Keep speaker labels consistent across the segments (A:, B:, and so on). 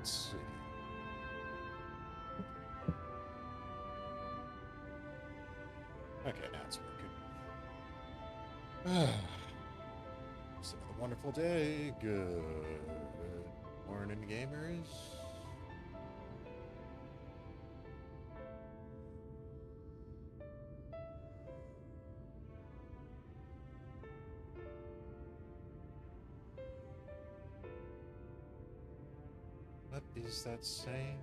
A: let's see. Okay, now it's working. It's another wonderful day. Good morning, gamers. What is that saying?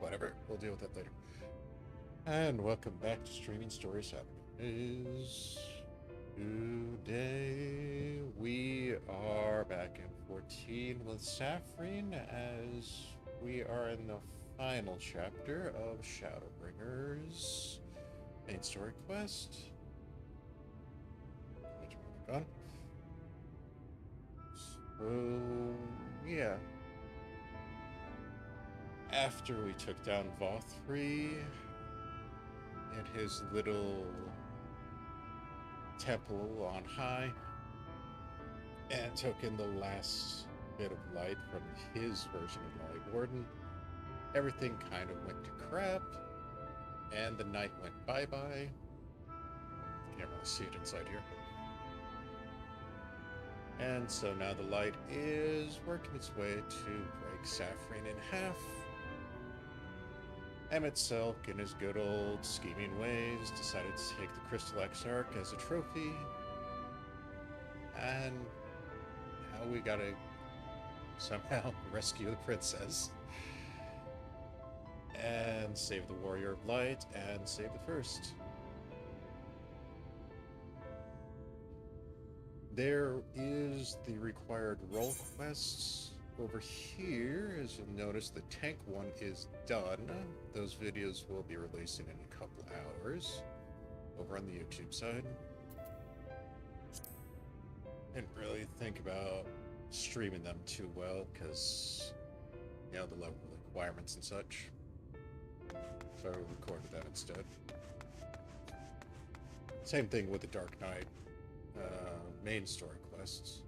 A: Whatever, we'll deal with that later. And welcome back to Streaming Story Shadowbringers. Today we are back in 14 with Saphrine as we are in the final chapter of Shadowbringers main story quest. Which one gone? So yeah. After we took down Vothri in his little temple on high and took in the last bit of light from his version of Light Warden, everything kind of went to crap and the night went bye-bye. Can't really see it inside here. And so now the light is working its way to break Saphrine in half. Emet-Selch, in his good old scheming ways, decided to take the Crystal Exarch as a trophy. And now we gotta somehow rescue the princess. And save the Warrior of Light, and save the First. There is the required role quests. Over here, as you'll notice, the tank one is done. Those videos will be releasing in a couple hours over on the YouTube side. Didn't really think about streaming them too well because, you know, the level requirements and such. So I recorded that instead. Same thing with the Dark Knight main story quests.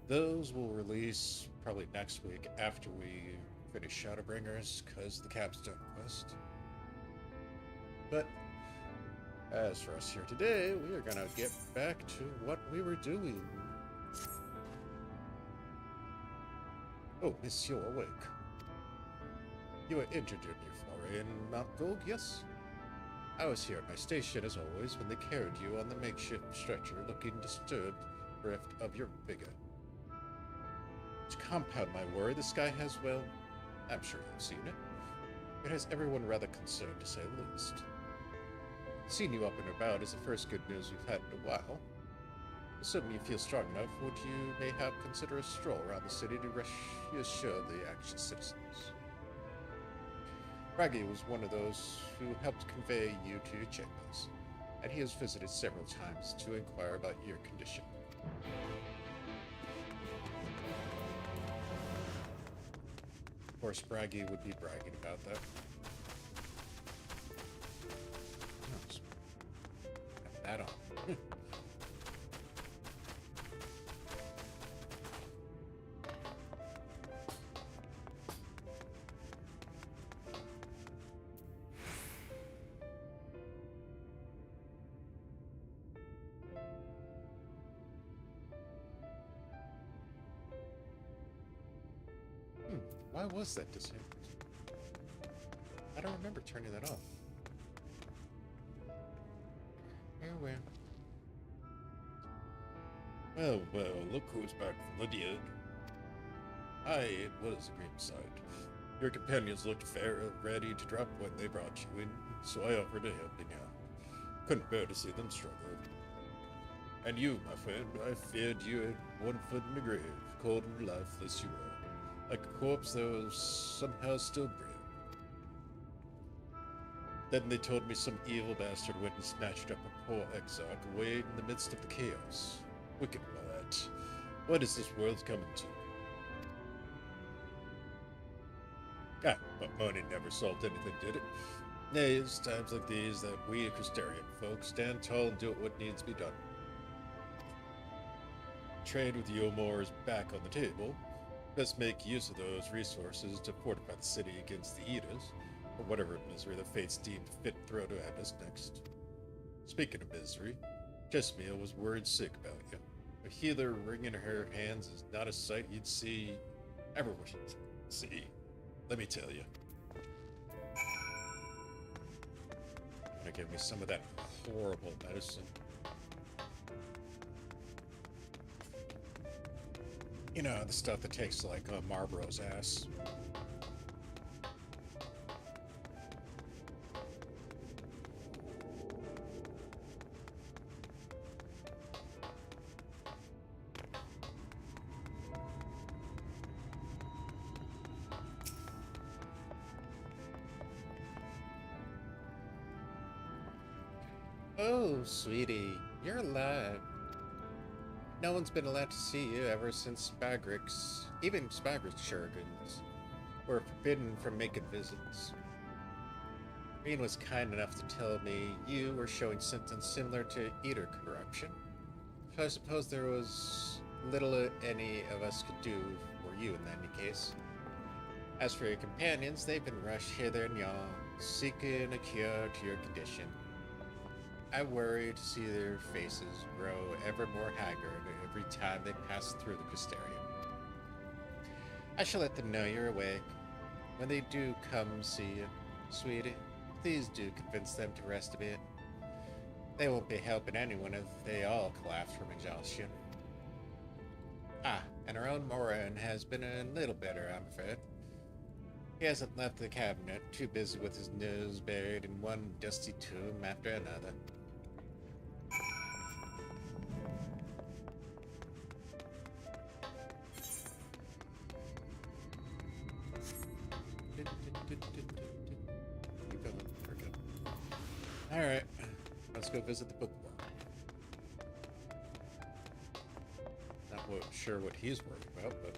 A: Those will release probably next week after we finish Shadowbringers, because the capstone quest. But as for us here today, we are gonna get back to what we were doing. Oh, Monsieur awake. You were injured in your foray in Mount Gold, yes? I was here at my station as always when they carried you on the makeshift stretcher, looking disturbed bereft of your vigor. To compound my worry, the sky has, well, I'm sure you've seen it. It has everyone rather concerned, to say the least. Seeing you up and about is the first good news we've had in a while. Assuming you feel strong enough, would you mayhap consider a stroll around the city to reassure the anxious citizens? Braggy was one of those who helped convey you to your chambers, and he has visited several times to inquire about your condition. Of course, Braggy would be bragging about that. Have that on. Why was that disabled? I don't remember turning that off. Oh well. Well, well, look who's back from the dead. Aye, it was a grim sight. Your companions looked ready to drop when they brought you in, so I offered a helping hand. Couldn't bear to see them struggle. And you, my friend, I feared you had one foot in the grave, cold and lifeless you were. Like a corpse that was somehow still breathing. Then they told me some evil bastard went and snatched up a poor exarch away in the midst of the chaos. Wicked lad. What is this world coming to? But money never solved anything, did it? Nay, it's times like these that we Crystarian folk stand tall and do what needs to be done. trade with Yomor is back on the table, let's make use of those resources to fortify the city against the Eaters, or whatever misery the fates deem fit throw to at us next. Speaking of misery, Jessamine was worried sick about you. A healer wringing her hands is not a sight you'd see, ever wish to see. Let me tell you. Gonna give me some of that horrible medicine. You know, the stuff that tastes like Marlboro's ass. Oh, sweetie, you're alive. No one's been allowed to see you ever since Spagrix, even Spagrix Shurgans, were forbidden from making visits. Reen was kind enough to tell me you were showing symptoms similar to Eater corruption, so I suppose there was little any of us could do for you in any case. As for your companions, they've been rushed hither and yon, seeking a cure to your condition. I worry to see their faces grow ever more haggard every time they pass through the Crystarium. I shall let them know you're awake. When they do come see you, sweetie, please do convince them to rest a bit. They won't be helping anyone if they all collapse from exhaustion. Ah, and our own Moran has been a little better, I'm afraid. He hasn't left the cabinet, too busy with his nose buried in one dusty tomb after another. Keep going. We're good. Alright, let's go visit the bookworm. Not sure what he's worried about, but...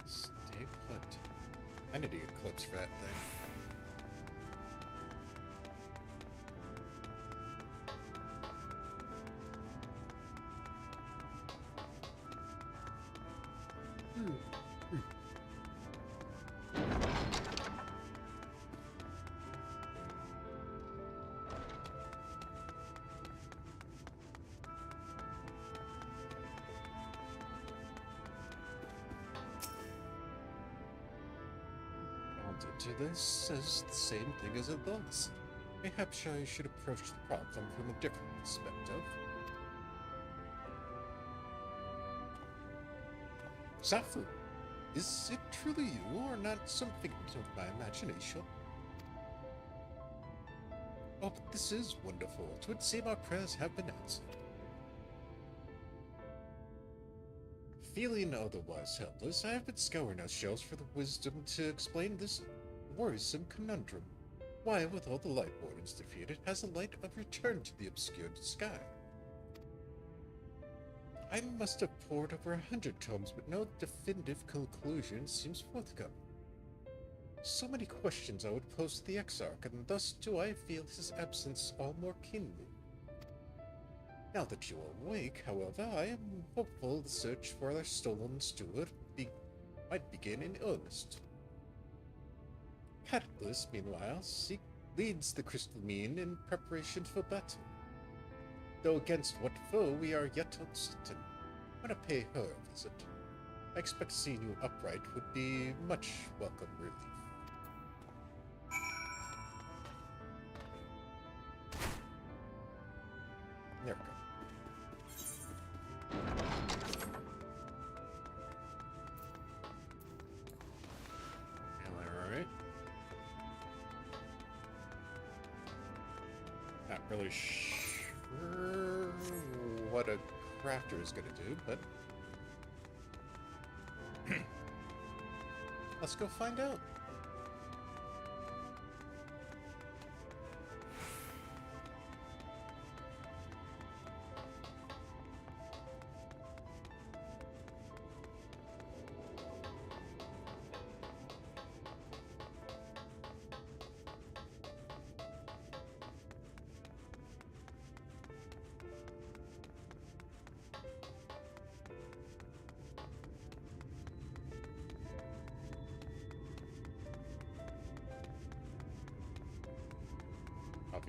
A: Stay put. I need to get clips for that thing. To this as the same thing as it was. Perhaps I should approach the problem from a different perspective. Saphrine, is it truly you, or not some figment of my imagination? Oh, but this is wonderful. It would seem our prayers have been answered. Feeling otherwise helpless, I have been scouring our shelves for the wisdom to explain this worrisome conundrum. Why, with all the light wardens defeated, has the light of returned to the obscured sky? I must have pored over 100 tomes, but no definitive conclusion seems forthcoming. So many questions I would pose to the Exarch, and thus do I feel his absence all more keenly. Now that you are awake, however, I am hopeful the search for their stolen steward might begin in earnest. Cataclysm, meanwhile, leads the Crystal Mean in preparation for battle. Though against what foe we are yet uncertain. When I pay her a visit, I expect seeing you upright would be much welcome relief. There we go. Alright. Not really sure what a crafter is going to do, but let's go find out.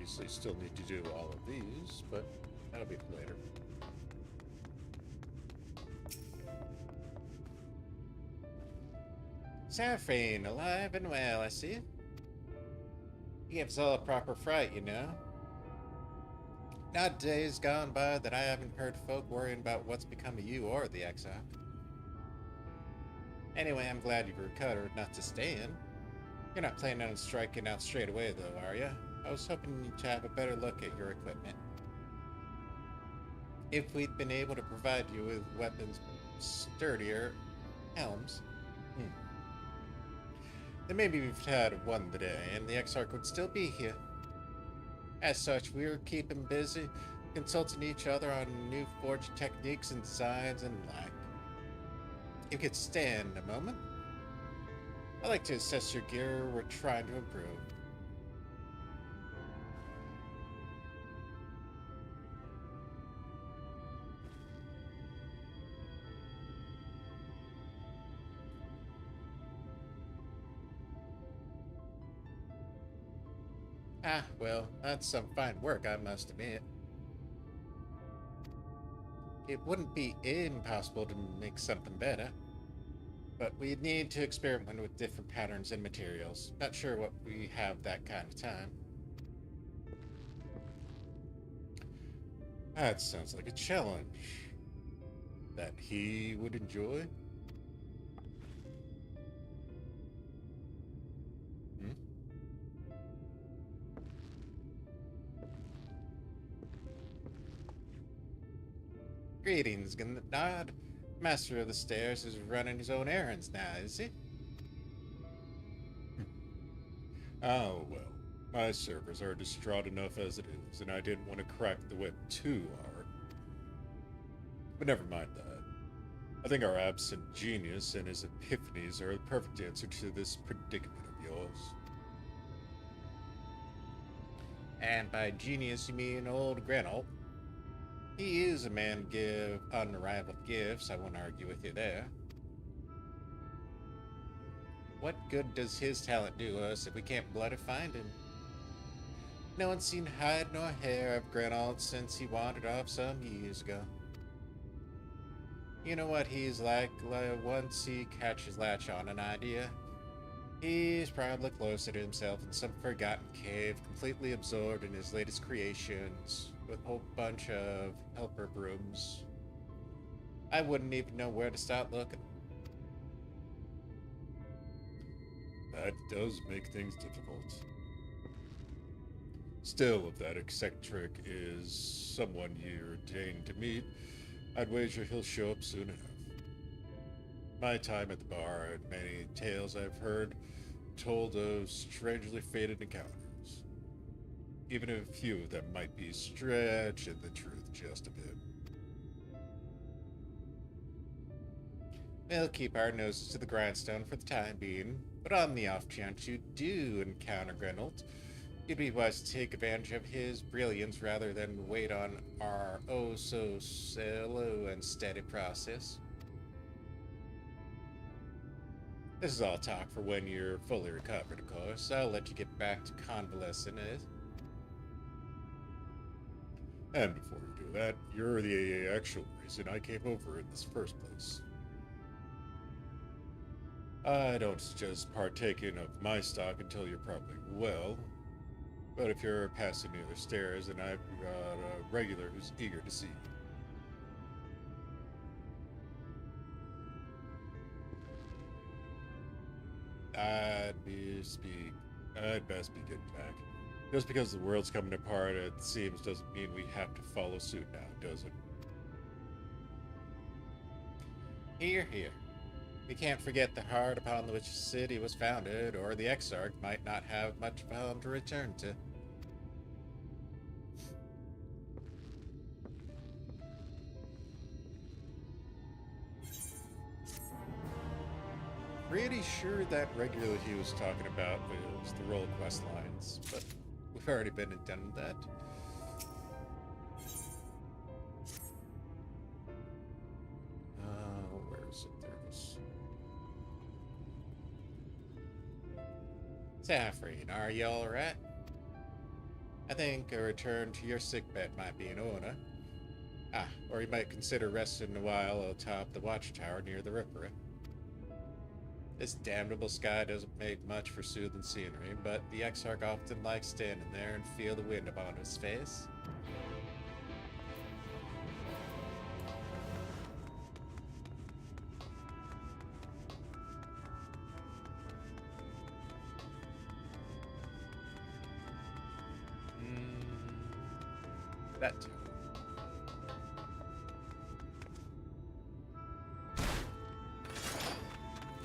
A: obviously still need to do all of these, but that'll be for later. Saphrine, alive and well, I see. He gives all a proper fright, you know. Not days gone by that I haven't heard folk worrying about what's become of you or the exile. Anyway, I'm glad you've recovered enough to stay in. You're not planning on striking out straight away, though, are you? I was hoping to have a better look at your equipment. If we'd been able to provide you with weapons sturdier helms, then maybe we've had one today, and the Exarch would still be here. As such, we were keeping busy, consulting each other on new forging techniques and designs and like. You could stand a moment. I'd like to assess your gear. We're trying to improve. Ah, well, that's some fine work, I must admit. It wouldn't be impossible to make something better, but we'd need to experiment with different patterns and materials. Not sure what we have that kind of time. That sounds like a challenge that he would enjoy. Greetings, Gnod. Master of the Stairs is running his own errands now, is he?
B: Oh, well. My servers are distraught enough as it is, and I didn't want to crack the whip too hard. But never mind that. I think our absent genius and his epiphanies are the perfect answer to this predicament of yours.
A: And by genius, you mean old Grenold? He is a man give unrivaled gifts, I won't argue with you there. What good does his talent do us if we can't bloody find him? No one's seen hide nor hair of Grenold since he wandered off some years ago. You know what he's like once he catches latch on an idea. He's probably closer to himself in some forgotten cave, completely absorbed in his latest creations, with a whole bunch of helper brooms. I wouldn't even know where to start looking.
B: That does make things difficult. Still, if that eccentric is someone you're deigned to meet, I'd wager he'll show up soon enough. My time at the bar and many tales I've heard told of strangely fated encounters. Even if a few of them might be stretching the truth just a bit.
A: We'll keep our noses to the grindstone for the time being, but on the off chance you do encounter Grenold, you'd be wise to take advantage of his brilliance rather than wait on our oh-so-slow and steady process. This is all talk for when you're fully recovered, of course. I'll let you get back to convalescing.
B: And before you do that, you're the actual reason I came over in this first place. I don't suggest partaking of my stock until you're probably well, but if you're passing near the stairs, then I've got a regular who's eager to see you. I'd best be getting back. Just because the world's coming apart, it seems, doesn't mean we have to follow suit now, does it?
A: Here, here. We can't forget the heart upon which the city was founded, or the Exarch might not have much of a home to return to. Pretty sure that regular he was talking about was the roll quest lines, but we've already been and done that. Where is it? There it is. Saphrine, are you alright? I think a return to your sickbed might be in order. Ah, or you might consider resting a while atop the watchtower near the Ripper. This damnable sky doesn't make much for soothing scenery, but the Exarch often likes standing there and feel the wind upon his face. That too.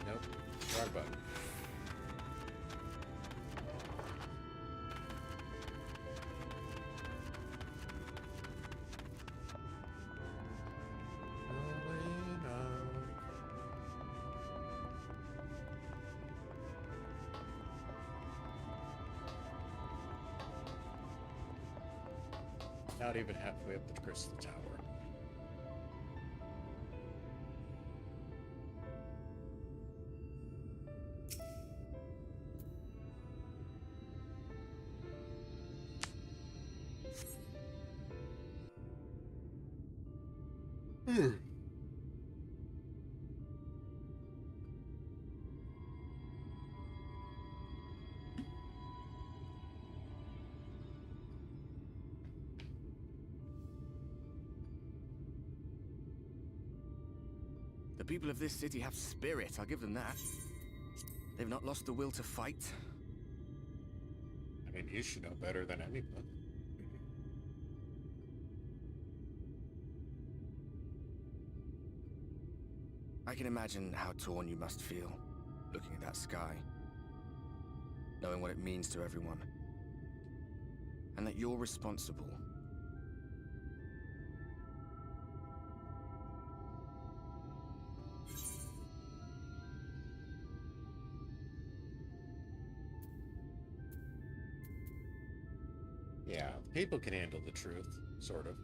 A: Nope. Wrong button. Not even halfway up the Crystal Tower.
C: The people of this city have spirit, I'll give them that. They've not lost the will to fight.
A: I mean, you should know better than anyone.
C: I can imagine how torn you must feel, looking at that sky. Knowing what it means to everyone. And that you're responsible.
A: Yeah, people can handle the truth, sort of.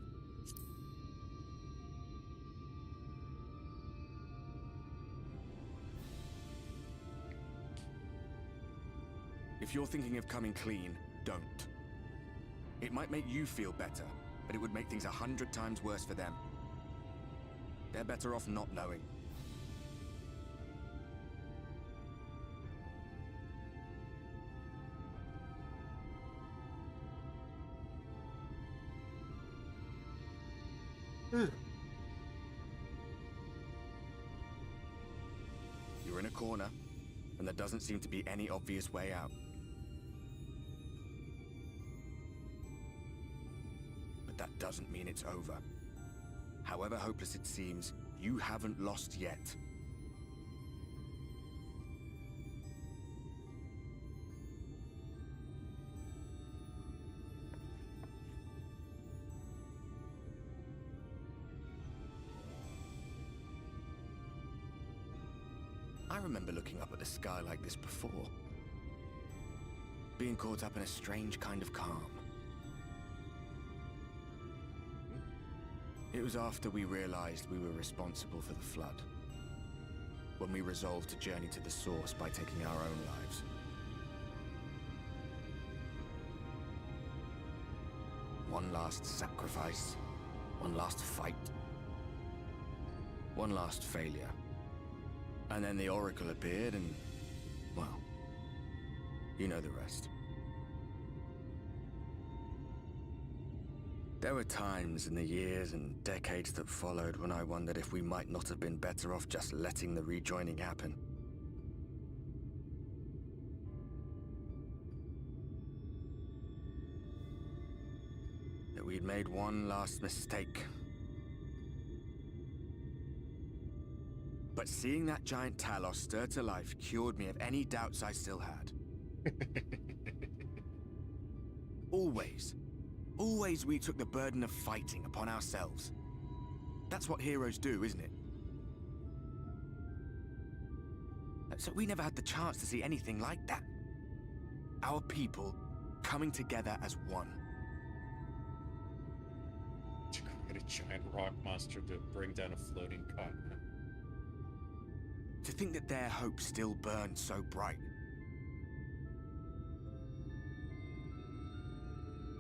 C: If you're thinking of coming clean, don't. It might make you feel better, but it would make things 100 times worse for them. They're better off not knowing. You're in a corner, and there doesn't seem to be any obvious way out. But that doesn't mean it's over. However hopeless it seems, you haven't lost yet. I remember looking up at the sky like this before. Being caught up in a strange kind of calm. It was after we realized we were responsible for the flood. When we resolved to journey to the source by taking our own lives. One last sacrifice. One last fight. One last failure. And then the Oracle appeared and, well, you know the rest. There were times in the years and decades that followed when I wondered if we might not have been better off just letting the rejoining happen. That we'd made one last mistake. But seeing that giant Talos stir to life cured me of any doubts I still had. Always we took the burden of fighting upon ourselves. That's what heroes do, isn't it? So we never had the chance to see anything like that. Our people coming together as one.
A: To create a giant rock monster to bring down a floating continent.
C: To think that their hope still burned so bright.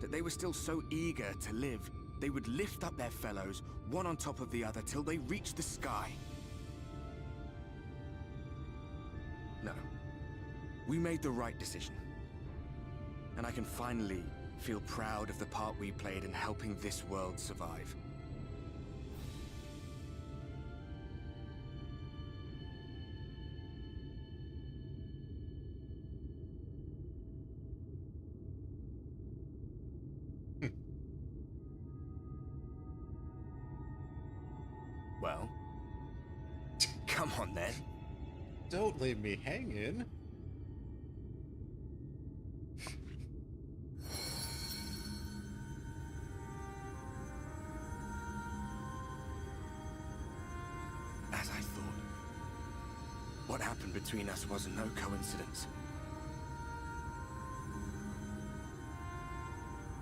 C: that they were still so eager to live, they would lift up their fellows, one on top of the other, till they reached the sky. No. We made the right decision. And I can finally feel proud of the part we played in helping this world survive. Well, come on then.
B: Don't leave me hanging.
C: As I thought. What happened between us was no coincidence.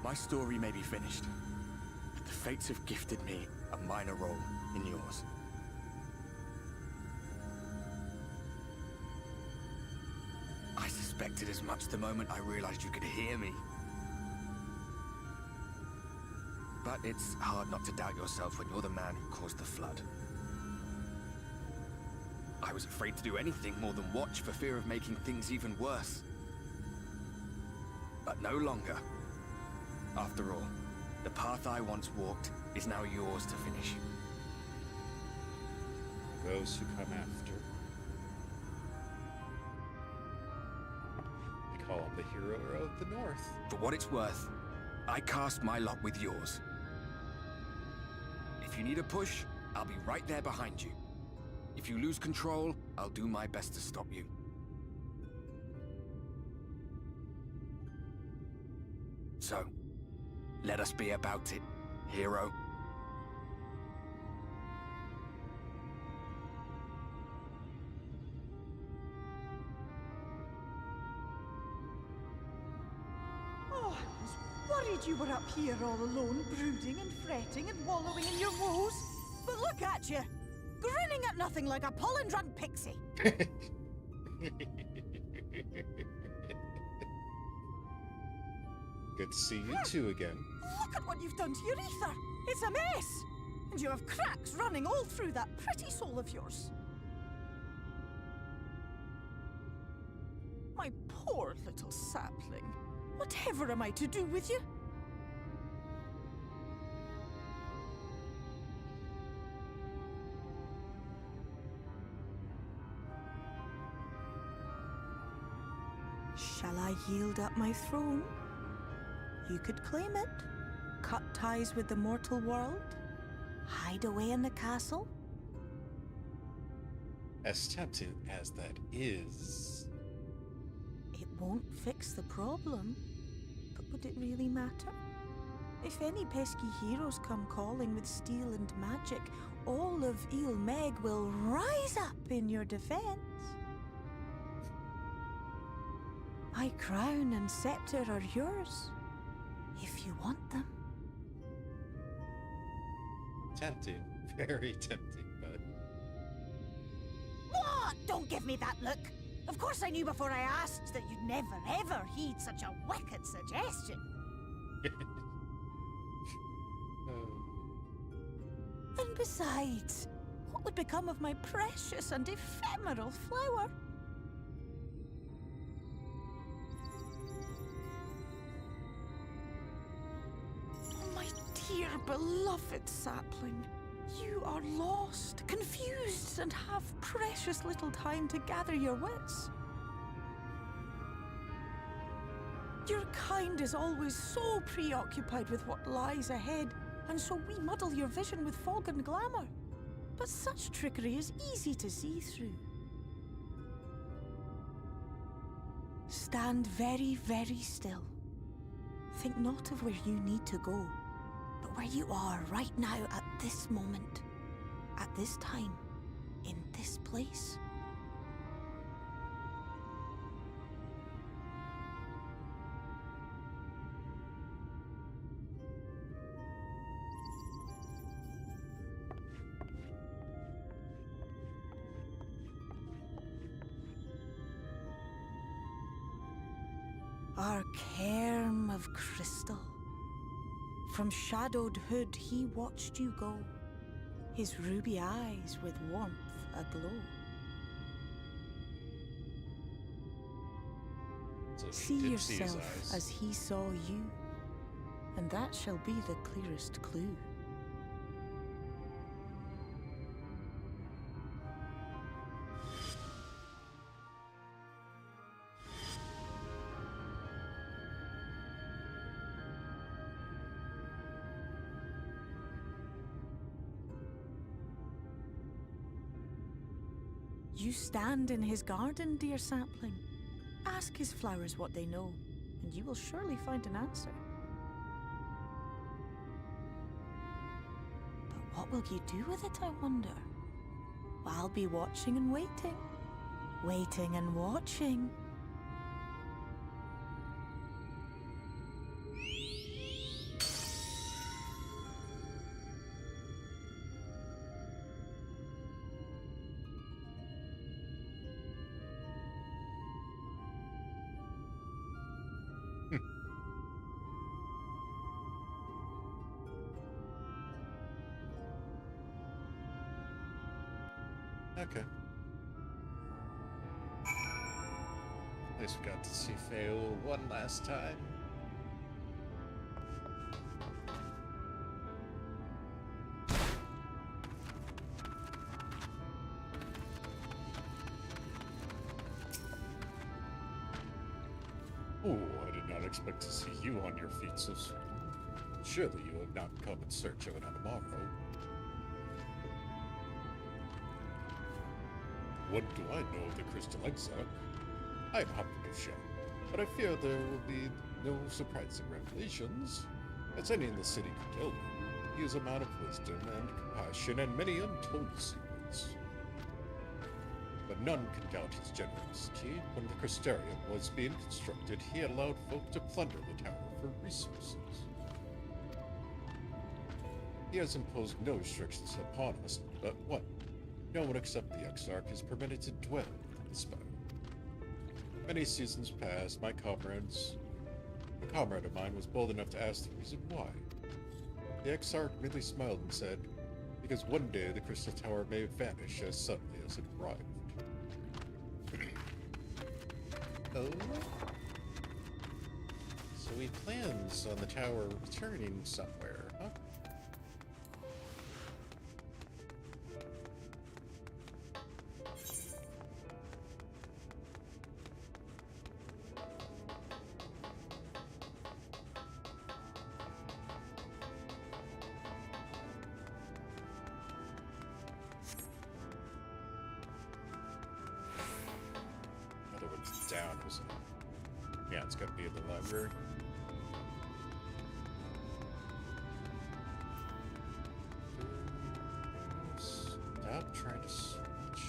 C: My story may be finished, but the fates have gifted me a minor role in yours. I suspected as much the moment I realized you could hear me. But it's hard not to doubt yourself when you're the man who caused the flood. I was afraid to do anything more than watch for fear of making things even worse. But no longer. After all, the path I once walked is now yours to finish.
B: Those who come after. They call him the hero of the North.
C: For what it's worth, I cast my lot with yours. If you need a push, I'll be right there behind you. If you lose control, I'll do my best to stop you. So, let us be about it, hero.
D: Oh, I was worried you were up here all alone, brooding and fretting and wallowing in your woes. But look at you, grinning at nothing like a pollen-drunk pixie.
B: Good to see you two again.
D: Look at what you've done to your ether. It's a mess. And you have cracks running all through that pretty soul of yours. My poor little sapling. Whatever am I to do with you? Shall I yield up my throne? You could claim it, cut ties with the mortal world, hide away in the castle.
B: As tempting as that is.
D: It won't fix the problem, but would it really matter? If any pesky heroes come calling with steel and magic, all of Il Meg will rise up in your defense. My crown and scepter are yours, if you want them.
B: Tempting. Very tempting, bud.
D: What? Don't give me that look. Of course I knew before I asked that you'd never ever heed such a wicked suggestion. And besides, what would become of my precious and ephemeral flower? Dear beloved sapling, you are lost, confused, and have precious little time to gather your wits. Your kind is always so preoccupied with what lies ahead, and so we muddle your vision with fog and glamour. But such trickery is easy to see through. Stand very, very still. Think not of where you need to go, but where you are right now at this moment, at this time, in this place. Our cairn of crystal, From shadowed hood he watched you go, his ruby eyes with warmth aglow.
B: So she
D: See
B: did see his
D: yourself
B: eyes.
D: as he saw you, and that shall be the clearest clue. You stand in his garden, dear sapling. Ask his flowers what they know, and you will surely find an answer. But what will you do with it, I wonder? I'll be watching and waiting. Waiting and watching.
B: Okay. At least we got to see Fail one last time. Oh, I did not expect to see you on your feet so soon. Surely you have not come in search of an Anamaro. What do I know of the Crystal Exarch? I am happy to share, but I fear there will be no surprising revelations. As any in the city can tell you, he is a man of wisdom and compassion and many untold secrets. But none can doubt his generosity. When the Crystarium was being constructed, he allowed folk to plunder the tower for resources. He has imposed no restrictions upon us, but one. No one except the Exarch is permitted to dwell within the spire. Many seasons past, a comrade of mine was bold enough to ask the reason why. The Exarch merely smiled and said, because one day the Crystal Tower may vanish as suddenly as it arrived.
A: Oh? So he plans on the tower returning somewhere, huh?
B: Other one's down, isn't it? Yeah, it's gotta be in the library.
A: Stop trying to switch.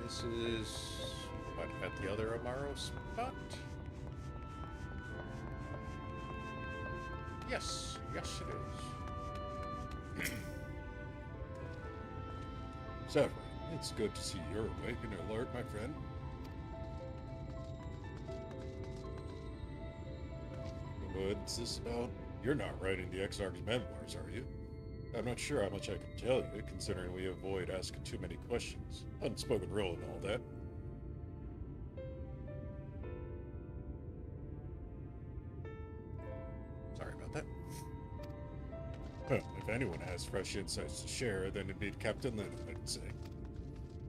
A: This is what, at the other Amaro spot? Yes, yes it is.
B: Saphrine, it's good to see you're awake and alert, my friend. What's this about? You're not writing the Exarch's memoirs, are you? I'm not sure how much I can tell you, considering we avoid asking too many questions. Unspoken rule and all that.
A: Sorry about that.
B: Well, if anyone has fresh insights to share, then it'd be Captain Lynn, I'd say.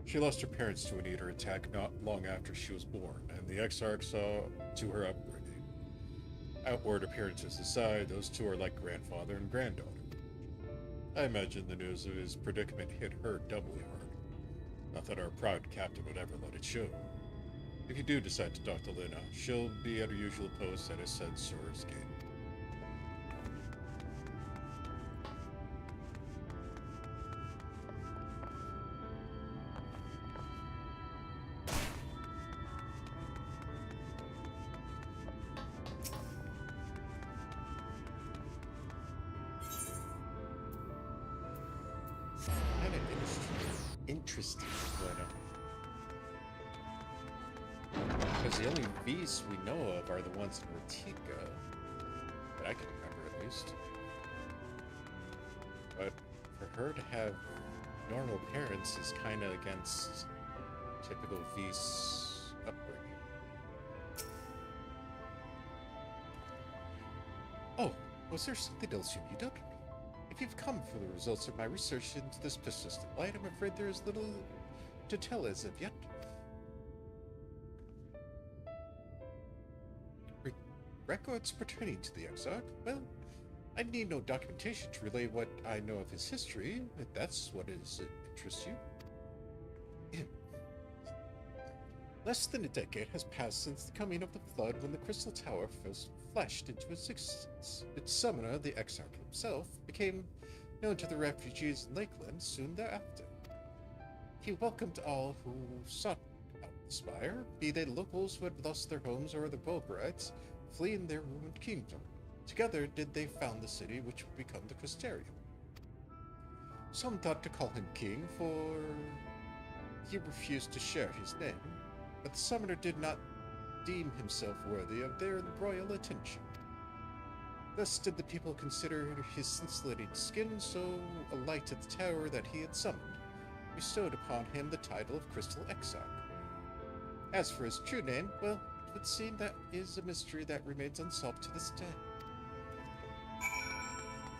B: She lost her parents to an eater attack not long after she was born, and the Exarch saw to her upbringing. Outward appearances aside, those two are like grandfather and granddaughter. I imagine the news of his predicament hit her doubly hard. Not that our proud captain would ever let it show. If you do decide to talk to Lina, she'll be at her usual post at his said Sora's gate.
A: Kind of interesting, Bueno. Because the only V's we know of are the ones in Ratika. That I can remember, at least. But for her to have normal parents is kind of against typical V's upbringing. Oh, was there something else you needed? If you've come for the results of my research into this persistent light, I'm afraid there is little to tell as of yet. Records pertaining to the Exarch? Well, I need no documentation to relay what I know of his history, if that's what interests you. Less than a decade has passed since the coming of the flood when the Crystal Tower first flashed into existence. Its summoner, the Exarch himself, became known to the refugees in Lakeland soon thereafter. He welcomed all who sought out the spire, be they locals who had lost their homes or the Bulgarites fleeing their ruined kingdom. Together did they found the city which would become the Crystarium. Some thought to call him king, for he refused to share his name, but the summoner did not deem himself worthy of their royal attention. Thus did the people consider his scintillating skin so a light at the tower that he had summoned, bestowed upon him the title of Crystal Exarch. As for his true name, well, it would seem that is a mystery that remains unsolved to this day.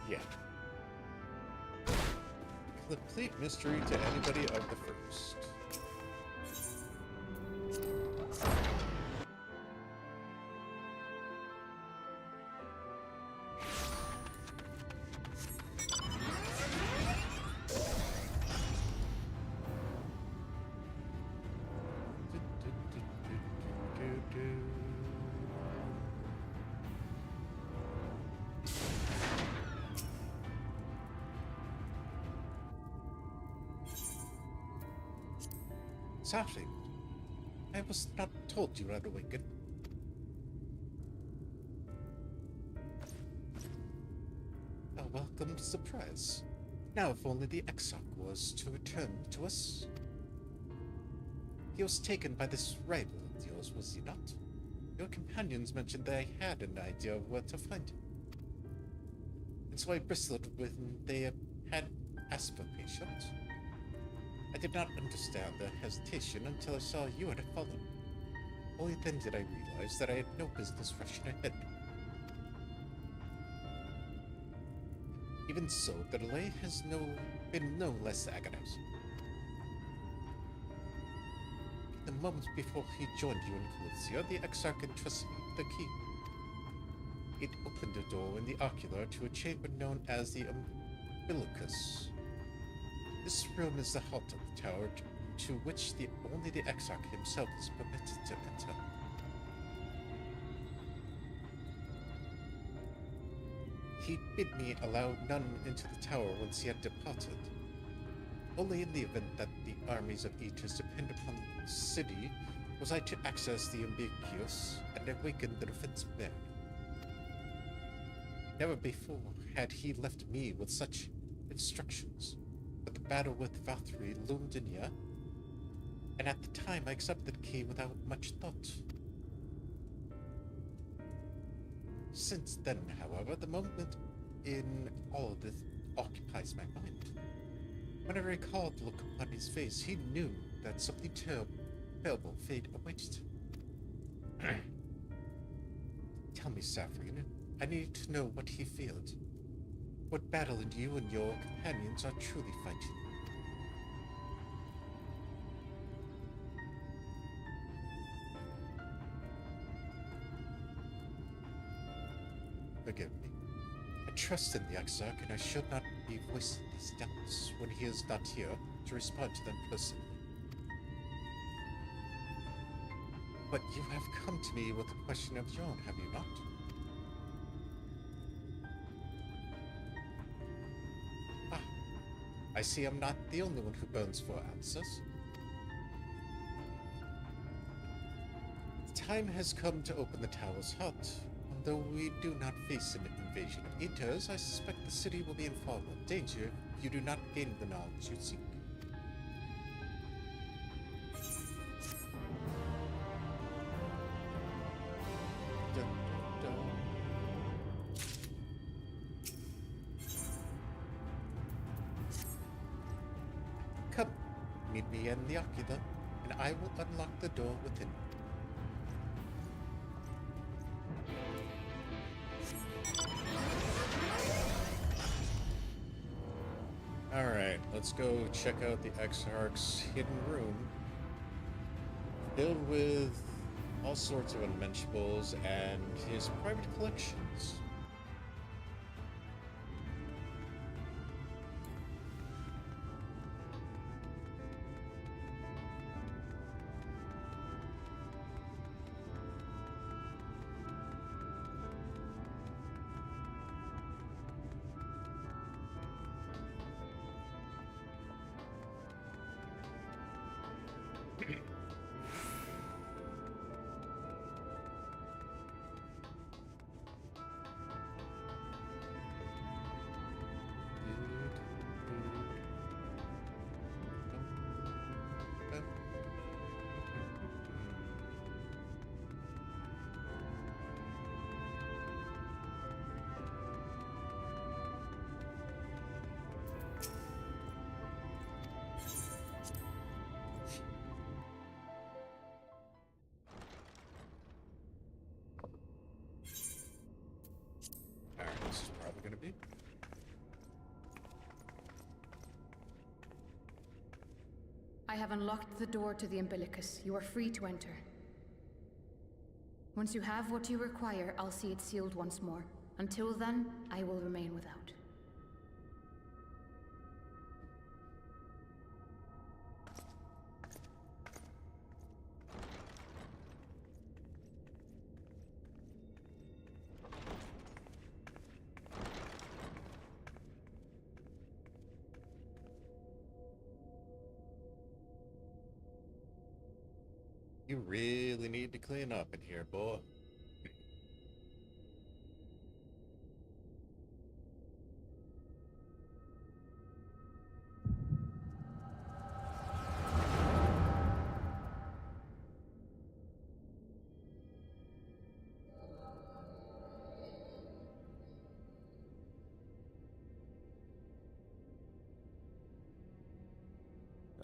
A: Yeah. Complete mystery to anybody of the first. Saphrine, I was not told you had awakened. A welcome surprise. Now if only the Exarch was to return to us. He was taken by this rival of yours, was he not? Your companions mentioned they had an idea of where to find him. And so I bristled when they had asked for patience. I did not understand their hesitation until I saw you had fallen. Only then did I realize that I had no business rushing ahead. Even so, the delay has been no less agonizing. The moment before he joined you in Colicia, the Exarch entrusted me with the key. It opened a door in the ocular to a chamber known as the Umbilicus. This room is the heart of the tower, to which only the Exarch himself is permitted to enter. He bid me allow none into the tower once he had departed. Only in the event that the armies of Aetors depend upon the city was I to access the Umbilicus and awaken the defensive man. Never before had he left me with such instructions. But the battle with Valkyrie loomed near, and at the time I accepted the key without much thought. Since then, however, the moment in all of this occupies my mind. When I recalled the look upon his face, he knew that something terrible fate awaited him. Tell me, Saphrine, I need to know what he feared. What battle you and your companions are truly fighting? Forgive me. I trust in the Exarch, and I should not be voicing these doubts when he is not here to respond to them personally. But you have come to me with a question of your own, have you not? I see I'm not the only one who burns for answers. The time has come to open the tower's heart. Although we do not face an invasion of Aetors, I suspect the city will be in far more danger if you do not gain the knowledge you seek. Come, meet me in the Oculus, and I will unlock the door within. Alright, let's go check out the Exarch's hidden room, filled with all sorts of unmentionables and his private collections. Alright, this is probably going to be.
E: I have unlocked the door to the umbilicus. You are free to enter. Once you have what you require, I'll see it sealed once more. Until then, I will remain without.
A: You really need to clean up in here, boy.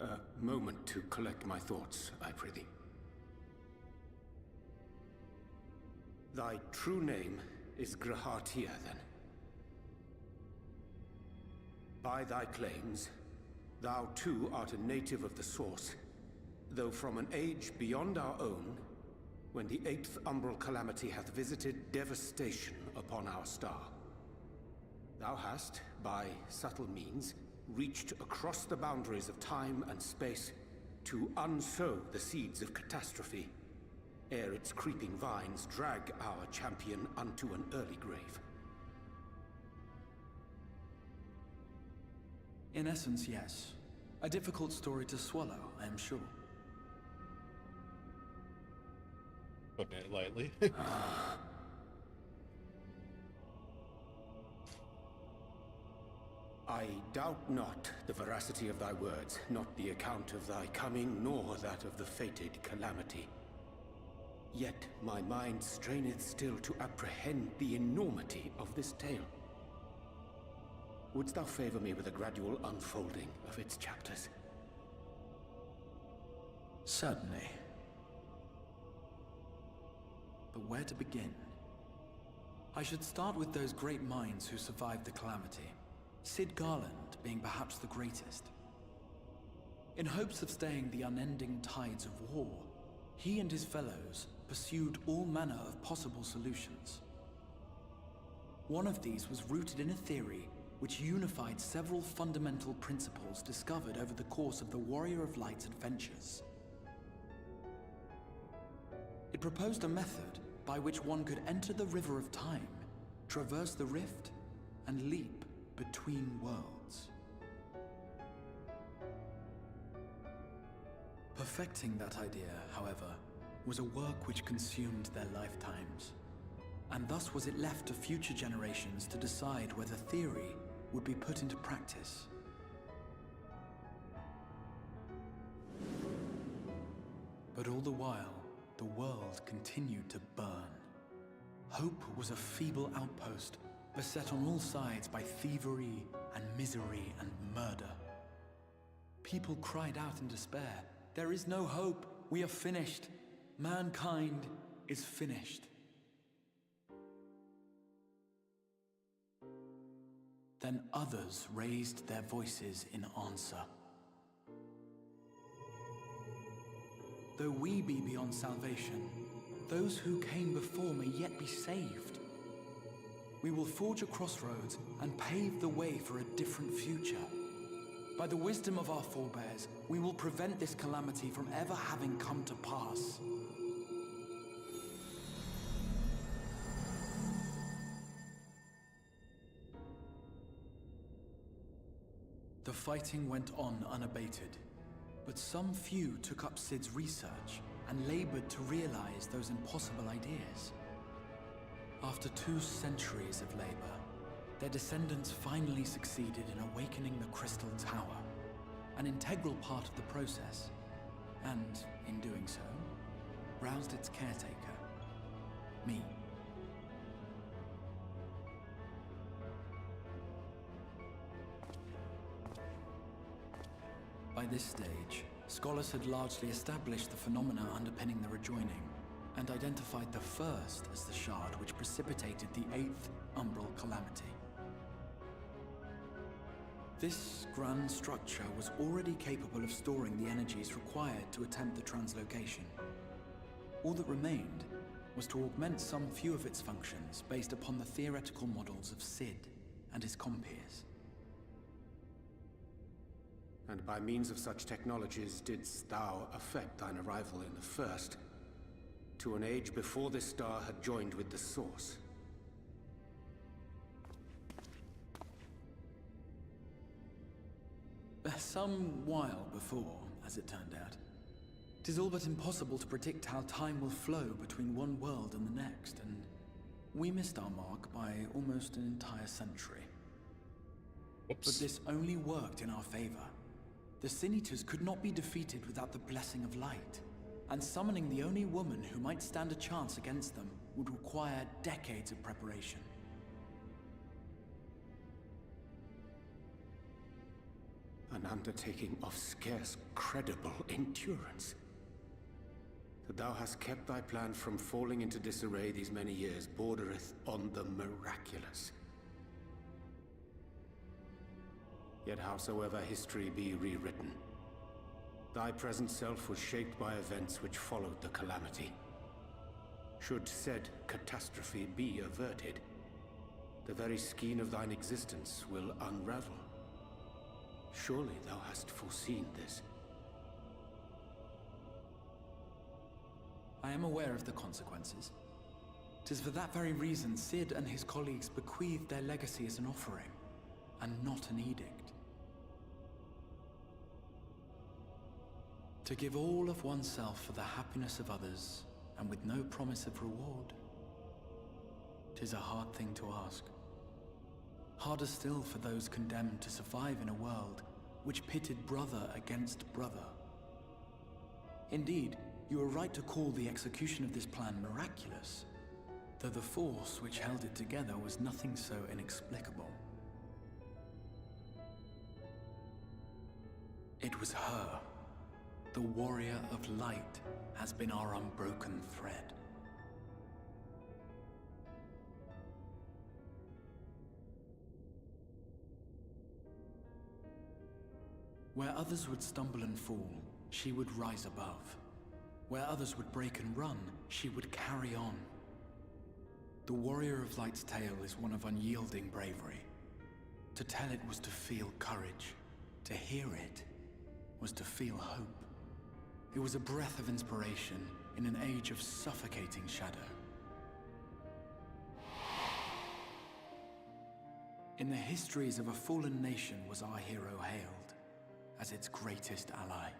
F: A moment to collect my thoughts, I prithee. Thy true name is Grahartia, then. By thy claims, thou too art a native of the Source, though from an age beyond our own, when the 8th umbral calamity hath visited devastation upon our star. Thou hast, by subtle means, reached across the boundaries of time and space to unsow the seeds of catastrophe, ere its creeping vines drag our champion unto an early grave.
G: In essence, yes. A difficult story to swallow, I am sure.
A: Putting it lightly.
F: I doubt not the veracity of thy words, not the account of thy coming, nor that of the fated calamity. Yet my mind straineth still to apprehend the enormity of this tale. Wouldst thou favor me with a gradual unfolding of its chapters?
G: Certainly. But where to begin? I should start with those great minds who survived the calamity. Sid Garland being perhaps the greatest. In hopes of staying the unending tides of war, he and his fellows pursued all manner of possible solutions. One of these was rooted in a theory which unified several fundamental principles discovered over the course of the Warrior of Light's adventures. It proposed a method by which one could enter the River of Time, traverse the rift, and leap between worlds. Perfecting that idea, however, was a work which consumed their lifetimes, and thus was it left to future generations to decide whether theory would be put into practice. But all the while, the world continued to burn. Hope was a feeble outpost, beset on all sides by thievery and misery and murder. People cried out in despair. There is no hope. We are finished. Mankind is finished. Then others raised their voices in answer. Though we be beyond salvation, those who came before may yet be saved. We will forge a crossroads and pave the way for a different future. By the wisdom of our forebears, we will prevent this calamity from ever having come to pass. The fighting went on unabated, but some few took up Sid's research and labored to realize those impossible ideas. After 2 centuries of labor, their descendants finally succeeded in awakening the Crystal Tower, an integral part of the process, and, in doing so, roused its caretaker, me. By this stage, scholars had largely established the phenomena underpinning the rejoining, and identified the first as the shard which precipitated the 8th Umbral Calamity. This grand structure was already capable of storing the energies required to attempt the translocation. All that remained was to augment some few of its functions based upon the theoretical models of Sid and his compeers.
F: And by means of such technologies didst thou affect thine arrival in the first, to an age before this star had joined with the Source.
G: Some while before, as it turned out. 'Tis all but impossible to predict how time will flow between one world and the next, and we missed our mark by almost an entire century.
B: Whoops.
G: But this only worked in our favor. The Sin Eaters could not be defeated without the blessing of light, and summoning the only woman who might stand a chance against them would require decades of preparation.
F: An undertaking of scarce credible endurance. That thou hast kept thy plan from falling into disarray these many years bordereth on the miraculous. Yet howsoever history be rewritten, thy present self was shaped by events which followed the calamity. Should said catastrophe be averted, the very skein of thine existence will unravel. Surely thou hast foreseen this.
G: I am aware of the consequences. 'Tis for that very reason Sid and his colleagues bequeathed their legacy as an offering, and not an edict. To give all of oneself for the happiness of others, and with no promise of reward. 'Tis a hard thing to ask. Harder still for those condemned to survive in a world which pitted brother against brother. Indeed, you are right to call the execution of this plan miraculous, though the force which held it together was nothing so inexplicable. It was her. The warrior of light has been our unbroken thread. Where others would stumble and fall, she would rise above. Where others would break and run, she would carry on. The Warrior of Light's tale is one of unyielding bravery. To tell it was to feel courage. To hear it was to feel hope. It was a breath of inspiration in an age of suffocating shadow. In the histories of a fallen nation was our hero hailed as its greatest ally.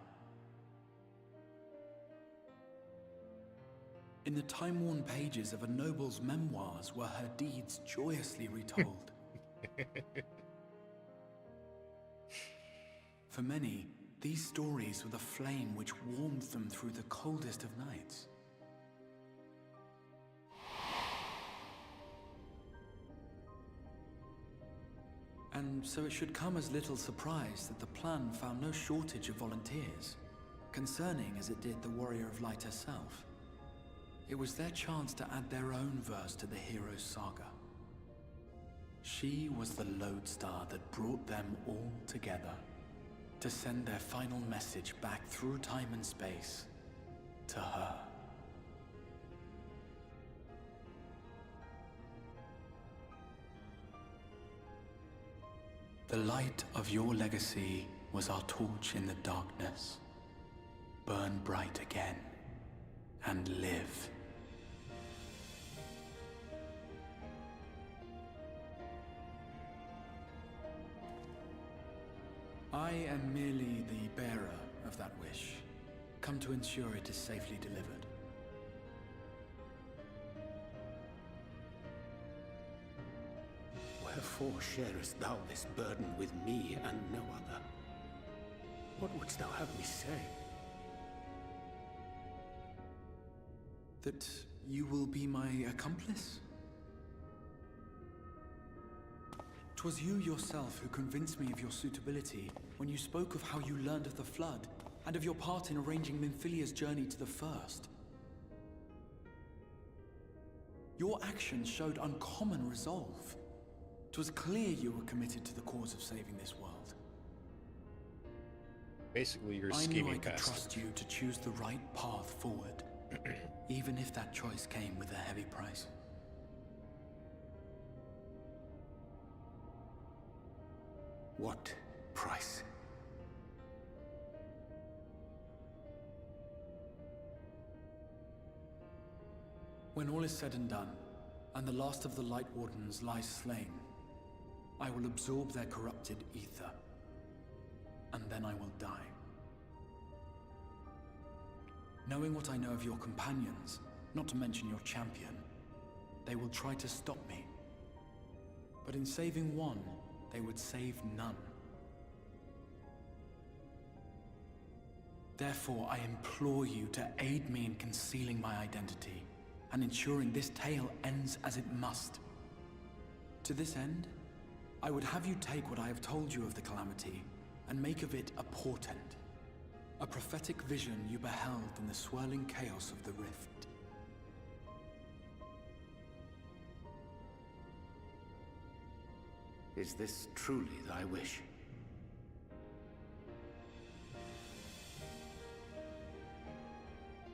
G: In the time-worn pages of a noble's memoirs were her deeds joyously retold. For many, these stories were the flame which warmed them through the coldest of nights. And so it should come as little surprise that the plan found no shortage of volunteers, concerning as it did the Warrior of Light herself. It was their chance to add their own verse to the hero's saga. She was the lodestar that brought them all together, to send their final message back through time and space to her. The light of your legacy was our torch in the darkness. Burn bright again and live. I am merely the bearer of that wish, come to ensure it is safely delivered.
F: Wherefore sharest thou this burden with me and no other? What wouldst thou have me say?
G: That you will be my accomplice? 'Twas you yourself who convinced me of your suitability when you spoke of how you learned of the Flood, and of your part in arranging Minfilia's journey to the First. Your actions showed uncommon resolve. 'Twas clear you were committed to the cause of saving this world.
B: Basically, you're
G: I
B: scheming
G: knew I could
B: bastard.
G: trust you to choose the right path forward, even if that choice came with a heavy price.
F: What price?
G: When all is said and done, and the last of the Light Wardens lies slain, I will absorb their corrupted ether, and then I will die. Knowing what I know of your companions, not to mention your champion, they will try to stop me. But in saving one, they would save none. Therefore, I implore you to aid me in concealing my identity, and ensuring this tale ends as it must. To this end, I would have you take what I have told you of the Calamity, and make of it a portent. A prophetic vision you beheld in the swirling chaos of the Rift.
F: Is this truly thy wish?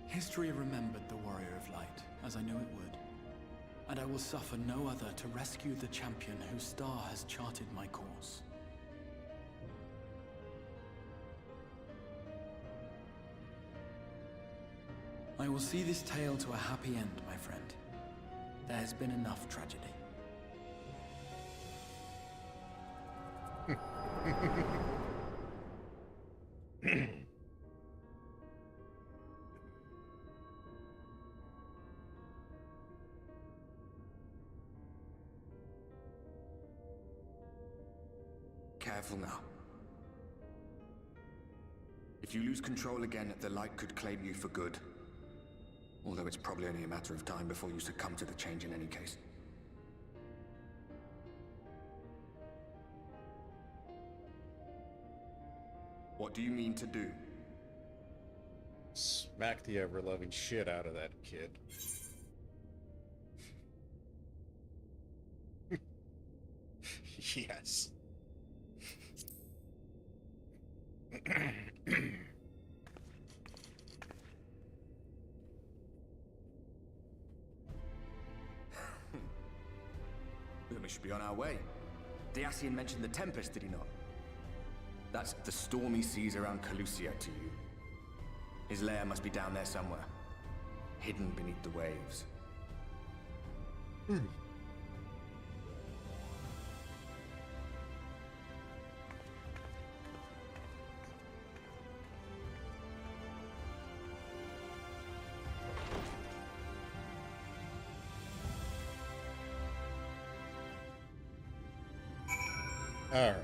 G: History remembered the Warrior of Light, as I knew it would. And I will suffer no other to rescue the champion whose star has charted my course. I will see this tale to a happy end, my friend. There has been enough tragedy.
C: Careful now. If you lose control again, the Light could claim you for good. Although it's probably only a matter of time before you succumb to the change in any case. What do you mean to do?
B: Smack the ever-loving shit out of that kid. Yes.
C: We should be on our way. The Ascian mentioned the Tempest, did he not? That's the stormy seas around Calusia to you. His lair must be down there somewhere, hidden beneath the waves.
B: Alright.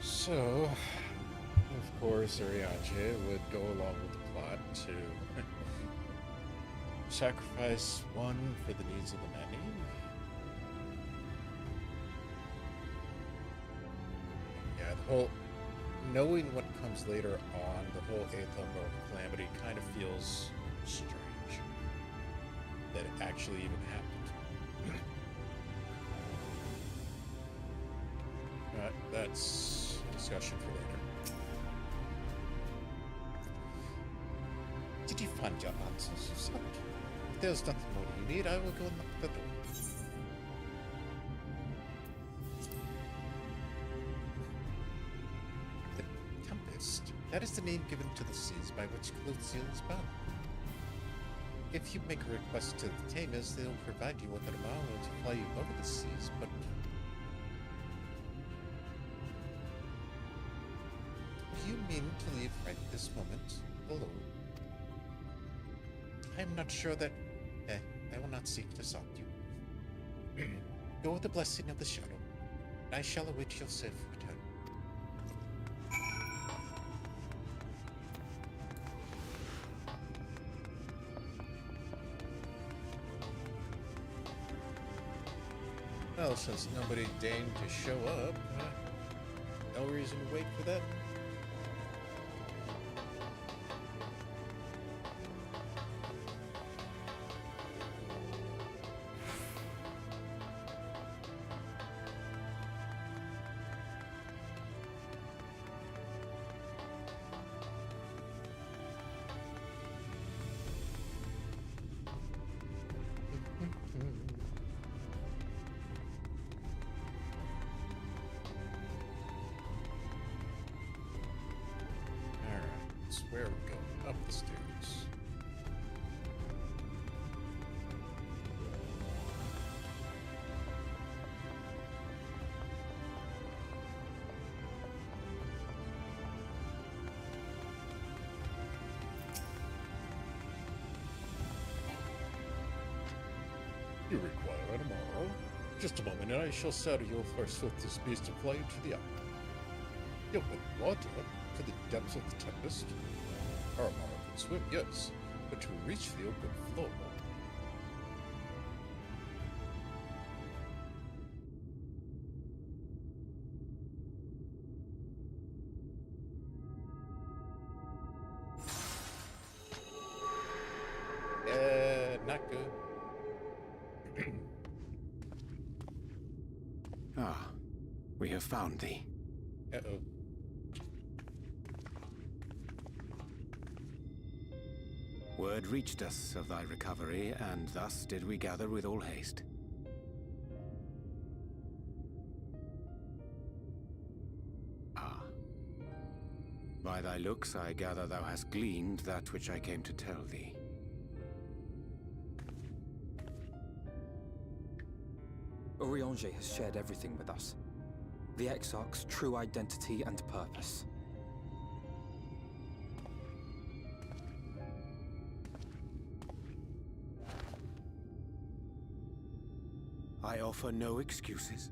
B: So, of course, Ariadne would go along with the plot to sacrifice one for the needs of the many. whole knowing what comes later on, the whole Eighth Umbral Calamity kind of feels strange that it actually even happened. That's a discussion for later. Did you find your answers, you said? If there's nothing more you need, I will go and lock the door. The Tempest. That is the name given to the seas by which Clothiel is bound. If you make a request to the Tamers, they'll provide you with an allowance to fly you over the seas, but do you mean to leave right this moment, alone? I am not sure that... I will not seek to stop you. Go with the blessing of the Shadow. I shall await your safe return. Well, since nobody deigned to show up, no reason to wait for that. Where are we going? Up the stairs. You require an arrow? Just a moment, and I shall saddle your horse with this beast and fly you to the island. You'll put water to the depths of the Tempest. Our Amara can swim, yes, but to reach the open floor... not good.
F: Ah, we have found thee.
B: Uh-oh.
F: Word reached us of thy recovery, and thus did we gather with all haste. Ah. By thy looks, I gather thou hast gleaned that which I came to tell thee.
H: Urianger has shared everything with us. The Exarch's true identity and purpose.
F: I offer no excuses.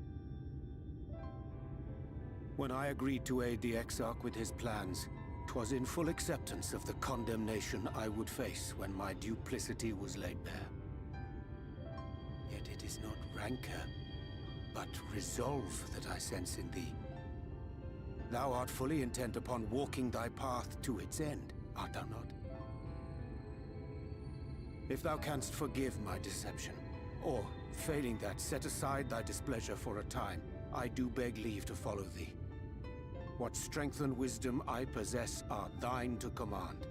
F: When I agreed to aid the Exarch with his plans, 'twas in full acceptance of the condemnation I would face when my duplicity was laid bare. Yet it is not rancor, but resolve that I sense in thee. Thou art fully intent upon walking thy path to its end, art thou not? If thou canst forgive my deception, or, failing that, set aside thy displeasure for a time, I do beg leave to follow thee. What strength and wisdom I possess are thine to command.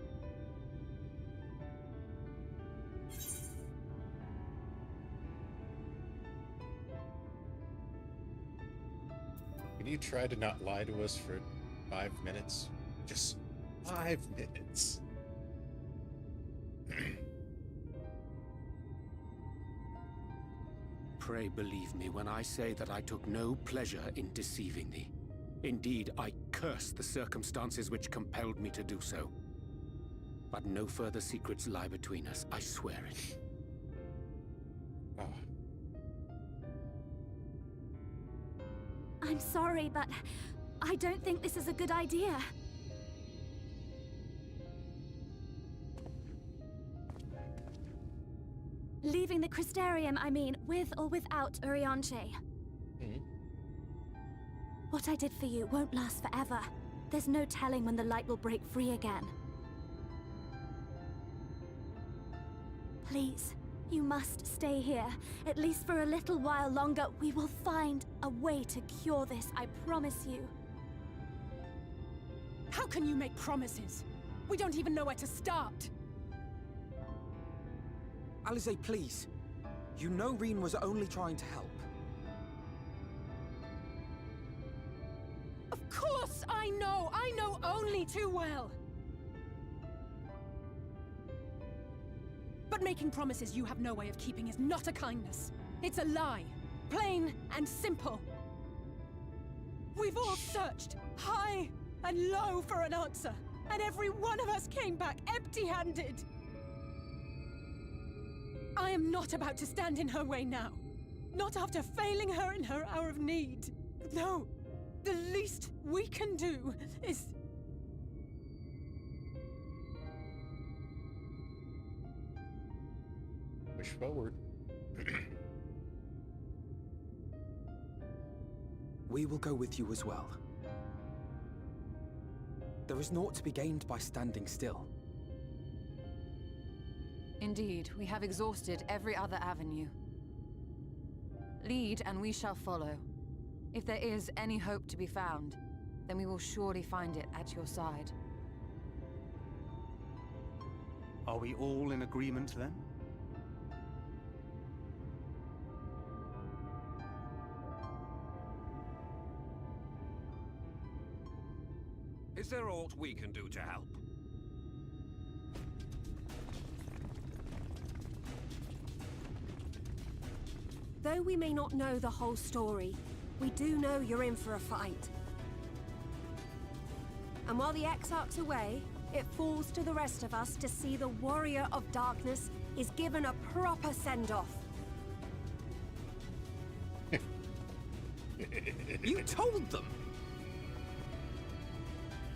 B: Can you try to not lie to us for 5 minutes? Just 5 minutes.
F: Pray believe me when I say that I took no pleasure in deceiving thee. Indeed, I curse the circumstances which compelled me to do so. But no further secrets lie between us, I swear it.
B: Oh.
I: I'm sorry, but I don't think this is a good idea. Leaving the Crystarium, I mean, with or without Urianger. What I did for you won't last forever. There's no telling when the light will break free again. Please, you must stay here, at least for a little while longer. We will find a way to cure this, I promise you.
J: How can you make promises? We don't even know where to start.
H: Alisaie, please. You know Reen was only trying to help.
J: Of course I know! I know only too well! But making promises you have no way of keeping is not a kindness. It's a lie. Plain and simple. We've all searched high and low for an answer, and every one of us came back empty-handed. I am not about to stand in her way now. Not after failing her in her hour of need. No, the least we can do is...
B: Push forward.
H: We will go with you as well. There is naught to be gained by standing still.
K: Indeed, we have exhausted every other avenue. Lead, and we shall follow. If there is any hope to be found, then we will surely find it at your side.
L: Are we all in agreement then?
M: Is there aught we can do to help?
N: Though we may not know the whole story, we do know you're in for a fight. And while the Exarch's away, it falls to the rest of us to see the Warrior of Darkness is given a proper send-off.
L: You told them!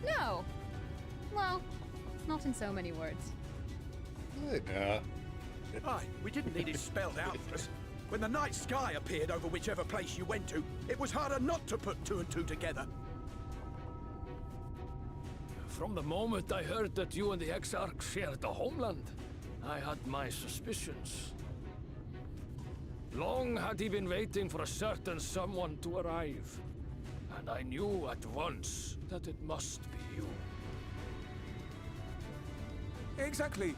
O: No! Well, not in so many words.
P: Aye, we didn't need it spelled out for us. When the night sky appeared over whichever place you went to, it was harder not to put two and two together.
Q: From the moment I heard that you and the Exarch shared the homeland, I had my suspicions. Long had he been waiting for a certain someone to arrive, and I knew at once that it must be you.
R: Exactly.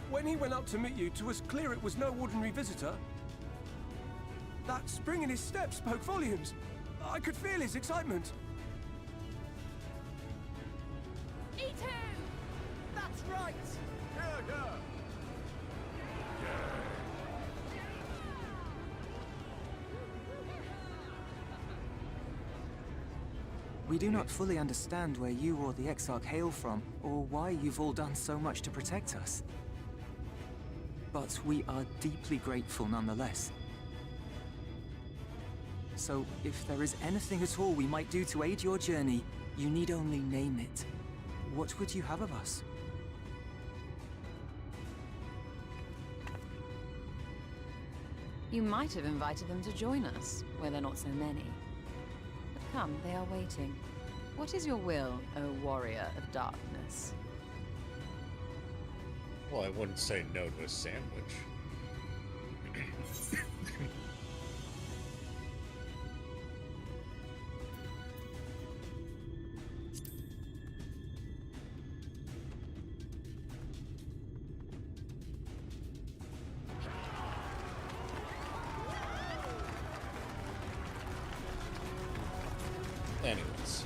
R: When he went up to meet you, it was clear it was no ordinary visitor. That spring in his step spoke volumes. I could feel his excitement.
J: Eat him! That's right!
P: Yeah.
S: We do not fully understand where you or the Exarch hail from, or why you've all done so much to protect us. But we are deeply grateful nonetheless. So, if there is anything at all we might do to aid your journey, you need only name it. What would you have of us?
K: You might have invited them to join us, where there are not so many. But come, they are waiting. What is your will, O Warrior of Darkness?
B: Well, I wouldn't say no to a sandwich. Anyways.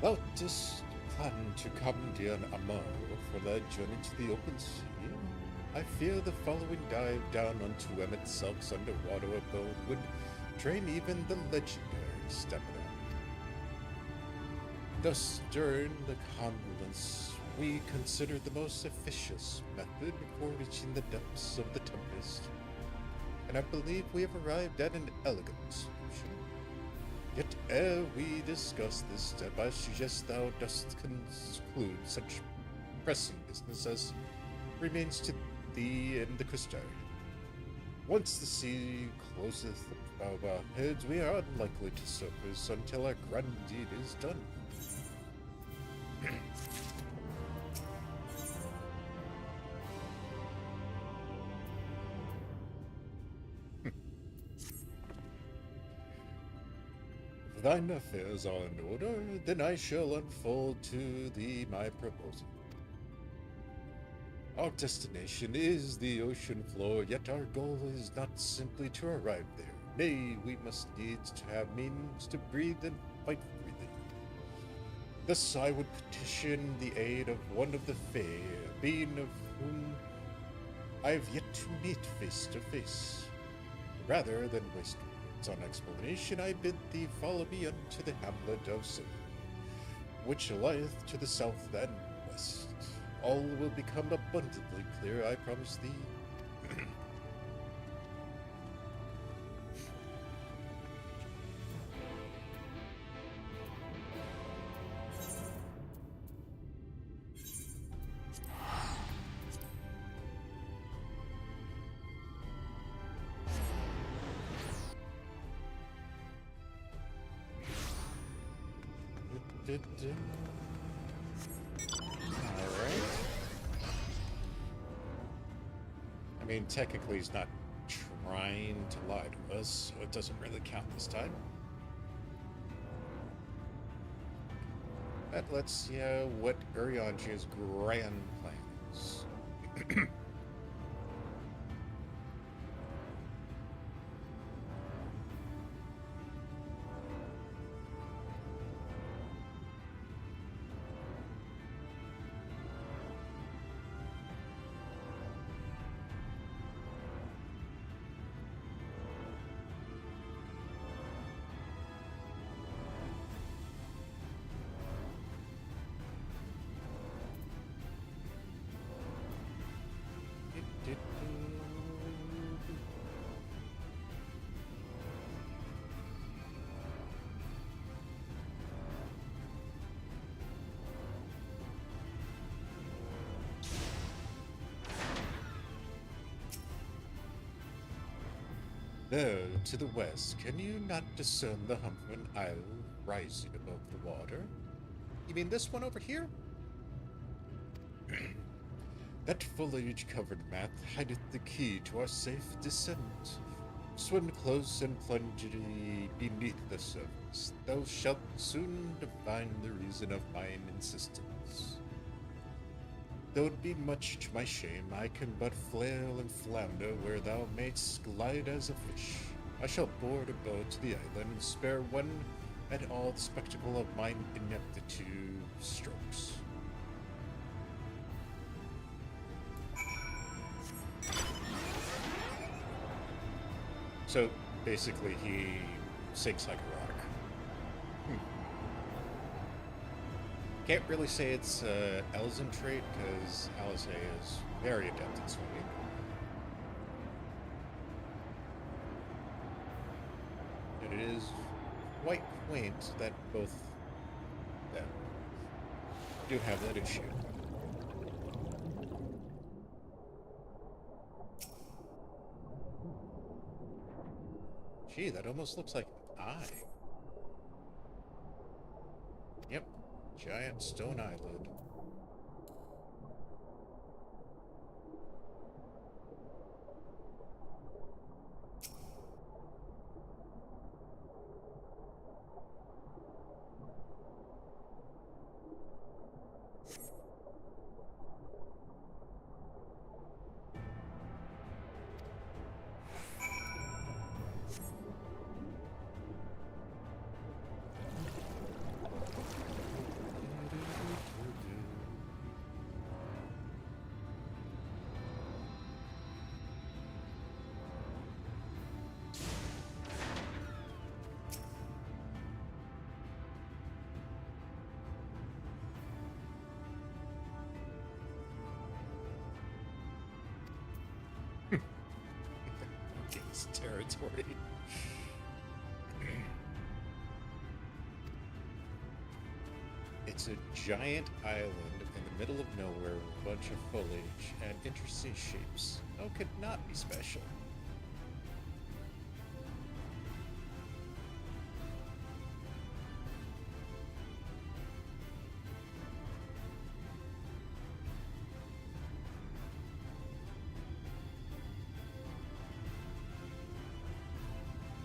B: Thou didst plan to commandeer an Amar for thy journey to the open sea. I fear the following dive down onto Emet-Selch's underwater abode would drain even the legendary stamina. Thus, during the confluence, we considered the most efficacious method for reaching the depths of the Tempest, and I believe we have arrived at an elegant solution. Yet ere we discuss this step, I suggest thou dost conclude such pressing business as remains to thee and the Crystal. Once the sea closeth above our heads, we are unlikely to surface until our grand deed is done. If thine affairs are in order, then I shall unfold to thee my proposal. Our destination is the ocean floor, yet our goal is not simply to arrive there. Nay, we must needs to have means to breathe and fight freely. Thus I would petition the aid of one of the Fae, a being of whom I have yet to meet face to face. Rather than waste words on explanation, I bid thee follow me unto the hamlet of Silver, which lieth to the south and west. All will become abundantly clear, I promise thee. I mean, technically he's not trying to lie to us, so it doesn't really count this time. But let's see what Urianger's grand plan is. There, to the west, can you not discern the hump of an isle rising above the water? You mean this one over here? That foliage-covered mat hideth the key to our safe descent. Swim close and plunge beneath the surface. Thou shalt soon divine the reason of mine insistence. Though it be much to my shame, I can but flail and flounder where thou mayst glide as a fish. I shall board a boat to the island and spare one and all the spectacle of mine ineptitude strokes. So, basically, he sinks like a rock. Can't really say it's Elzen trait, because Alice is very adept at swimming. And it is quite quaint that both them do have that issue. Gee, that almost looks like an eye. Yep. Giant stone eyelid. This territory. It's a giant island in the middle of nowhere with a bunch of foliage and interesting shapes. How could it not be special?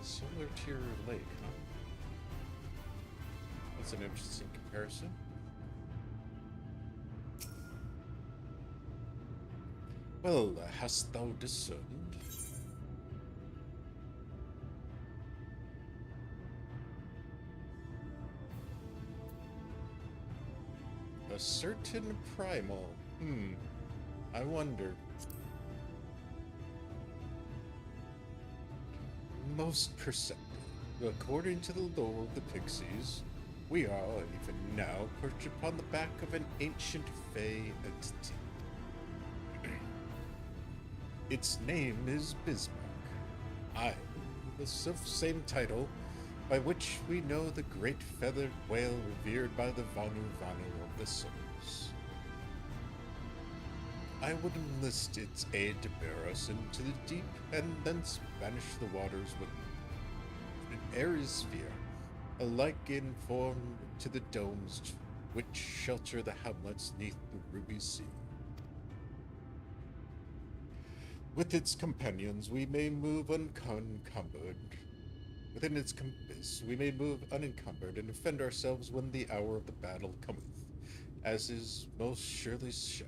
B: Similar to your lake, huh? That's an interesting comparison. Well, hast thou discerned? A certain primal. I wonder. Most perceptive. According to the lore of the Pixies, we are, even now, perched upon the back of an ancient Fey entity. Its name is Bismarck. I, the self-same title by which we know the great feathered whale revered by the Vanu Vanu of the souls. I would enlist its aid to bear us into the deep and thence banish the waters with an Aerosphere, alike in form to the domes which shelter the hamlets neath the ruby sea. With its companions we may move unencumbered. Within its compass we may move unencumbered and defend ourselves when the hour of the battle cometh, as is most surely shall.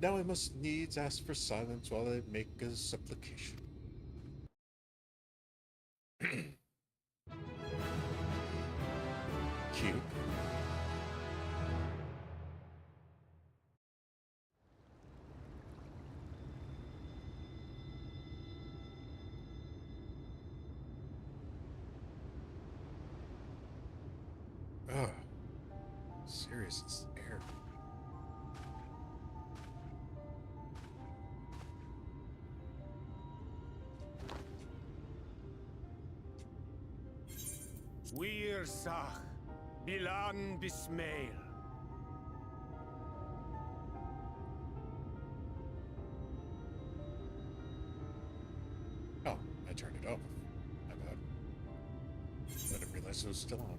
B: Now I must needs ask for silence while I make a supplication. Cute. Ugh. Serious as air.
P: Wir Sach, Bilan Bismail.
B: Oh, I turned it off. My bad. I didn't realize it was still on.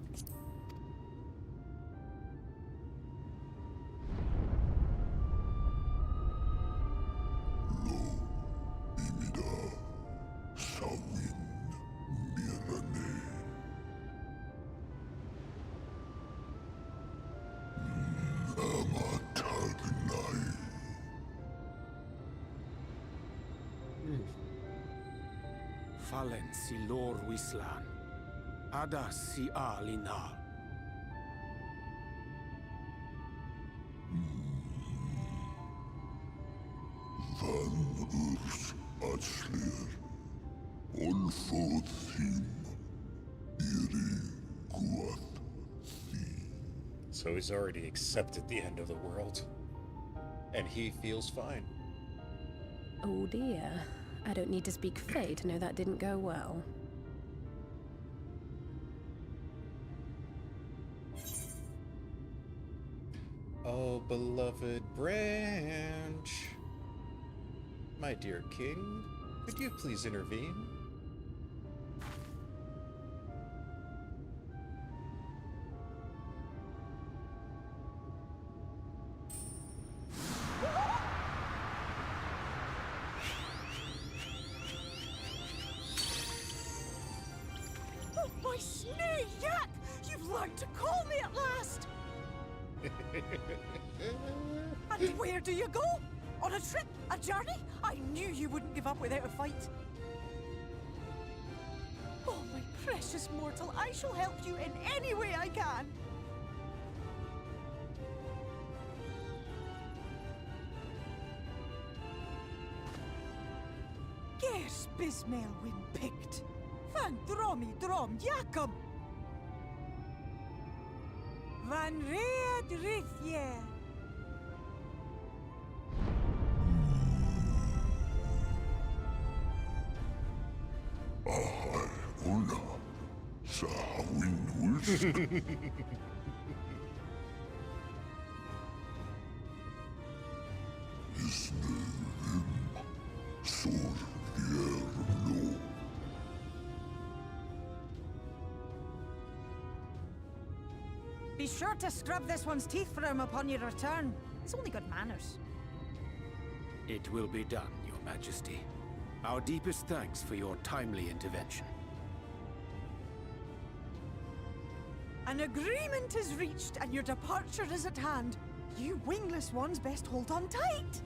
F: Fallen si lor wislan. Ada si alinal.
T: Van urs atslir. Olfod thim. Iri guath thi.
B: So he's already accepted the end of the world. And he feels fine.
U: Oh dear. I don't need to speak Fey to know that didn't go well.
B: Oh, beloved branch. My dear king, could you please intervene?
D: Oh, my snake yak! You've learned to call me at last! And where do you go? On a trip? A journey? I knew you wouldn't give up without a fight. Oh, my precious mortal, I shall help you in any way I can. Gers Bismail win picked. Van dromi drom jakom. Van red rithje.
T: Ahai, una. Sa hawin wist. Isnerim. Sor dierlo.
D: Be sure to scrub this one's teeth for him upon your return. It's only good manners.
F: It will be done, Your Majesty. Our deepest thanks for your timely intervention.
D: An agreement is reached and your departure is at hand. You wingless ones best hold on tight.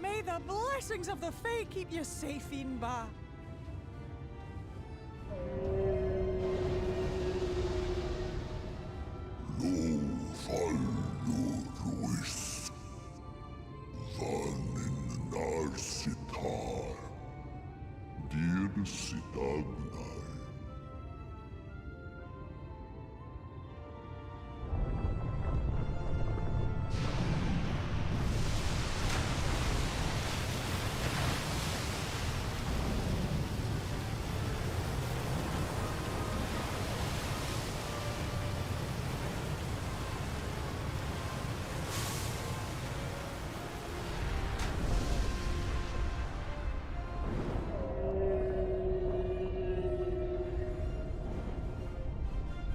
D: May the blessings of the Fae keep you safe, Inba.
T: Lo fallo ruis. Vanin nar sitar. Dir sitagnai.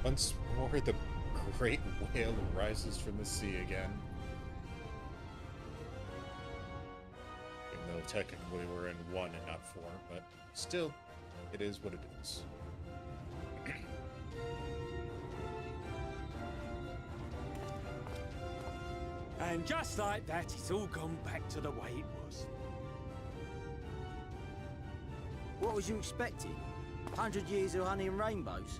B: Once more, the great whale rises from the sea again. Even though technically we're in 1 and not 4, but still, it is what it is.
L: And just like that, it's all gone back to the way it was.
E: What was you expecting? 100 years of honey and rainbows?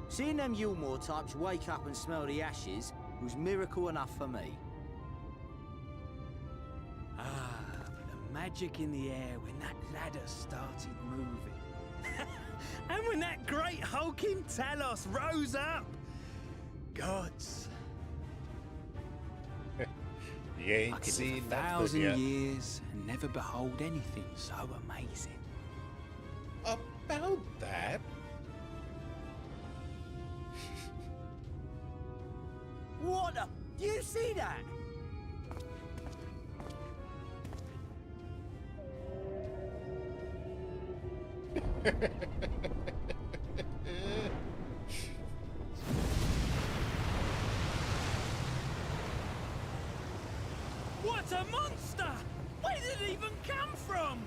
E: Seeing them Yulmore types wake up and smell the ashes was miracle enough for me.
L: Ah, but the magic in the air when that ladder started moving. And when that great hulking Talos rose up! Gods.
B: You ain't
L: I could live
B: seen
L: 1,000
B: yet.
L: years and never behold anything so amazing.
B: About that?
E: What the? Do you see that?
L: What a monster! Where did it even come from?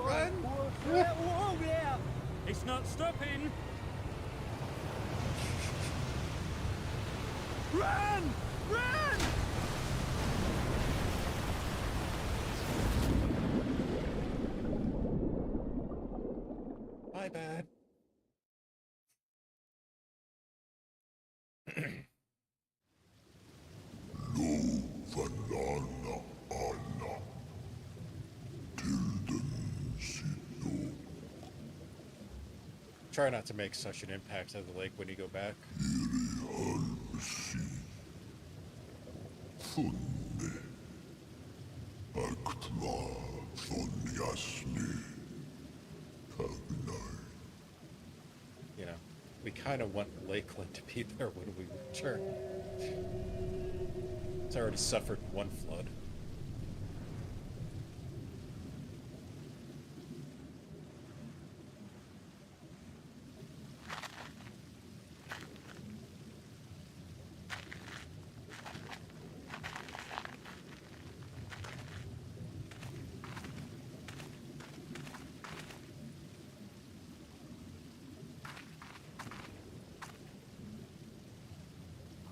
B: Run!
L: Whoa there! It's not stopping! Run! Run!
B: My bad.
T: Lo vanana ana. Tilden sito.
B: Try not to make such an impact of the lake when you go back.
T: Iri alsi. Funne. Aktma von jasni. Tagnai.
B: You know, we kind of want Lakeland to be there when we return. It's already suffered one flood.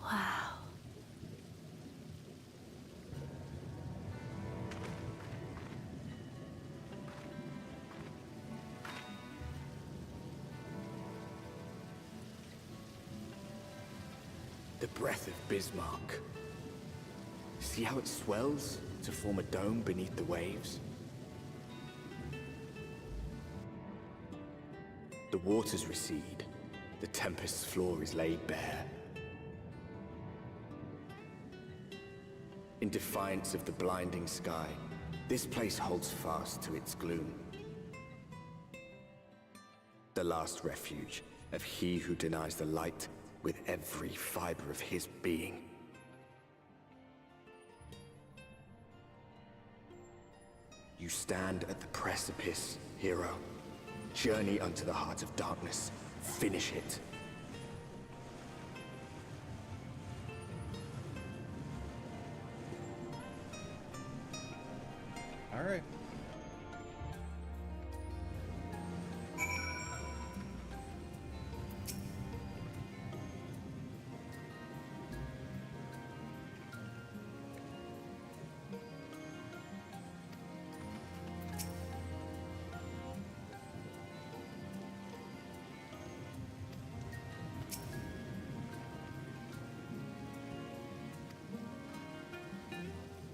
D: Wow.
C: The breath of Bismarck. See how it swells to form a dome beneath the waves? The waters recede. The Tempest's floor is laid bare. in defiance of the blinding sky, this place holds fast to its gloom. The last refuge of he who denies the light with every fiber of his being. You stand at the precipice, hero. Journey unto the heart of darkness. Finish it.
B: All right.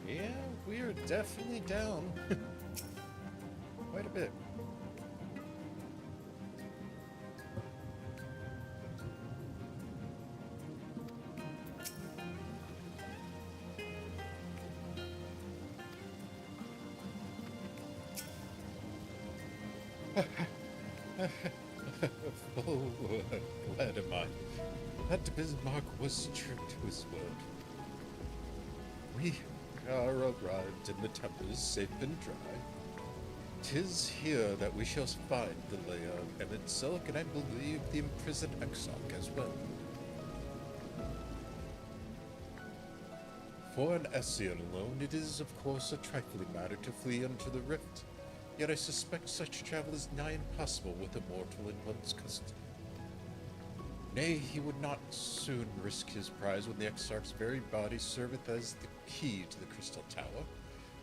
B: Yeah, we are definitely down. Quite a bit. Oh, glad am I. That Bismarck was true to his word. We are arrived in the Tempest, safe and dry. 'Tis here that we shall find the lair of Emet-Selch, and I believe the imprisoned Exarch as well. For an Ascian alone, it is of course a trifling matter to flee unto the rift, yet I suspect such travel is nigh impossible with a mortal in one's custody. Nay, he would not soon risk his prize when the Exarch's very body serveth as the key to the Crystal Tower,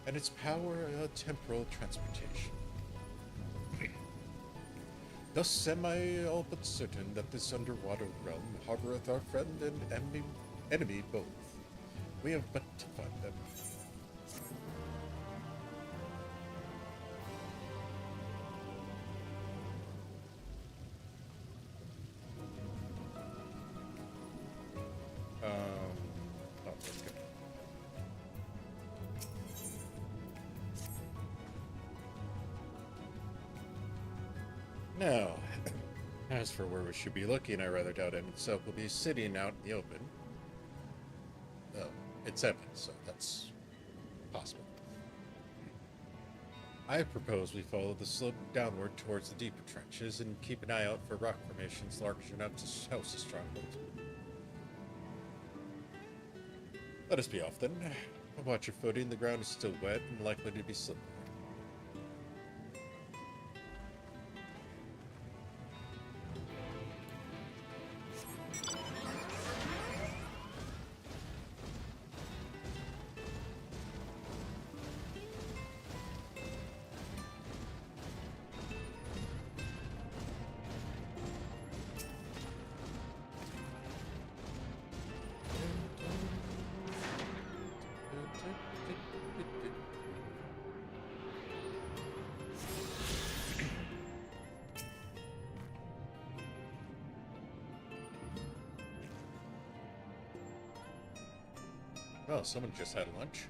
B: and its power a temporal transportation. Thus am I all but certain that this underwater realm harboureth our friend and enemy both. We have but to find them. Now, as for where we should be looking, I rather doubt Emet-Selch will be sitting out in the open. Oh, it's Emet, so that's possible. I propose we follow the slope downward towards the deeper trenches and keep an eye out for rock formations large enough to house a stronghold. Let us be off then. Watch your footing, the ground is still wet and likely to be slippery. Oh, someone just had lunch.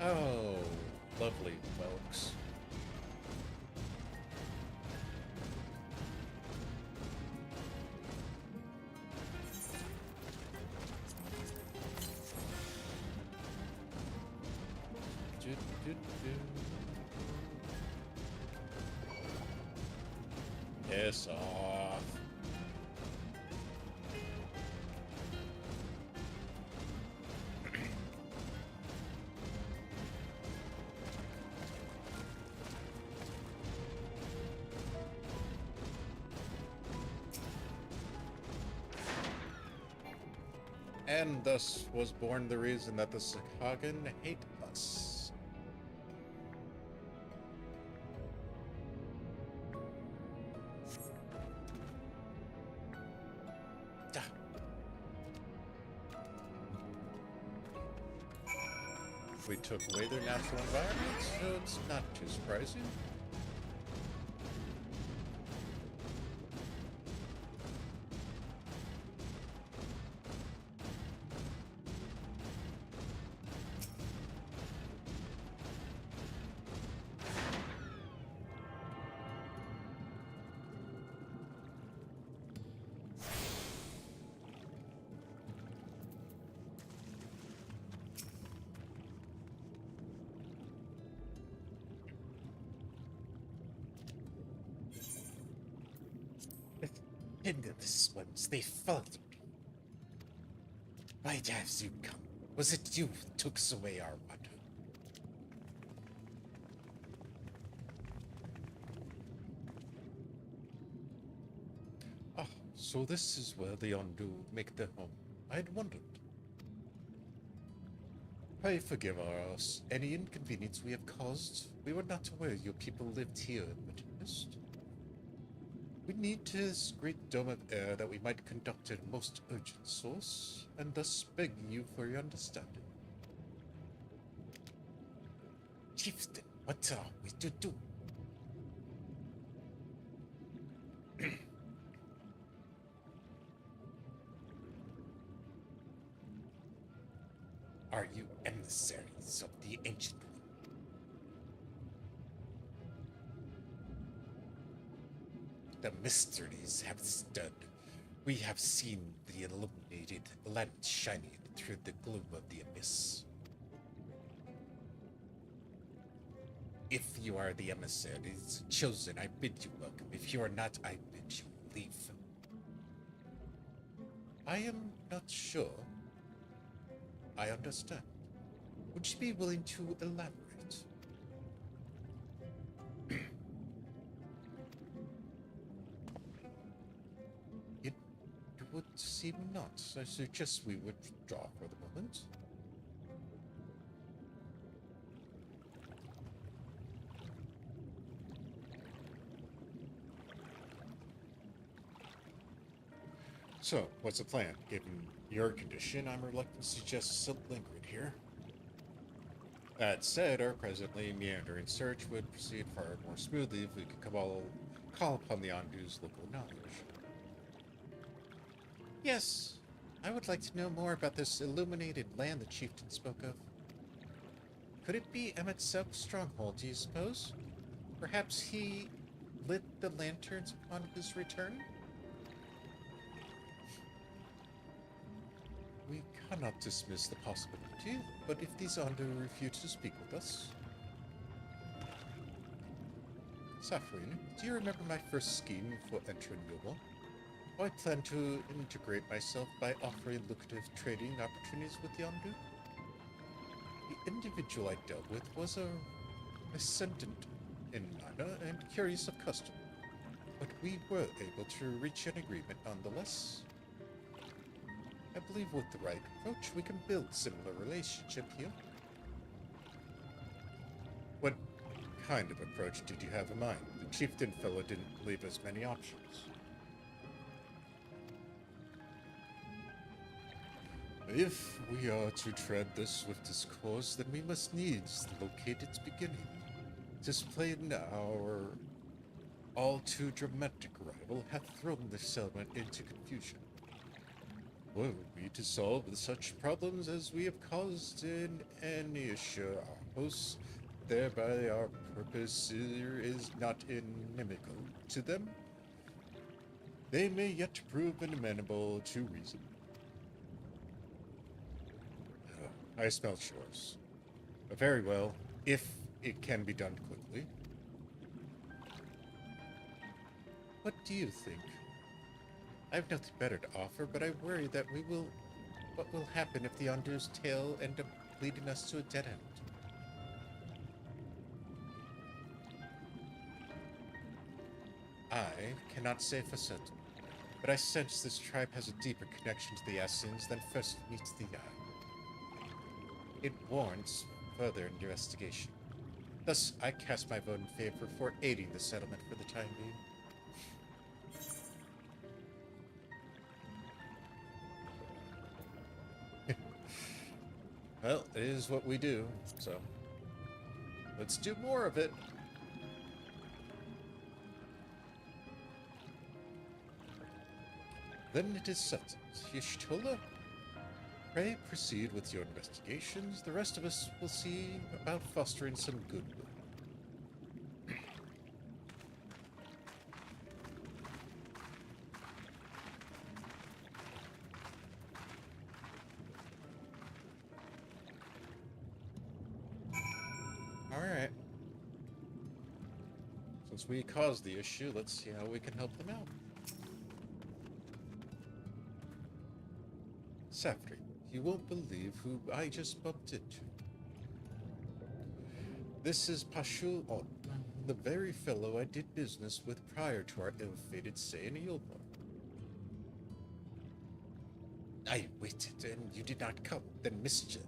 B: Oh, lovely Welks. Piss off. And thus was born the reason that the Sakagan hate us. We took away their natural environment, so it's not too surprising. This ones, they followed me. Why have you come? Was it you who took away our water? Ah, so this is where the Ondu make their home. I had wondered. Pray forgive us any inconvenience we have caused. We were not aware your people lived here in the Tempest. We need this great dome of air that we might conduct a most urgent source, and thus begging you for your understanding. Chieftain, what are we to do? Are you emissaries of the ancient one? The mysteries have stood. We have seen the illuminated light shining through the gloom of the abyss. If you are the emissaries chosen, I bid you welcome. If you are not, I bid you leave. I am not sure. I understand. Would you be willing to elaborate? It would seem not. I suggest we withdraw for the moment. So, what's the plan? Given your condition, I'm reluctant to suggest still lingering here. That said, our presently meandering search would proceed far more smoothly if we could call upon the Ondu's local knowledge. Yes, I would like to know more about this illuminated land the chieftain spoke of. Could it be Emet-Selch's stronghold, do you suppose? Perhaps he lit the lanterns upon his return? We cannot dismiss the possibility, but if these Ondu refuse to speak with us... Saphrine, do you remember my first scheme for entering Newell? I plan to integrate myself by offering lucrative trading opportunities with the Ondu. The individual I dealt with was a ascendant in manner and curious of custom, but we were able to reach an agreement nonetheless. I believe with the right approach, we can build similar relationship here. What kind of approach did you have in mind? The chieftain fellow didn't leave us many options. If we are to tread the swiftest course, then we must needs locate its beginning. Displayed our all too dramatic arrival hath thrown the settlement into confusion. Were we to solve such problems as we have caused in and assure our hosts, thereby our purpose here is not inimical to them, they may yet prove amenable to reason. I smell yours. Very well, if it can be done quickly. What do you think? I have nothing better to offer, but I worry that what will happen if the Ondu's tail end up leading us to a dead end? I cannot say for certain, but I sense this tribe has a deeper connection to the Ascians than first meets the eye. It warrants further investigation. Thus, I cast my vote in favor for aiding the settlement for the time being. Well, it is what we do, so let's do more of it. Then it is settled. Y'shtola, pray proceed with your investigations. The rest of us will see about fostering some goodwill. Alright. Since we caused the issue, let's see how we can help them out. Saphrine, you won't believe who I just bumped into. This is Pashul On, the very fellow I did business with prior to our ill-fated stay in Eilborn. I waited, and you did not come. Then Mischief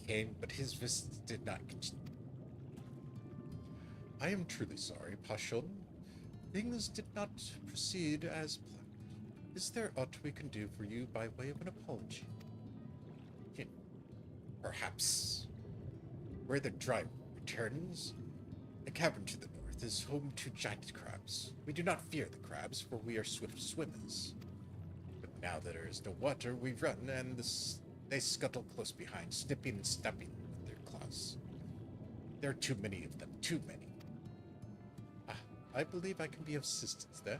B: came, but his visit did not continue. I am truly sorry, Pashul. Things did not proceed as planned. Is there aught we can do for you by way of an apology? Perhaps. Where the drive returns, the cavern to the north is home to giant crabs. We do not fear the crabs, for we are swift swimmers. But now that there is no water, we run, and they scuttle close behind, snipping and snapping with their claws. There are too many of them, too many. I believe I can be of assistance there.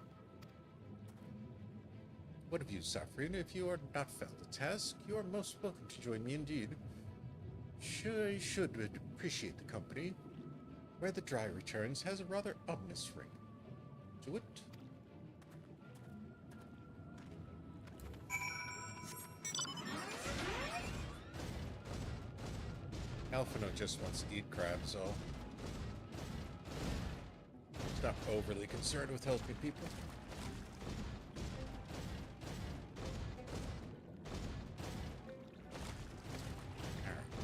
B: What of you, Saphrine? If you are not felt a task, you are most welcome to join me indeed. Sure, I should appreciate the company. Where the dry returns has a rather ominous ring to it. Alphino just wants to eat crabs, so he's not overly concerned with helping people.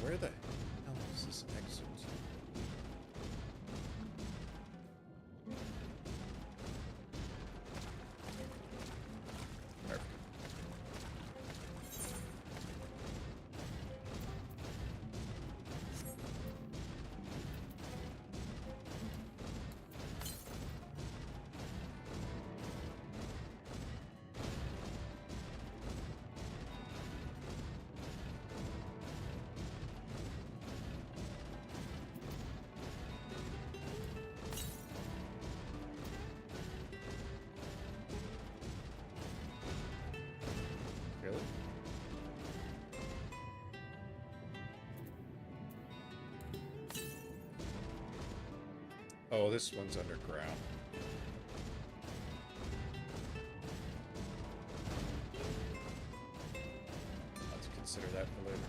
B: Where the hell is this exit? Perfect. Oh, this one's underground. I'll have to consider that for later.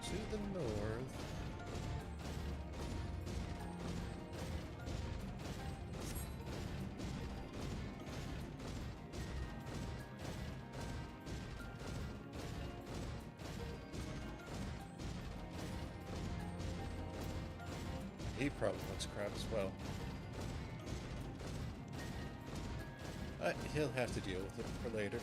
B: To the north. He probably wants crab as well. But he'll have to deal with it for later.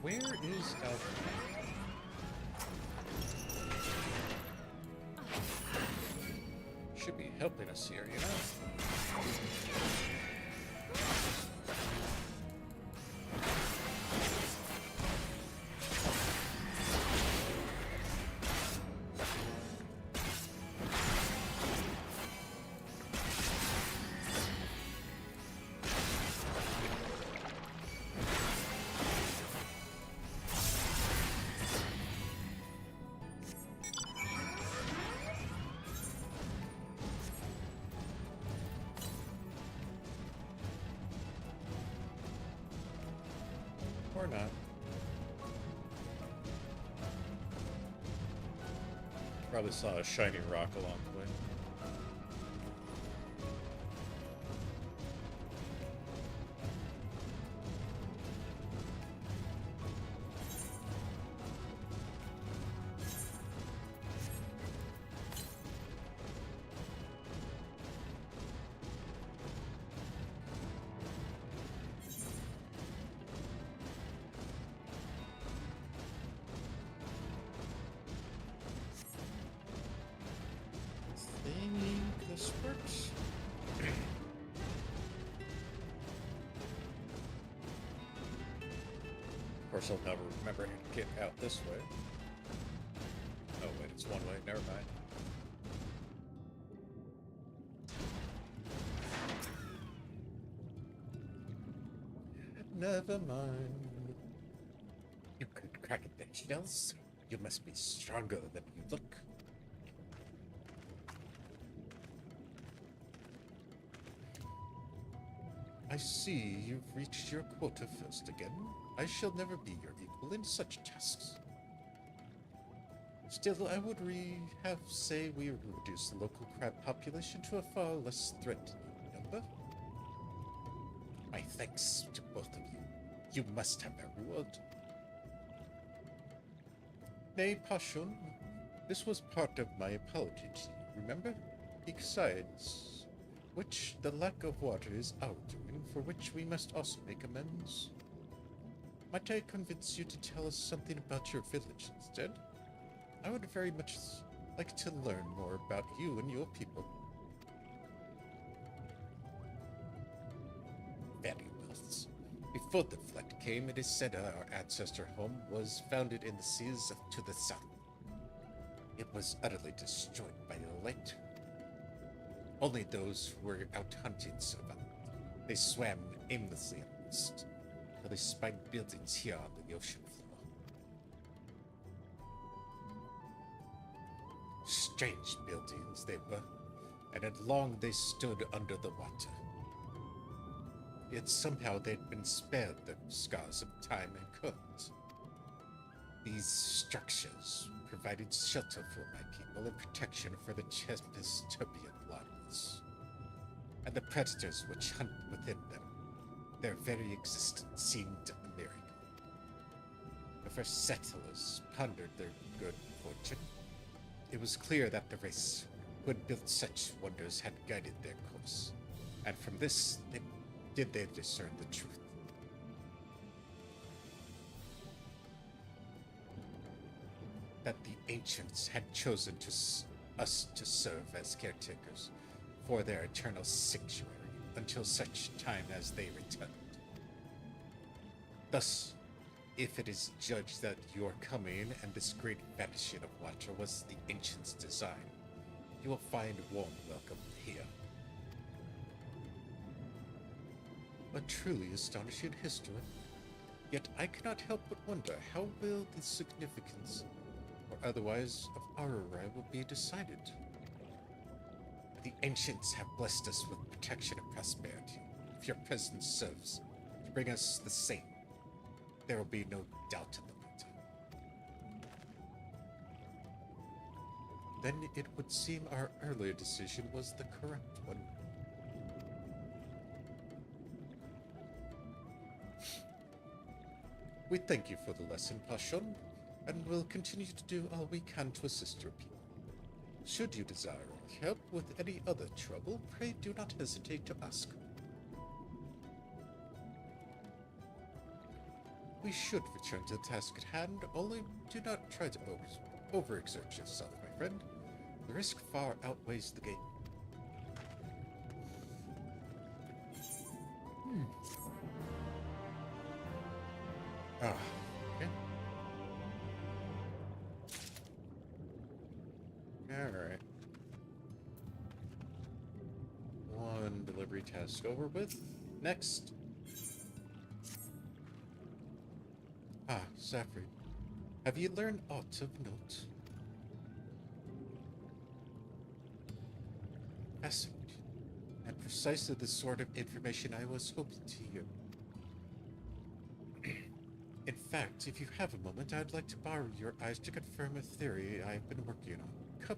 B: Where is Alpha? Should be helping us here, you know? Or not. Probably saw a shiny rock along the way. This works. Of course, I'll never remember to get out this way. Oh wait, it's one way. Never mind. Never mind. You could crack their shells. You must be stronger than you look. I see you've reached your quota first again. I shall never be your equal in such tasks. Still, I would say we reduce the local crab population to a far less threatening number. My thanks to both of you. You must have a reward. Nay, Pashun, this was part of my apology to you, remember? Besides which, the lack of water is our doing, for which we must also make amends. Might I convince you to tell us something about your village instead? I would very much like to learn more about you and your people. Very well. Before the flood came, it is said our ancestor home was founded in the seas to the south. It was utterly destroyed by the light. Only those who were out hunting survived. They swam aimlessly in the mist, till they spied buildings here on the ocean floor. Strange buildings they were, and had long they stood under the water. Yet somehow they'd been spared the scars of time and current. These structures provided shelter for my people and protection for the Tempest's turbulent waters. And the predators which hunt within them, their very existence seemed a miracle. The first settlers pondered their good fortune. It was clear that the race who had built such wonders had guided their course, and from this did they discern the truth. That the ancients had chosen us to serve as caretakers for their eternal sanctuary until such time as they returned. Thus, if it is judged that your coming and this great vanishing of water was the ancients' design, you will find warm welcome here. A truly astonishing history. Yet I cannot help but wonder how will the significance or otherwise of our arrival be decided. The ancients have blessed us with protection and prosperity. If your presence serves to bring us the same, there will be no doubt in the matter. Then it would seem our earlier decision was the correct one. We thank you for the lesson, Pashun, and will continue to do all we can to assist your people. Should you desire our help with any other trouble, pray do not hesitate to ask. We should return to the task at hand, only do not try to overexert yourself, my friend. The risk far outweighs the gain. Okay. Alright. One delivery task over with. Next. Saphrine. Have you learned aught of note? Fascinating. And precisely the sort of information I was hoping to hear. fact, if you have a moment, I'd like to borrow your eyes to confirm a theory I've been working on. Come.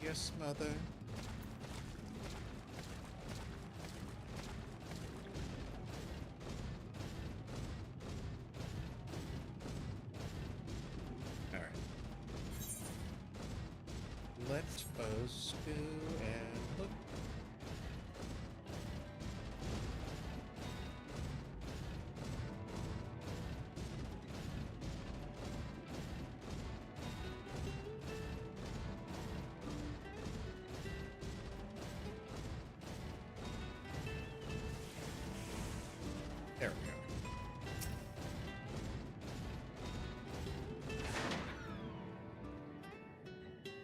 B: Yes, Mother. Alright. Let us go and look. There we go.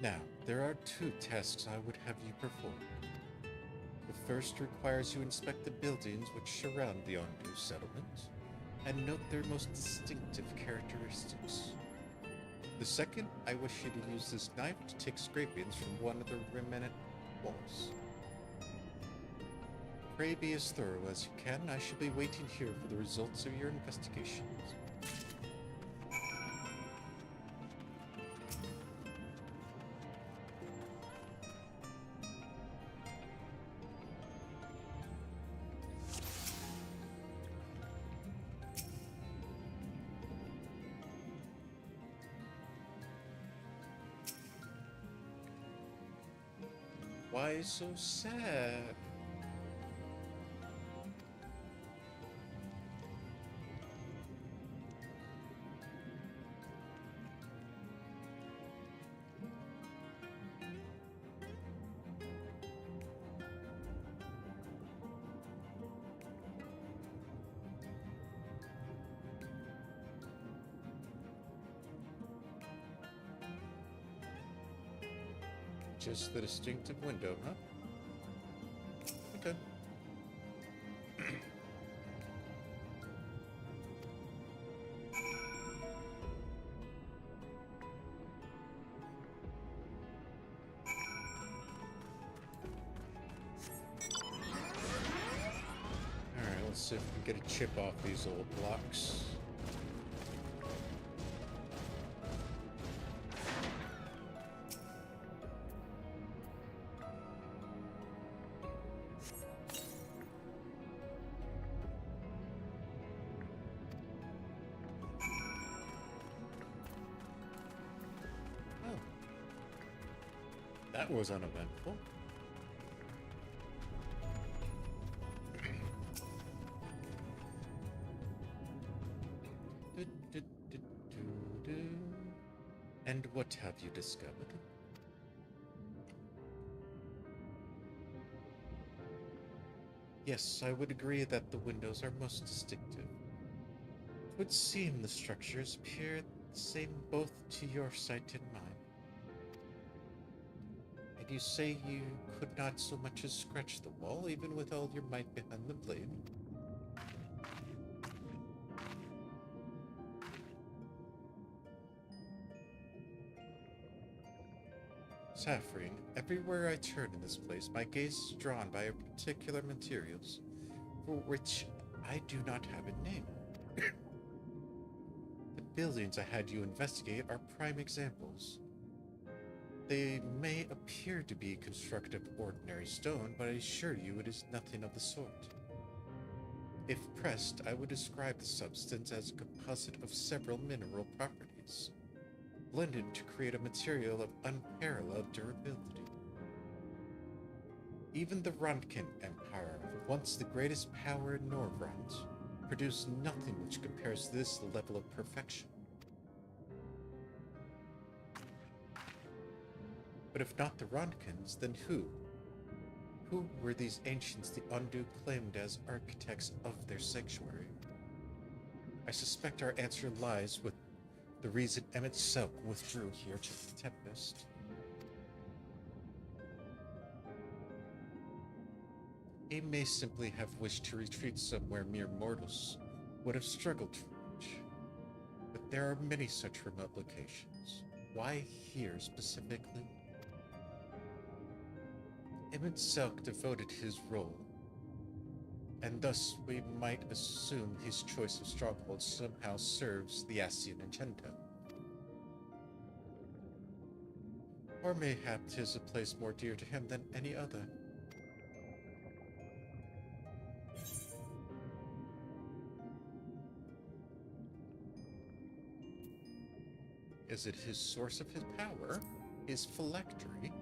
B: Now, there are two tasks I would have you perform. The first requires you inspect the buildings which surround the Ondu settlement and note their most distinctive characteristics. The second, I wish you to use this knife to take scrapings from one of the remnant walls. Pray be as thorough as you can. I shall be waiting here for the results of your investigations. Why so sad? Just the distinctive window, huh? Okay. Alright, let's see if we can get a chip off these old blocks. That was uneventful. And what have you discovered? Yes, I would agree that the windows are most distinctive. It would seem the structures appear the same both to your sight and mine. And you say you could not so much as scratch the wall, even with all your might behind the blade? Saphrine, everywhere I turn in this place, my gaze is drawn by particular materials, for which I do not have a name. The buildings I had you investigate are prime examples. They may appear to be constructed of ordinary stone, but I assure you it is nothing of the sort. If pressed, I would describe the substance as a composite of several mineral properties, blended to create a material of unparalleled durability. Even the Rondkin Empire, once the greatest power in Norvrond, produced nothing which compares to this level of perfection. But if not the Rondkins, then who? Who were these ancients the Ondu claimed as architects of their sanctuary? I suspect our answer lies with the reason Emet-Selch withdrew here to the Tempest. He may simply have wished to retreat somewhere mere mortals would have struggled to reach. But there are many such remote locations. Why here specifically? Emet-Selch devoted his role, and thus we might assume his choice of stronghold somehow serves the Ascian agenda. Or mayhap 'tis a place more dear to him than any other. Is it his source of his power? His phylactery?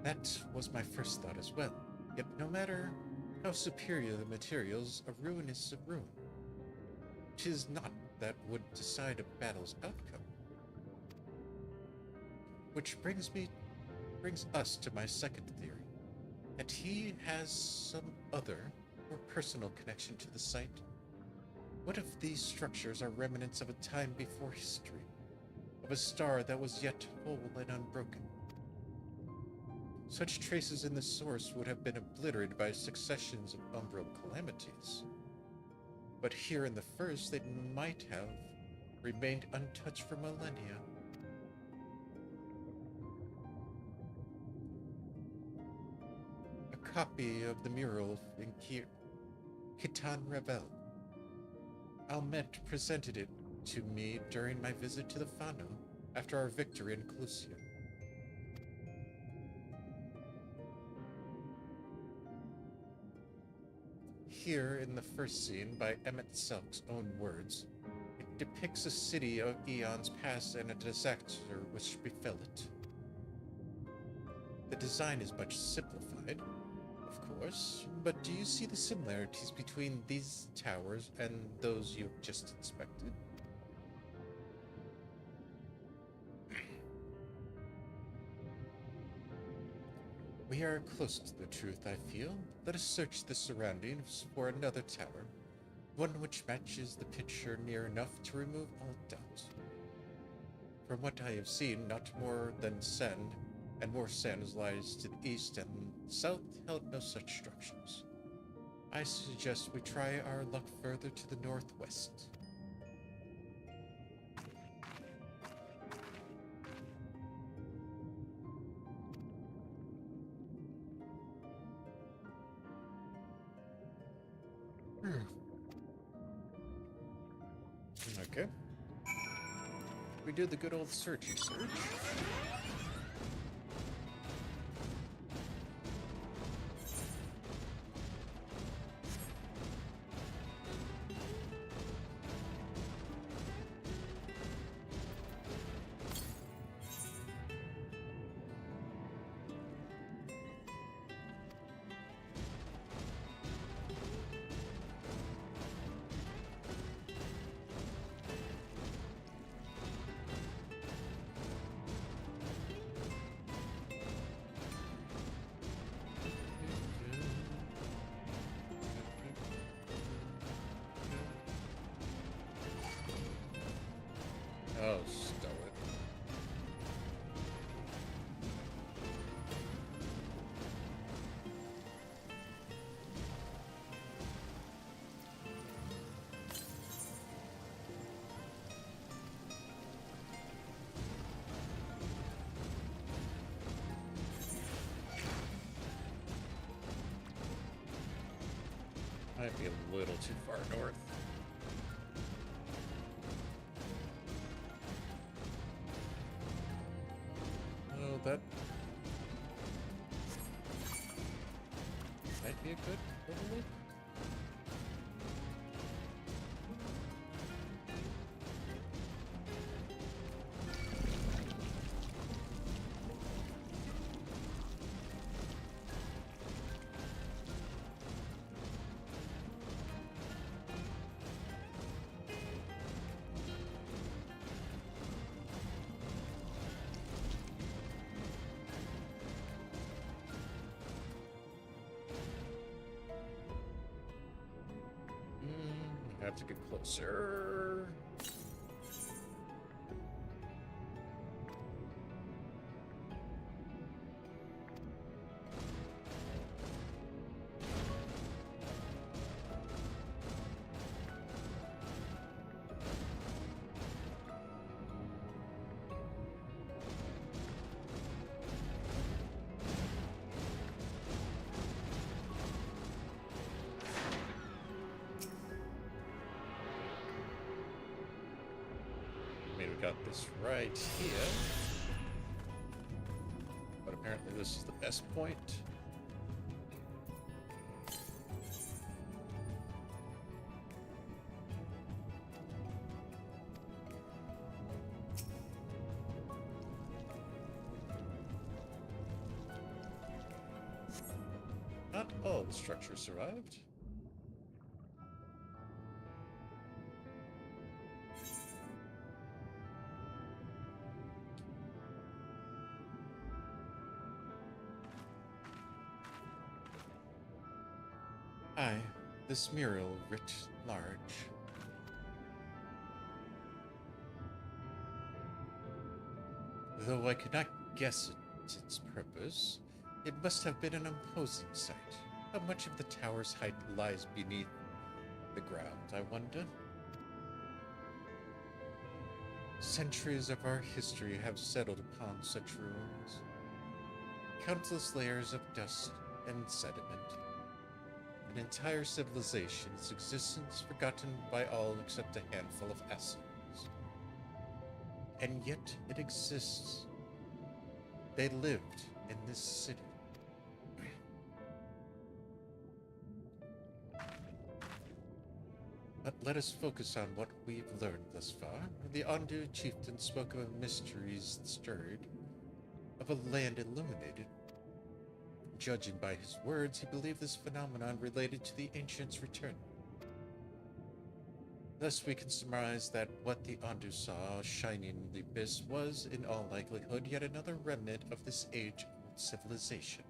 B: That was my first thought as well. Yet no matter how superior the materials, a ruin is a ruin. 'Tis not that would decide a battle's outcome. Which brings us to my second theory, that he has some other, more personal connection to the site. What if these structures are remnants of a time before history, of a star that was yet whole and unbroken? Such traces in the source would have been obliterated by successions of umbral calamities. But here in the first, they might have remained untouched for millennia. A copy of the mural in Khitan Revel. Almet presented it to me during my visit to the Fano after our victory in Clusium. Here, in the first scene, by Emet-Selch's own words, it depicts a city of eons past and a disaster which befell it. The design is much simplified, of course, but do you see the similarities between these towers and those you've just inspected? We are close to the truth, I feel. Let us search the surroundings for another tower, one which matches the picture near enough to remove all doubt. From what I have seen, not more than sand, and more sand lies to the east, and south held no such structures. I suggest we try our luck further to the northwest. Okay. We do the good old searchy search. Oh, stow it. Might be a little too far north. That might be a good little look. Have to get closer. got this right here. But apparently this is the best point. Not all the structures survived. Aye, this mural writ large. Though I could not guess its purpose, it must have been an imposing sight. How much of the tower's height lies beneath the ground, I wonder? Centuries of our history have settled upon such ruins. Countless layers of dust and sediment. An entire civilization, its existence forgotten by all except a handful of Ascians. And yet it exists. They lived in this city. But let us focus on what we've learned thus far. The Ondu chieftain spoke of mysteries stirred, of a land illuminated. Judging by his words, he believed this phenomenon related to the ancients' return. Thus we can surmise that what the Ondu saw shining in the abyss was, in all likelihood, yet another remnant of this age-old civilization.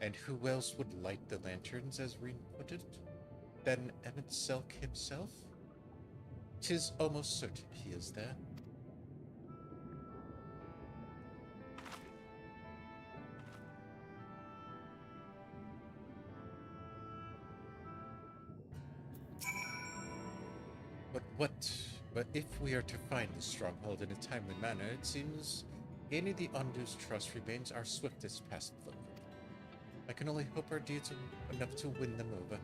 B: And who else would light the lanterns, as Reen put it, than Emet-Selch himself? 'Tis almost certain he is there. But if we are to find the stronghold in a timely manner, it seems gaining the Ondu's trust remains our swiftest path forward. I can only hope our deeds are enough to win them over.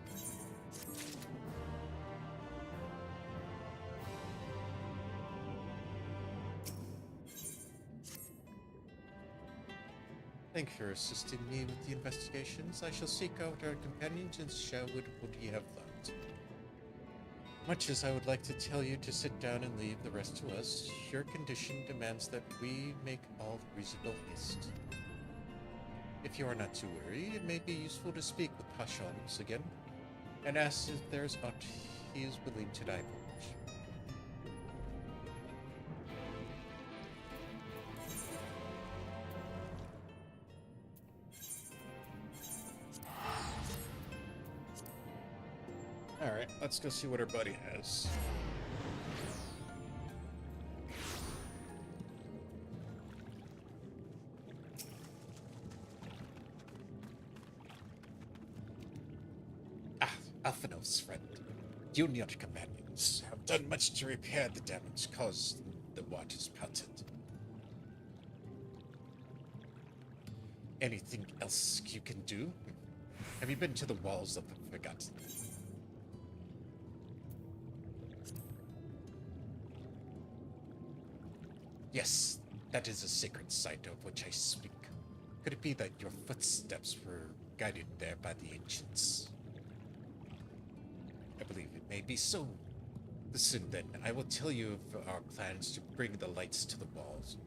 B: Thank you for assisting me with the investigations. I shall seek out our companions and share what ye have learned. Much as I would like to tell you to sit down and leave the rest to us, your condition demands that we make all reasonable haste. If you are not too weary, it may be useful to speak with Pashans again, and ask if there is aught he is willing to divulge. Alright, let's go see what our buddy has. Alphanos, friend. You and your companions have done much to repair the damage caused in the waters pelted. Anything else you can do? Have you been to the walls of the Forgotten? Yes, that is a sacred site of which I speak. Could it be that your footsteps were guided there by the ancients? I believe it may be so. Listen then, I will tell you of our plans to bring the lights to the walls,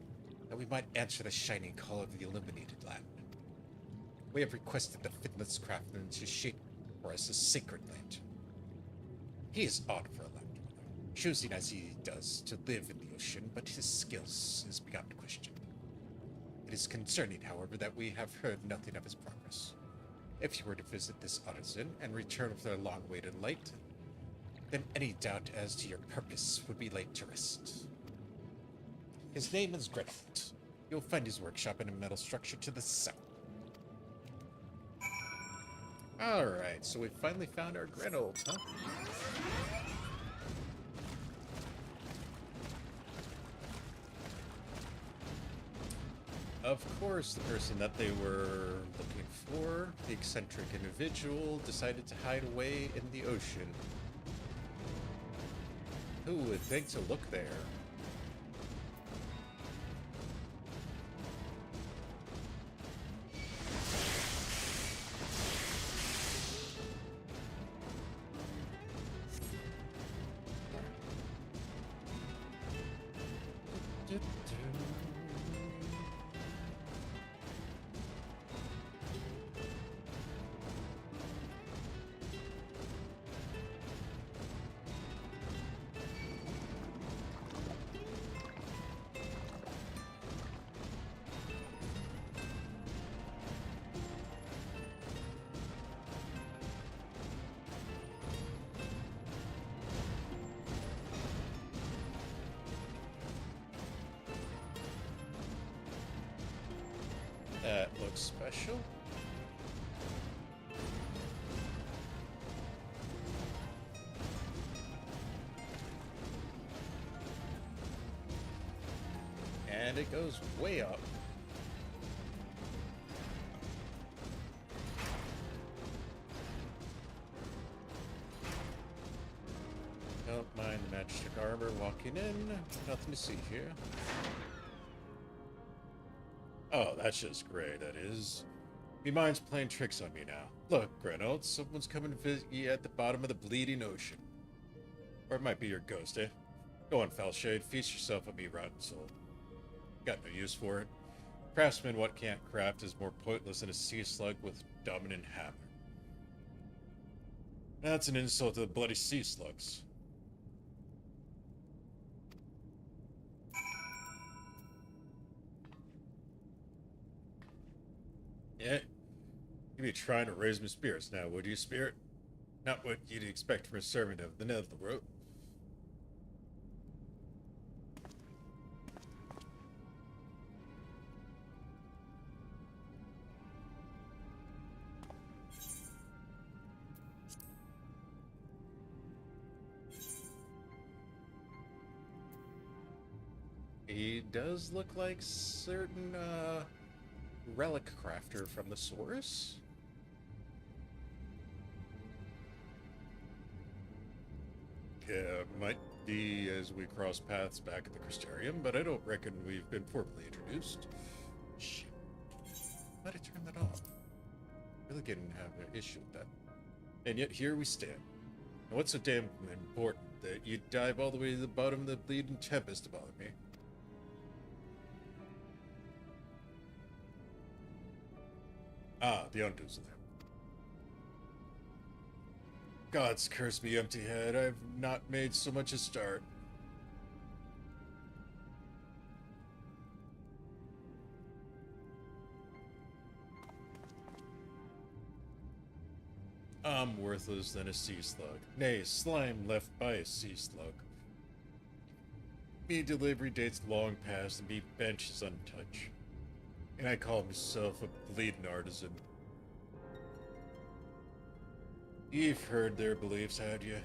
B: that we might answer the shining call of the illuminated land. We have requested the Finless craftsman to shape for us a sacred lantern. He is odd for a landowner, choosing as he does to live in the ocean, but his skills is beyond question. It is concerning, however, that we have heard nothing of his progress. If you were to visit this artisan and return with a long-awaited light, then any doubt as to your purpose would be laid to rest. His name is Grenold. You'll find his workshop in a metal structure to the south. Alright, so we finally found our Grenold, huh? Of course, the person that they were looking for, the eccentric individual, decided to hide away in the ocean. who would think to look there? That looks special. And it goes way up. Don't mind the magic armor walking in. Nothing to see here. Oh, that's just great, that is. Me mind's playing tricks on me now. Look, Reynolds, someone's coming to visit you at the bottom of the bleeding ocean. Or it might be your ghost, eh? Go on, Felshade, feast yourself on me, rotten soul. Got no use for it. Craftsman what can't craft is more pointless than a sea slug with dominant hammer. That's an insult to the bloody sea slugs. Yeah, you'd be trying to raise my spirits now, would you, spirit? Not what you'd expect from a servant of the Netherworld. He does look like certain, relic crafter from the source. Yeah, might be as we cross paths back at the Crystarium, but I don't reckon we've been formally introduced. Shit. Why'd I turn that off? Really getting to have an issue with that. And yet here we stand. Now what's so damn important that you dive all the way to the bottom of the bleeding Tempest to bother me? Ah, the Undo's in there. Gods curse me, empty head. I've not made so much a start. I'm worthless than a sea slug. Nay, slime left by a sea slug. Me delivery dates long past and me bench is untouched. And I call myself a bleeding artisan. You've heard their beliefs, had you?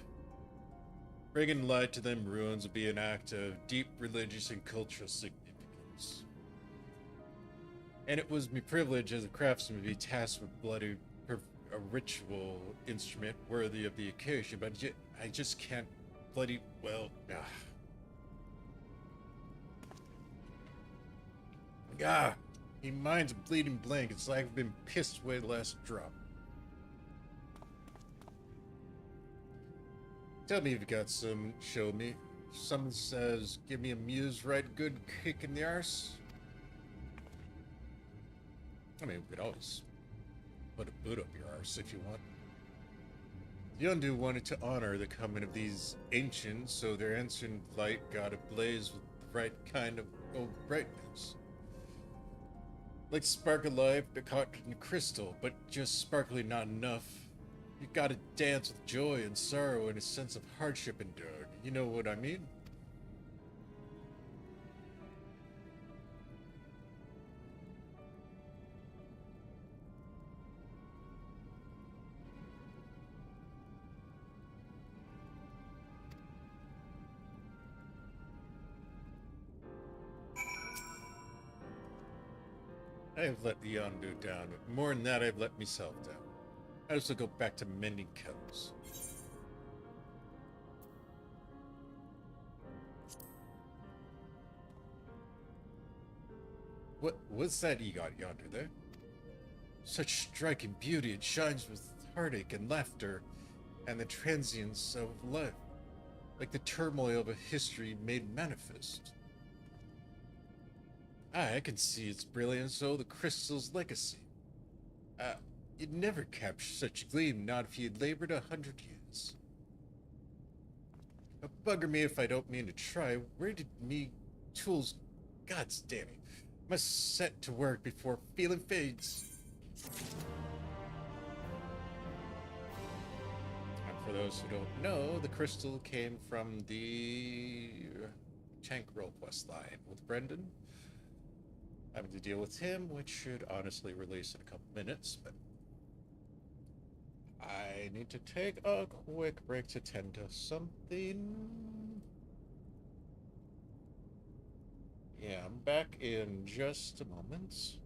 B: Bringing light to them ruins would be an act of deep religious and cultural significance. And it was me privilege as a craftsman to be tasked with bloody a ritual instrument worthy of the occasion, but I just can't bloody well. He mind's a bleeding blank. It's like I've been pissed away the last drop. Tell me if you got some, show me. Someone says, give me a muse right good kick in the arse. I mean, we could always put a boot up your arse if you want. The Undu wanted to honor the coming of these ancients, so their ancient light got ablaze with the right kind of brightness. Like spark of life caught in crystal, but just sparkly not enough. You gotta dance with joy and sorrow and a sense of hardship endured. You know what I mean? I have let the Undu down, but more than that, I've let myself down. I also go back to mending kettles. What's that you got yonder there? Such striking beauty, it shines with heartache and laughter, and the transience of life, like the turmoil of a history made manifest. I can see its brilliance, the crystal's legacy. You'd never capture such a gleam, not if you'd labored 100 years. Bugger me if I don't mean to try. Where did me tools... Gods damn it. Must set to work before feeling fades. And for those who don't know, the crystal came from the tank role quest line with Brendan. Having to deal with him, which should honestly release in a couple minutes, but I need to take a quick break to tend to something. Yeah, I'm back in just a moment.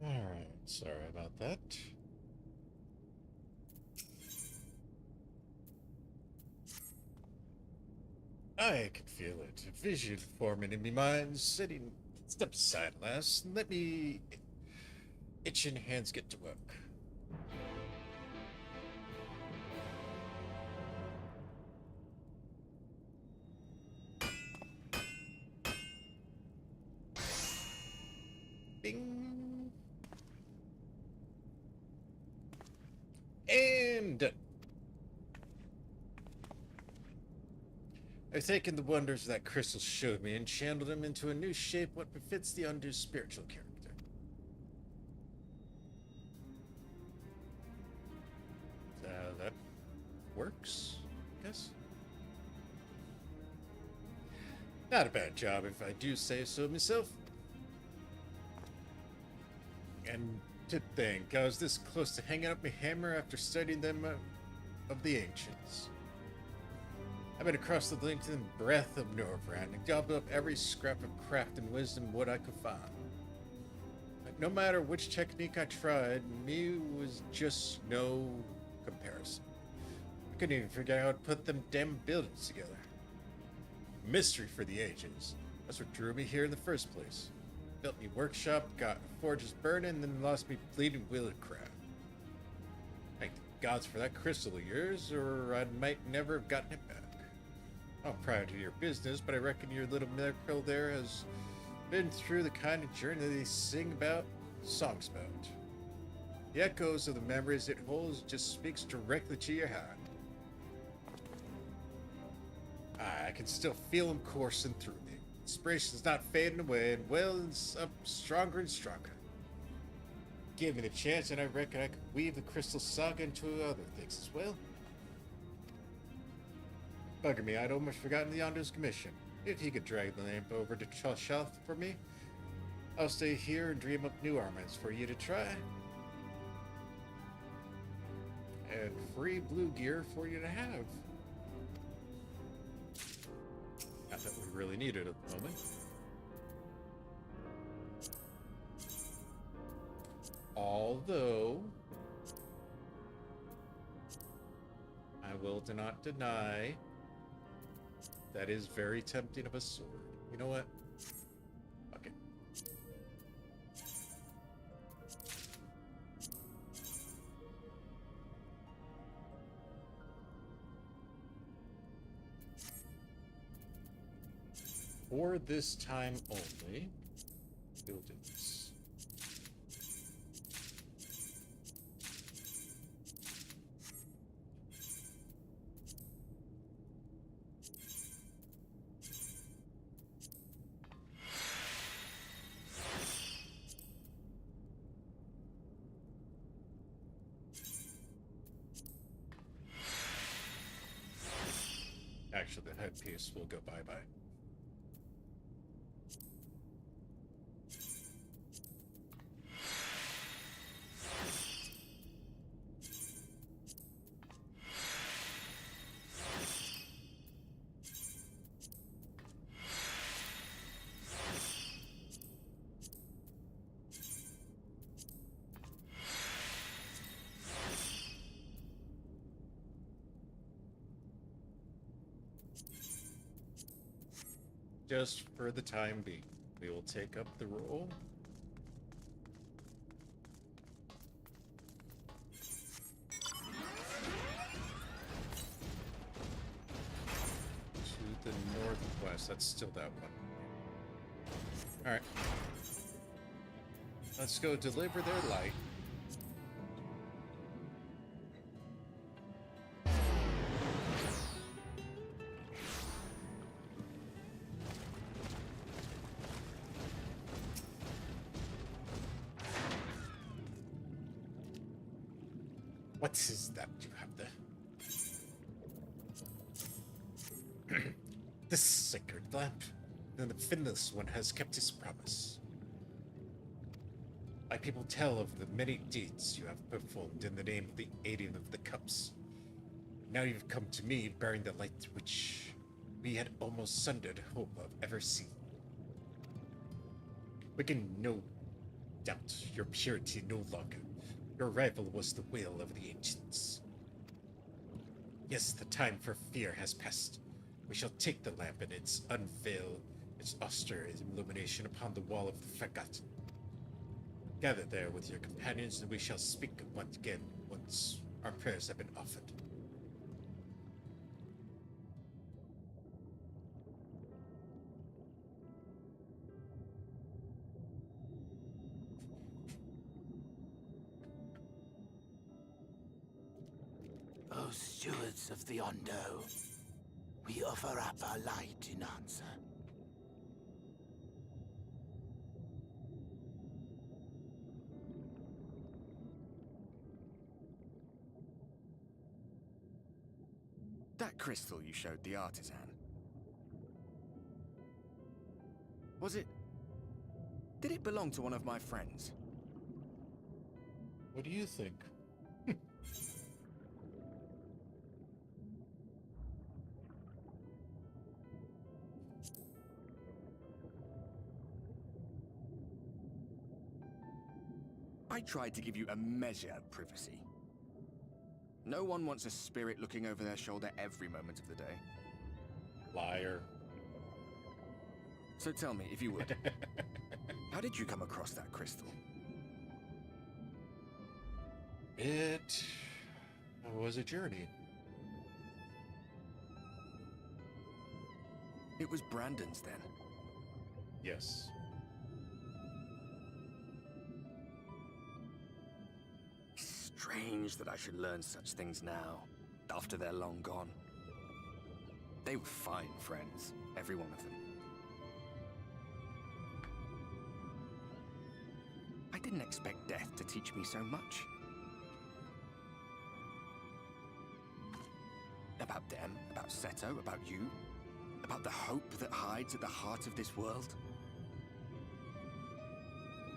B: Alright, sorry about that. I can feel it. A vision forming in me mind. Step aside, lass, and let me itching hands get to work. Bing. And done. I've taken the wonders that crystal showed me and channeled them into a new shape what befits the Under's spiritual character. That works, I guess. Not a bad job if I do say so myself. And to think, I was this close to hanging up my hammer after studying them of the ancients. I've been across the length and breadth of Norvrand and gobbled up every scrap of craft and wisdom what I could find. But no matter which technique I tried, me was just no comparison. I couldn't even figure out how to put them damn buildings together. Mystery for the ages. That's what drew me here in the first place. Built me workshop, got forges burning, and then lost me bleeding wheel of crap. Thank the gods for that crystal of yours, or I might never have gotten it back. I'm proud of your business, but I reckon your little miracle there has been through the kind of journey they sing about, songs about. The echoes of the memories it holds just speaks directly to your heart. I can still feel him coursing through me. Inspiration's not fading away, and wells up stronger and stronger. Give me the chance, and I reckon I could weave the Crystal Saga into other things as well. Bugger me, I'd almost forgotten the Yonder's commission. If he could drag the lamp over to Shelf for me, I'll stay here and dream up new armaments for you to try. And free blue gear for you to have. Not that we really need it at the moment. Although, I will not deny that is very tempting of a sword. You know what? Okay. For this time only, we'll do this. Actually, the headpiece will go bye-bye. Just for the time being, we will take up the role. To the northwest, that's still that one. Alright. Let's go deliver their light. What is that you have there? This sacred lamp. Then the Finless one has kept his promise. My people tell of the many deeds you have performed in the name of the aiding of the cups. Now you've come to me bearing the light which we had almost sundered hope of ever seeing. We can no doubt your purity no longer. Your arrival was the will of the ancients. Yes, the time for fear has passed. We shall take the lamp and unveil its austere illumination upon the wall of the forgotten. Gather there with your companions, and we shall speak once again once our prayers have been offered.
A: O stewards of the Ondo, we offer up our light in answer.
C: That crystal you showed the artisan. Was it... Did it belong to one of my friends?
B: What do you think?
C: I tried to give you a measure of privacy. No one wants a spirit looking over their shoulder every moment of the day.
B: Liar.
C: So tell me, if you would, how did you come across that crystal?
B: It was a journey.
C: It was Brandon's then.
B: Yes.
C: Strange that I should learn such things now, after they're long gone. They were fine friends, every one of them. I didn't expect death to teach me so much. About them, about Seto, about you, about the hope that hides at the heart of this world.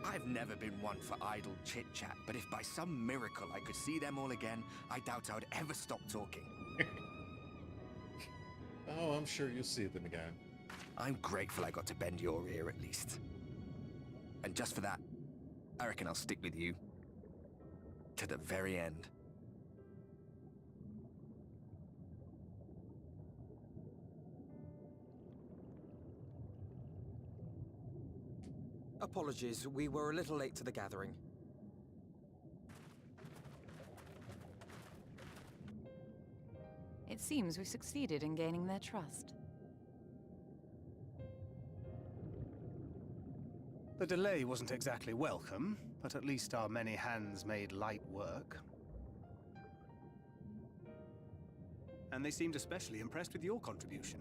C: I've never been one for idle chit-chat, but if by some miracle I could see them all again, I doubt I would ever stop talking.
B: Oh, I'm sure you'll see them again.
C: I'm grateful I got to bend your ear at least. And just for that, I reckon I'll stick with you. To the very end.
H: Apologies, we were a little late to the gathering.
K: It seems we succeeded in gaining their trust.
G: The delay wasn't exactly welcome, but at least our many hands made light work. And they seemed especially impressed with your contribution.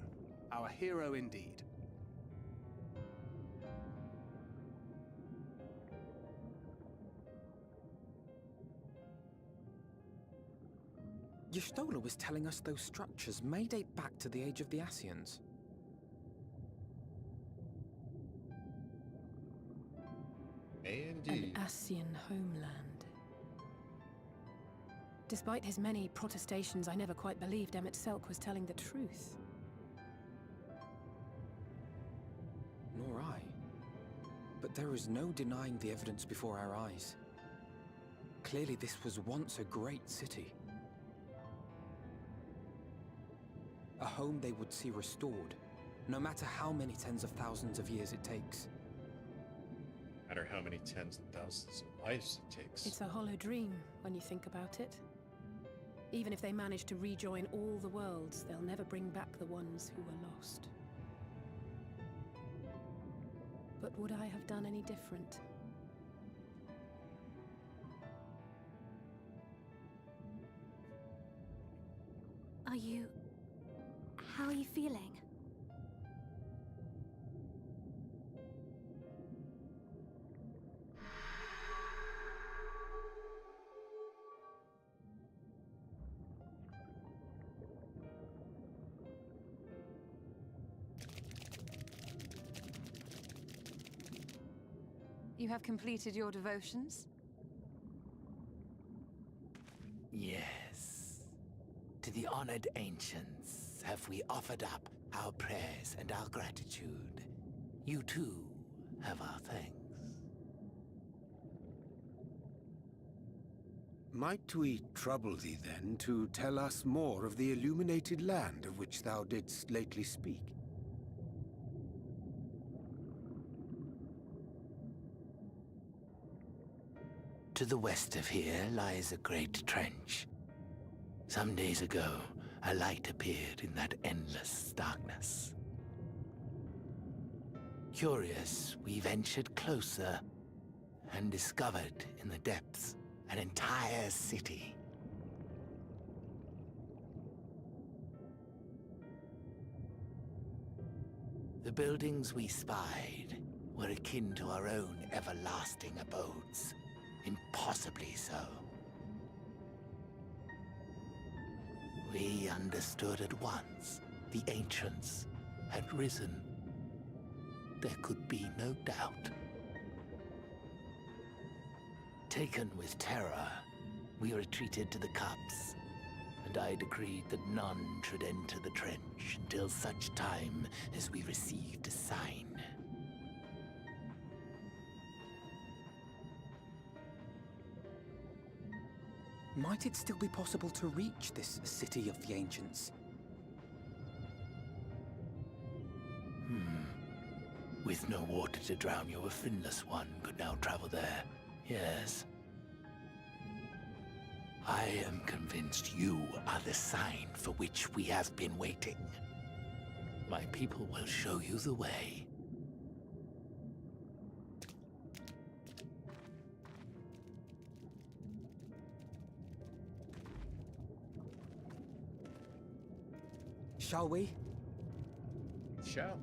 G: Our hero indeed.
H: Y'shtola was telling us those structures may date back to the age of the Ascians.
B: Indeed.
U: An Ascian homeland. Despite his many protestations, I never quite believed Emet-Selch was telling the truth.
H: Nor I. But there is no denying the evidence before our eyes. Clearly this was once a great city. A home they would see restored, no matter how many tens of thousands of years it takes.
B: No matter how many tens and thousands of lives it takes.
U: It's a hollow dream when you think about it. Even if they manage to rejoin all the worlds, they'll never bring back the ones who were lost. But would I have done any different?
I: How are you feeling?
K: You have completed your devotions?
A: Yes. To the honored ancients have we offered up our prayers and our gratitude. You too have our thanks.
F: Might we trouble thee then to tell us more of the illuminated land of which thou didst lately speak?
A: To the west of here lies a great trench. Some days ago, a light appeared in that endless darkness. Curious, we ventured closer and discovered in the depths an entire city. The buildings we spied were akin to our own everlasting abodes. Impossibly so. We understood at once the ancients had risen. There could be no doubt. Taken with terror, we retreated to the cups, and I decreed that none should enter the trench until such time as we received a sign.
H: Might it still be possible to reach this city of the ancients?
A: With no water to drown you, a finless one could now travel there. Yes. I am convinced you are the sign for which we have been waiting. My people will show you the way.
H: Shall we?
B: Shall.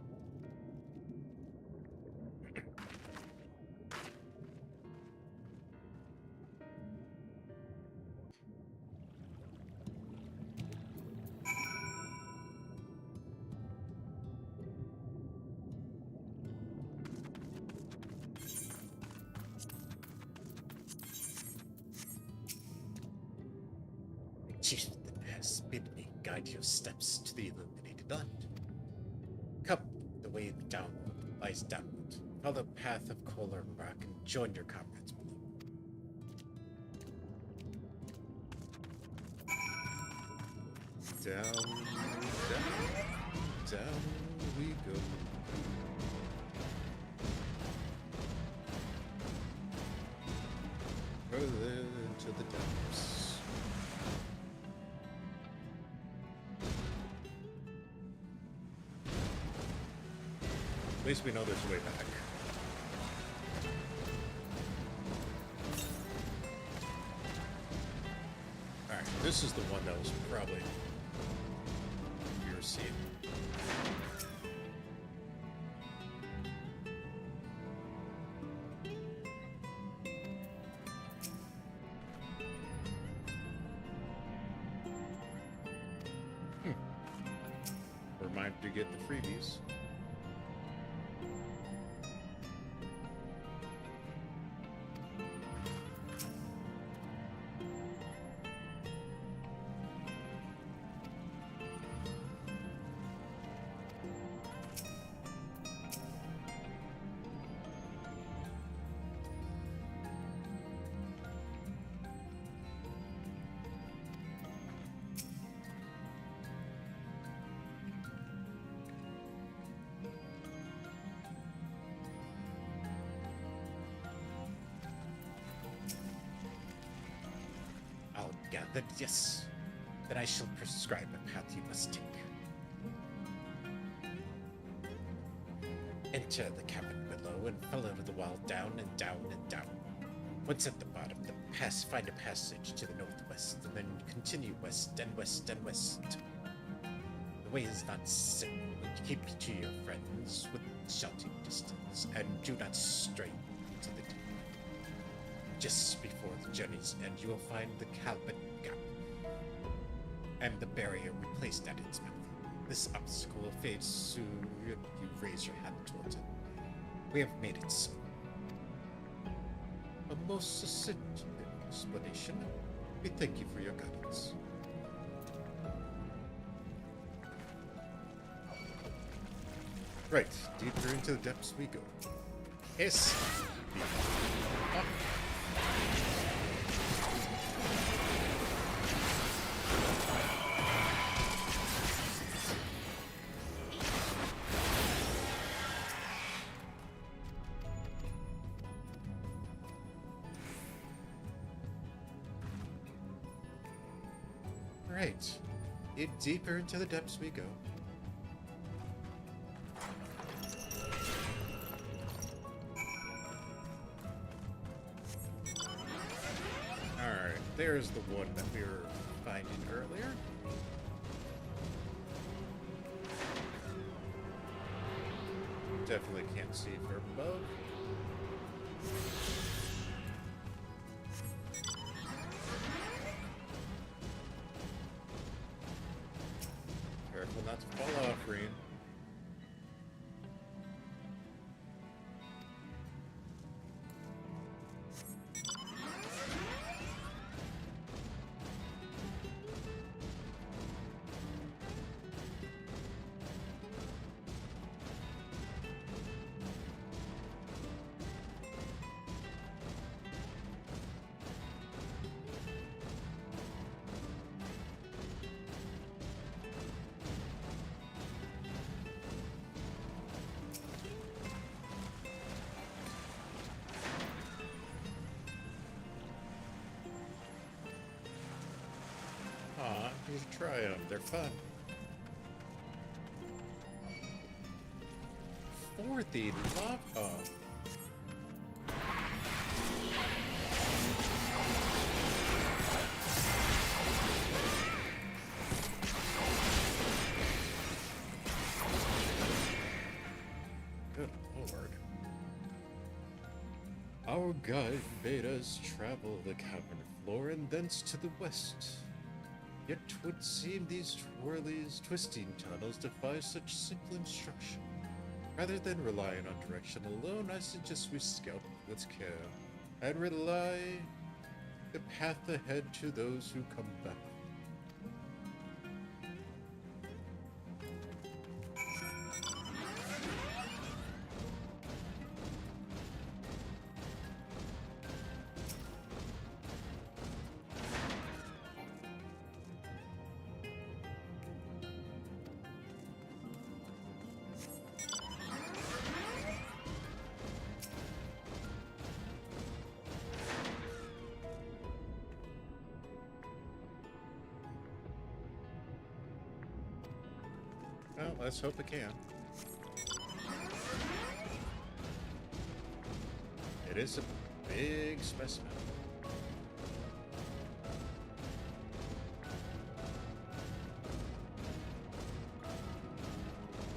B: Chieftain has bid me guide your steps to the illuminated land. Come, the way down lies downward. Follow the path of coal and rock and join your comrades below. Down, down, down we go. Further into the depths. At least we know there's a way back. Alright, this is the one that was probably we were seeing. Reminder to get the freebies. Gathered, yes. Then I shall prescribe a path you must take. Enter the cavern below and follow the wall down and down and down. Once at the bottom, find a passage to the northwest, and then continue west and west and west. The way is not simple. Keep to your friends with shouting distance, and do not stray into the deep. Just before the journey's end, you will find the Calvin Gap and the barrier we placed at its mouth. This obstacle fades soon you raise your hand towards it. We have made it so. A most succinct explanation. We thank you for your guidance. Right, deeper into the depths we go. Yes. Up. Right, deeper into the depths we go. Alright, there's the one that we were finding earlier. Definitely can't see from above. Careful not to fall off, Green. You should try them. They're fun. for the lava. Good lord. Our guide bade us travel the cavern floor and thence to the west. Yet 'twould seem these twisting tunnels defy such simple instruction. Rather than relying on direction alone, I suggest we scout with care and rely the path ahead to those who come back. Well, let's hope it can. It is a big specimen.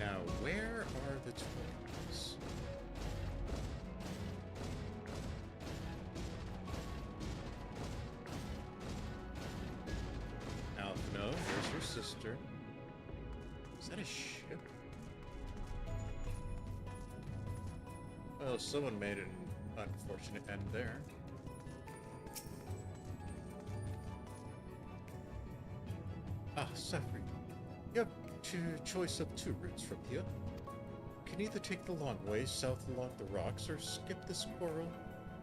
B: Now, where are the twins? Alphino, there's your sister. Is that a ship? Well, someone made an unfortunate end there. Ah, Saphrine. You have choice of two routes from here. You can either take the long way south along the rocks or skip this coral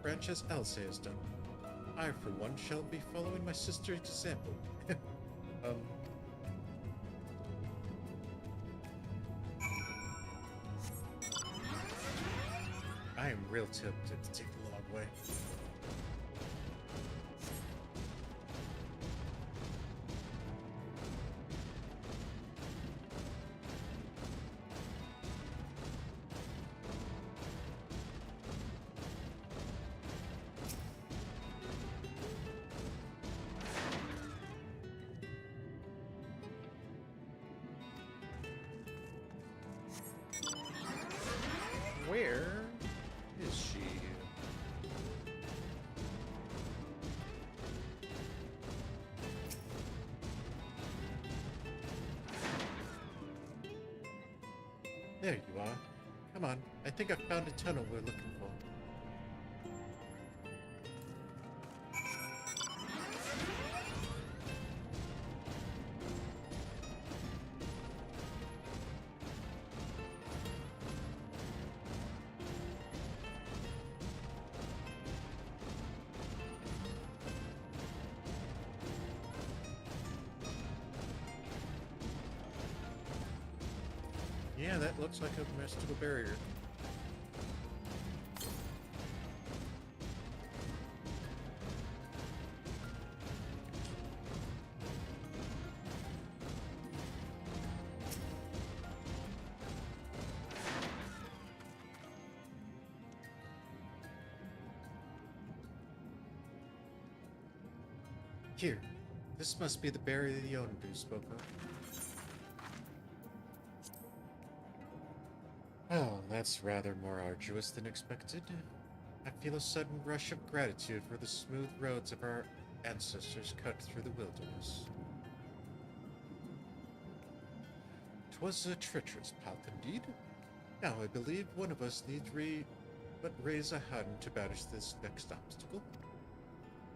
B: branch as Elsa has done. I, for one, shall be following my sister's example. I am real tempted to take the long way. Where is she? There you are. Come on, I think I found a tunnel we're looking for. Yeah, that looks like a mystical barrier. Here, this must be the barrier the Yondu spoke of. Oh, that's rather more arduous than expected. I feel a sudden rush of gratitude for the smooth roads of our ancestors cut through the wilderness. 'Twas a treacherous path indeed. Now I believe one of us needs but raise a hand to banish this next obstacle.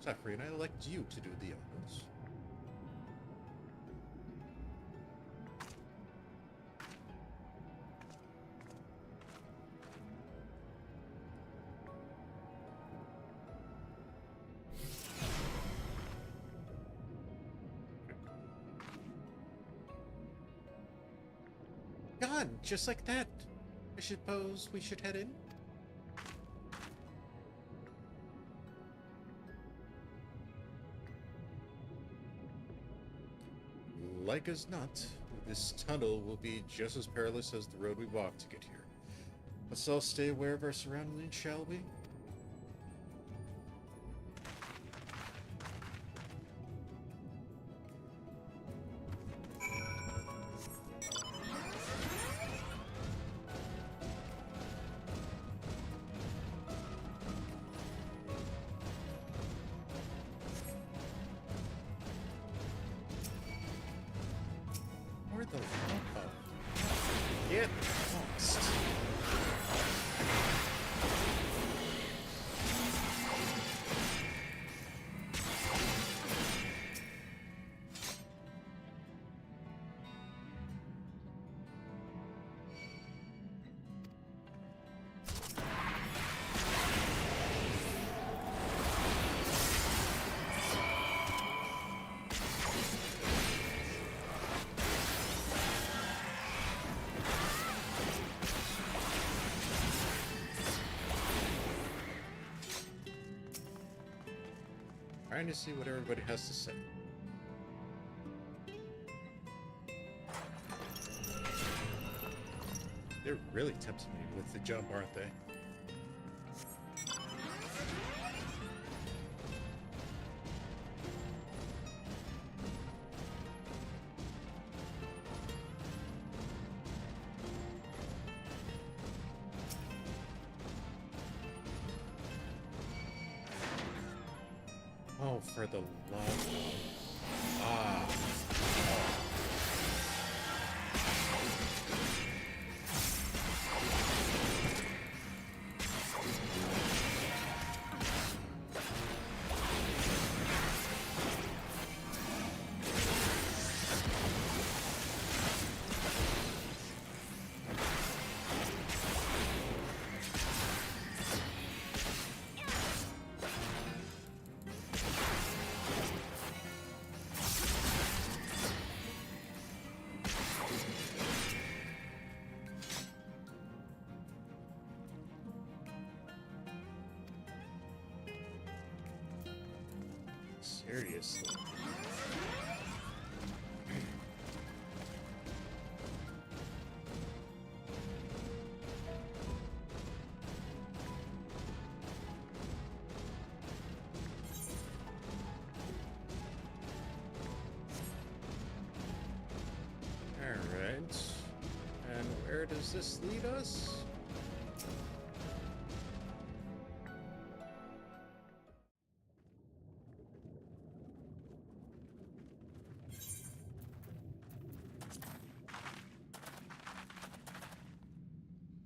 B: Saphrine, I elect you to do the honors. Gone, just like that. I suppose we should head in? Like as not, this tunnel will be just as perilous as the road we walked to get here. Let's all stay aware of our surroundings, shall we? Where the fuck? Get lost. Trying to see what everybody has to say. They're really tempting me with the jump, aren't they? Oh, for the love of... Ah. Seriously. Alright. And where does this lead us?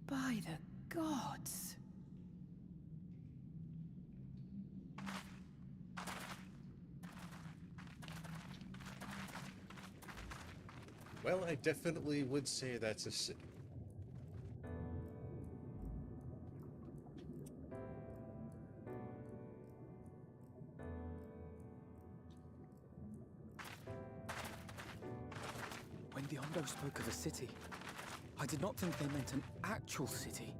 J: By the gods.
B: Well, I definitely would say that's a city.
H: When the Ondo spoke of a city, I did not think they meant an actual city.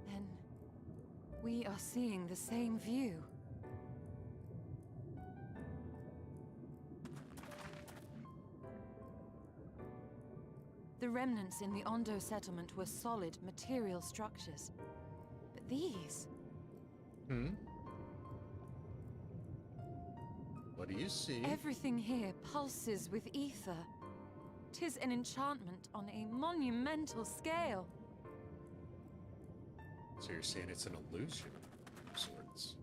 K: Then we are seeing the same view. The remnants in the Ondo settlement were solid material structures. But these...
B: What do you see?
K: Everything here pulses with ether. 'Tis an enchantment on a monumental scale.
B: So you're saying it's an illusion of sorts.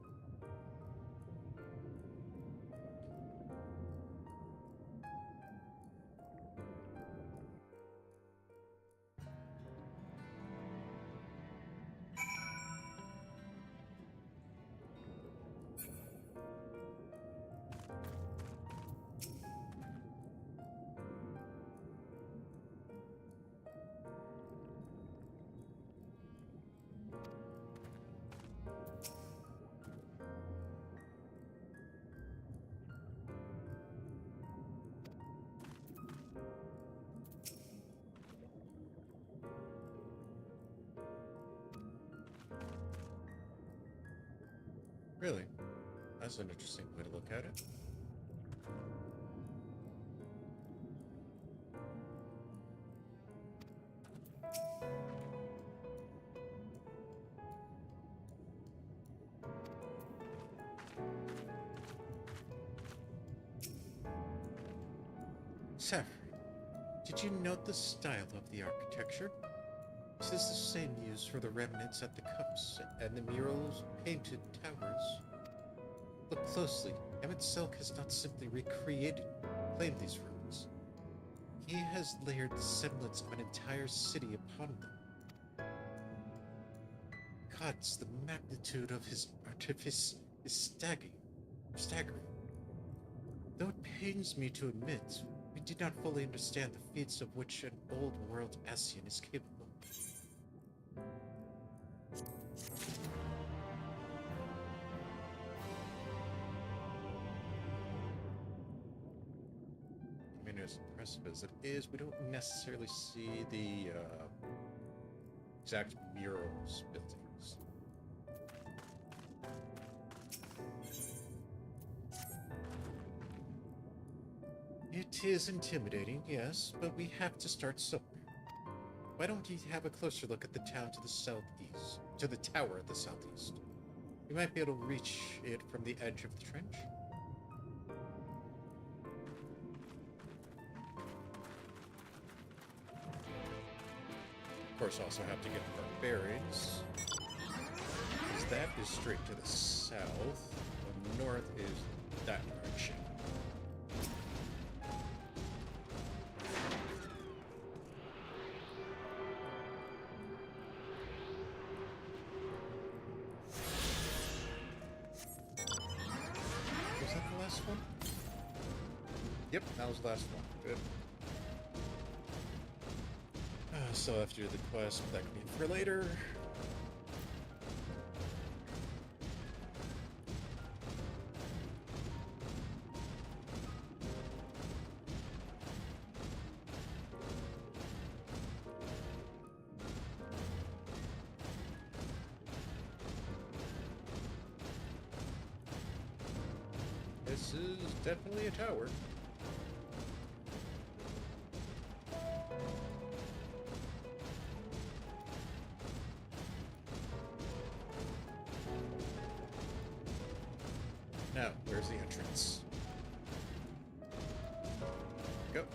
B: Really? That's an interesting way to look at it. Saphrine, did you note the style of the architecture? It is the same used for the remnants at the cups and the murals painted towers. Look closely. Emet-Selch has not simply claimed these ruins. He has layered the semblance of an entire city upon them. Gods, the magnitude of his artifice is staggering. Though it pains me to admit, we did not fully understand the feats of which an old-world Ascian is capable. I mean, as impressive as it is, we don't necessarily see the exact murals buildings. It is intimidating, yes, but we have to start somewhere. Why don't you have a closer look at the town to the southeast, to the tower at the southeast? You might be able to reach it from the edge of the trench. Of course, also have to get our bearings, because that is straight to the south. The north is that direction. Was that the last one? Yep, that was the last one. Good. Still have to do the quest, but that can be for later. This is definitely a tower. Now, where's the entrance? Go.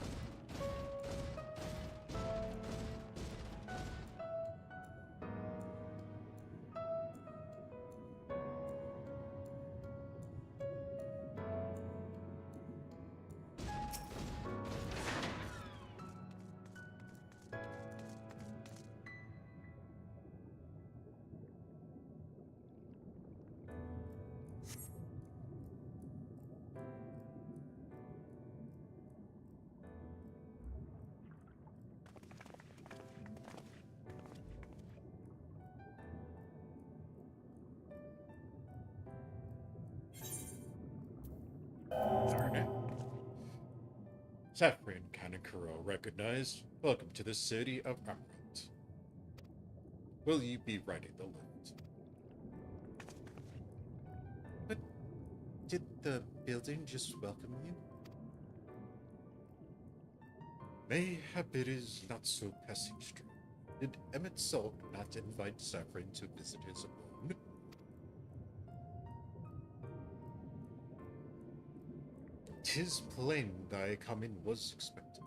B: Darn it. Saphrine Kanakuro recognized. Welcome to the city of Emerald. Will you be riding the lift? But did the building just welcome you? Mayhap it is not so passing strange. Did Emet-Selch not invite Saphrine to visit his abode? "'Tis plain thy coming was expected.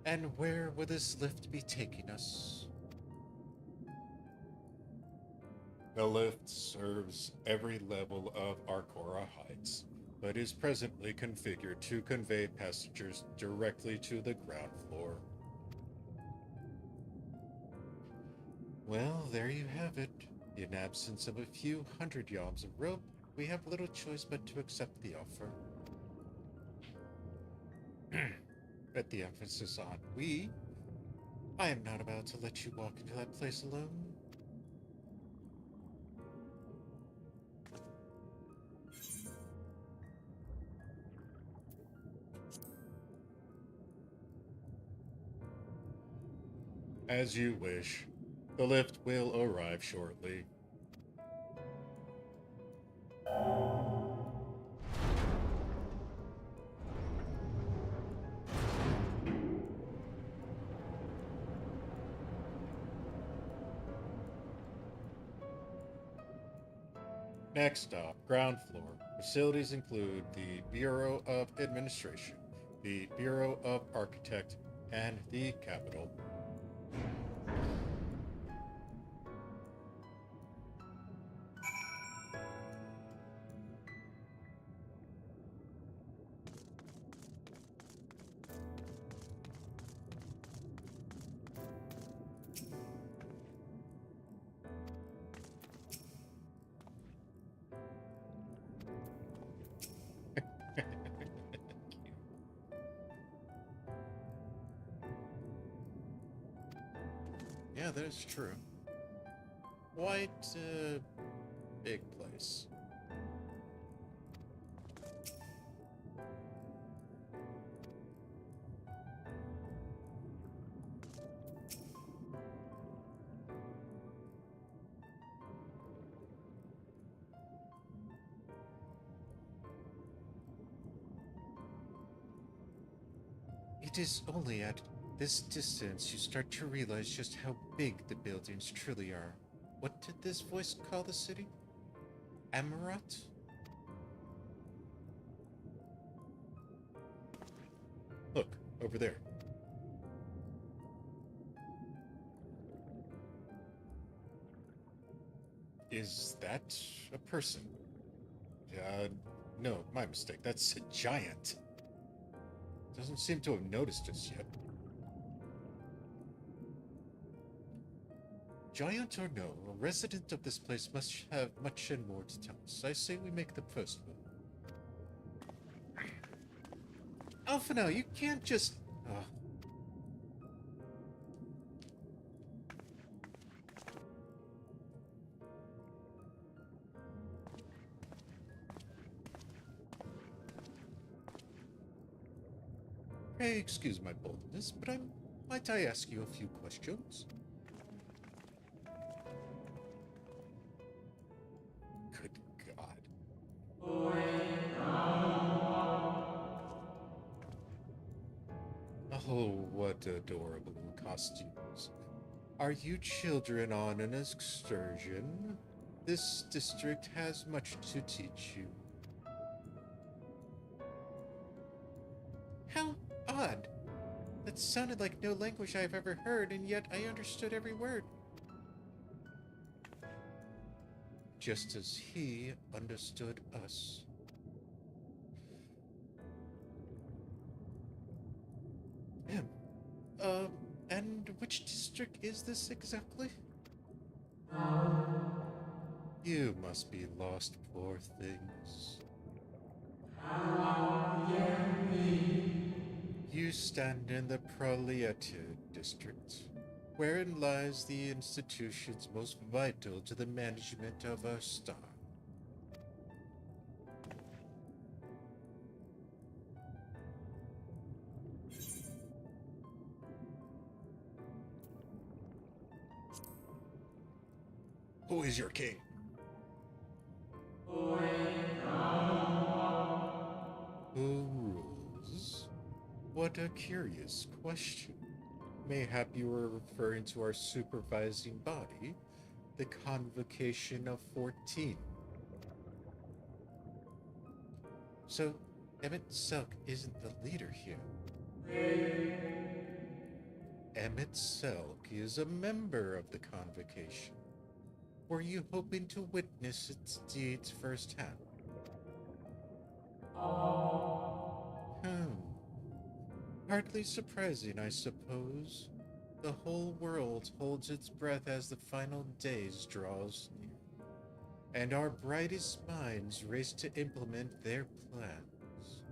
B: And where will this lift be taking us?" The lift serves every level of Arcora Heights, but is presently configured to convey passengers directly to the ground floor. Well, there you have it. In absence of a few hundred yards of rope, we have little choice but to accept the offer. But the emphasis on we. I am not about to let you walk into that place alone. As you wish. The lift will arrive shortly. Next stop, ground floor. Facilities include the Bureau of Administration, the Bureau of Architect, and the Capitol. Yeah, that is true. Quite a big place. It is only at this distance you start to realize just how big the buildings truly are. What did this voice call the city? Amarat? Look, over there. Is that a person? No, my mistake. That's a giant. Doesn't seem to have noticed us yet. Giant or no, a resident of this place must have much and more to tell us. I say we make the first move. Alpha, now, you can't just... Pray excuse my boldness, but might I ask you a few questions? Good God. Oh, what adorable costumes. Are you children on an excursion? This district has much to teach you. How odd. That sounded like no language I've ever heard, and yet I understood every word. Just as he understood us. And which district is this exactly? You must be lost, poor things. You stand in the Proletariat district, wherein lies the institutions most vital to the management of our star. Who is your king? Who rules? What a curious question. Mayhap you are referring to our supervising body, the Convocation of 14. So, Emet-Selch isn't the leader here. Emet-Selch is a member of the Convocation. Were you hoping to witness its deeds firsthand? Hardly surprising, I suppose. The whole world holds its breath as the final days draws near, and our brightest minds race to implement their plans.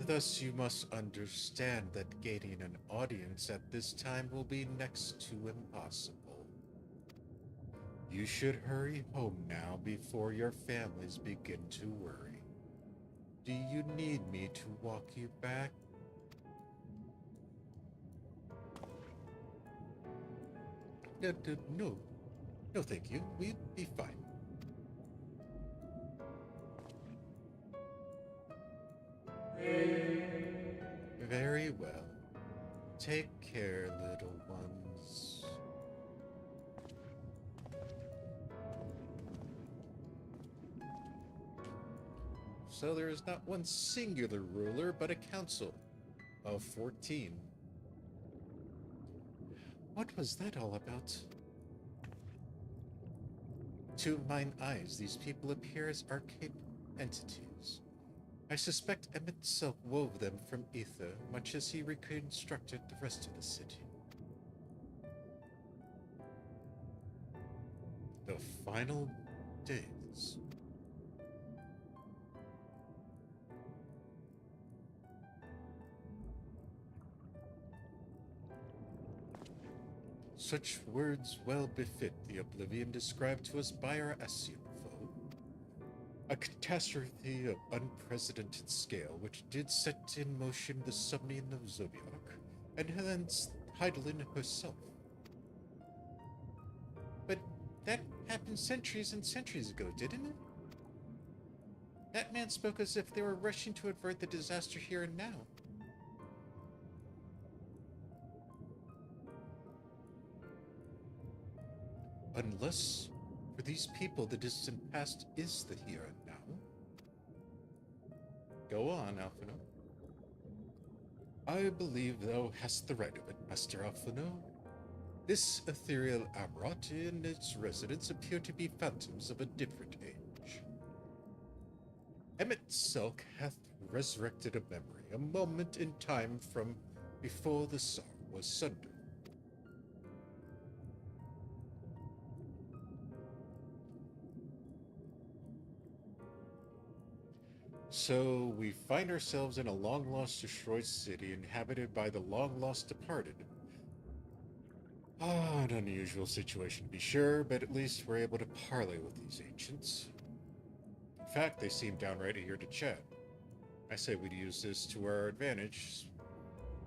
B: Thus you must understand that gaining an audience at this time will be next to impossible. You should hurry home now before your families begin to worry. Do you need me to walk you back? No. No, thank you. We'd be fine. Very well. Take care, little ones. So there is not one singular ruler, but a council of 14. What was that all about? To mine eyes, these people appear as arcane entities. I suspect Emet-Selch wove them from ether, much as he reconstructed the rest of the city. The final days. Such words well befit the oblivion described to us by our Ascian foe. A catastrophe of unprecedented scale which did set in motion the summoning of Zodiac, and hence Heidelin herself. But that happened centuries and centuries ago, didn't it? That man spoke as if they were rushing to avert the disaster here and now. Unless, for these people, the distant past is the here and now. Go on, Alphino. I believe thou hast the right of it, Master Alphino. This ethereal Amrot and its residents appear to be phantoms of a different age. Emet-Selch hath resurrected a memory, a moment in time from before the Tsar was sundered. So we find ourselves in a long-lost destroyed city inhabited by the long-lost departed. An unusual situation to be sure, but at least we're able to parley with these ancients. In fact, they seem downright eager to chat. I say we'd use this to our advantage.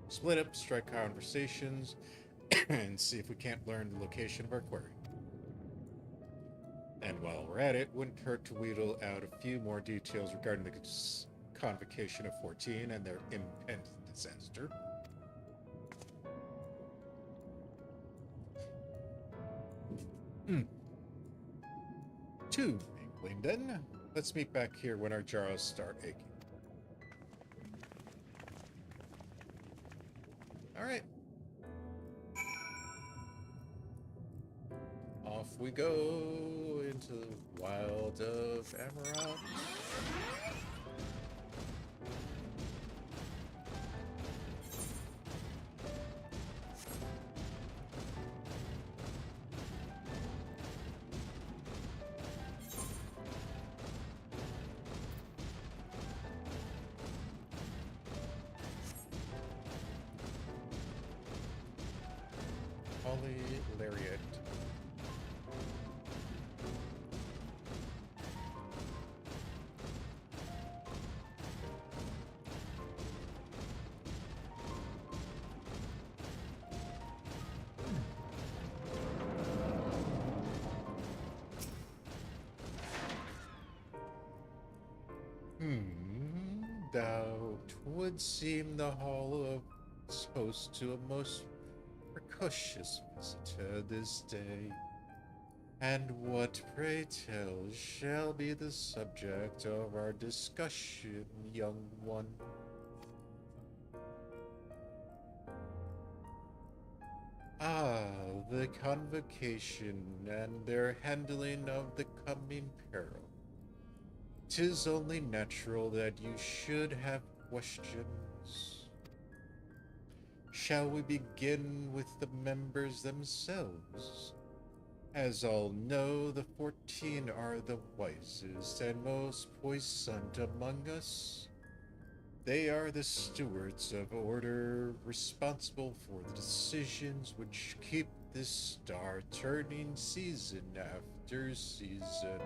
B: Split up, strike conversations, and see if we can't learn the location of our quarry. And while we're at it, wouldn't hurt to wheedle out a few more details regarding the convocation of 14 and their impending disaster. Too mingling then. Let's meet back here when our jaws start aching. Alright. Off we go into the wild of Amarant. Holy Lariat. Thou would seem the hall of host to a most precocious visitor this day. And what, pray tell, shall be the subject of our discussion, young one? The convocation and their handling of the coming peril. 'Tis only natural that you should have questions. Shall we begin with the members themselves? As all know, the 14 are the wisest and most puissant among us. They are the stewards of order, responsible for the decisions which keep this star turning season after season.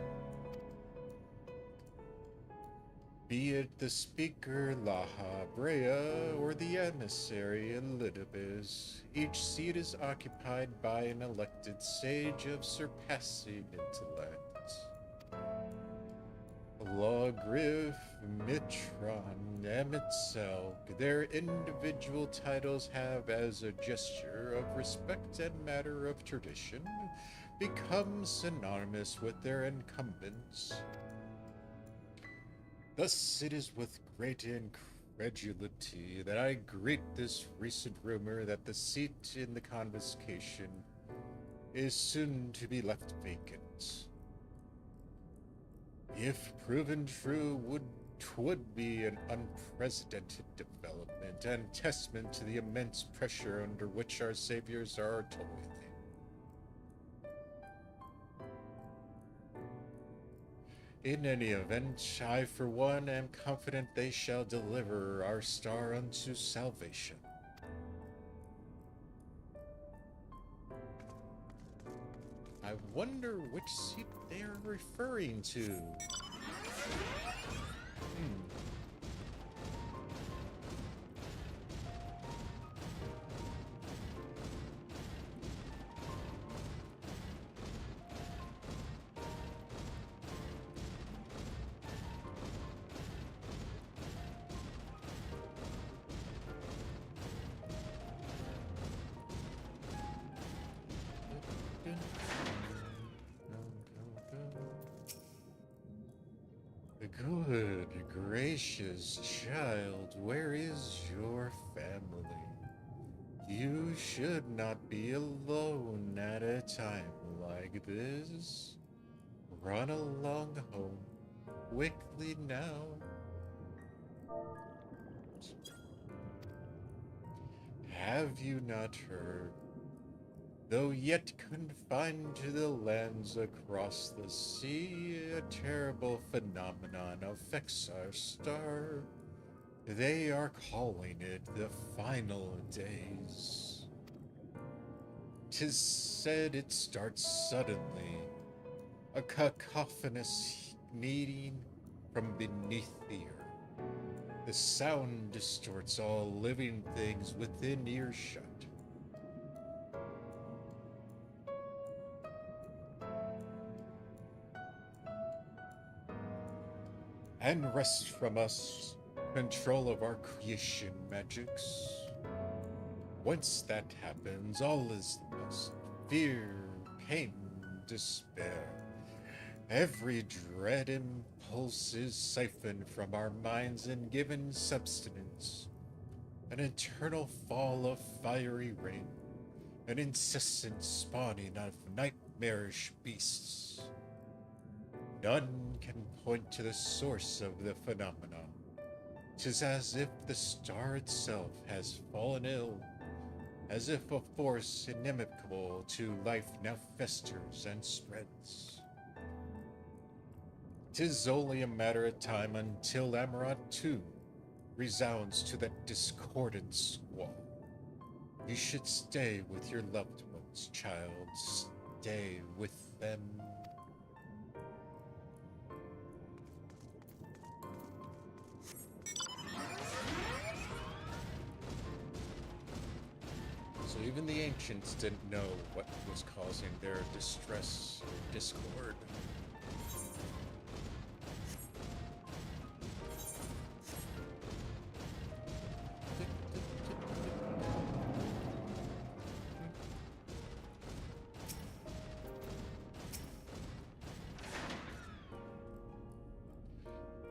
B: Be it the speaker Laha Brea or the emissary Elidibus, each seat is occupied by an elected sage of surpassing intellect. Lawgriff, Mitron, Emet-Selch, their individual titles have, as a gesture of respect and matter of tradition, become synonymous with their incumbents. Thus it is with great incredulity that I greet this recent rumor that the seat in the convocation is soon to be left vacant. If proven true, would be an unprecedented development and testament to the immense pressure under which our saviors are toiling. In any event, I for one am confident they shall deliver our star unto salvation. I wonder which seat they are referring to. Good gracious, child, where is your family? You should not be alone at a time like this. Run along home quickly now. Have you not heard? Though yet confined to the lands across the sea, a terrible phenomenon affects our star. They are calling it the final days. 'Tis said it starts suddenly, a cacophonous kneading from beneath the earth. The sound distorts all living things within earshot. And wrest from us control of our creation magics. Once that happens, all is lost. Fear, pain, despair. Every dread impulse is siphoned from our minds and given substance. An eternal fall of fiery rain, an incessant spawning of nightmarish beasts. None can point to the source of the phenomenon. 'Tis as if the star itself has fallen ill, as if a force inimical to life now festers and spreads. 'Tis only a matter of time until Amaranth too resounds to that discordant squall. You should stay with your loved ones, child. Stay with them. So even the ancients didn't know what was causing their distress or discord.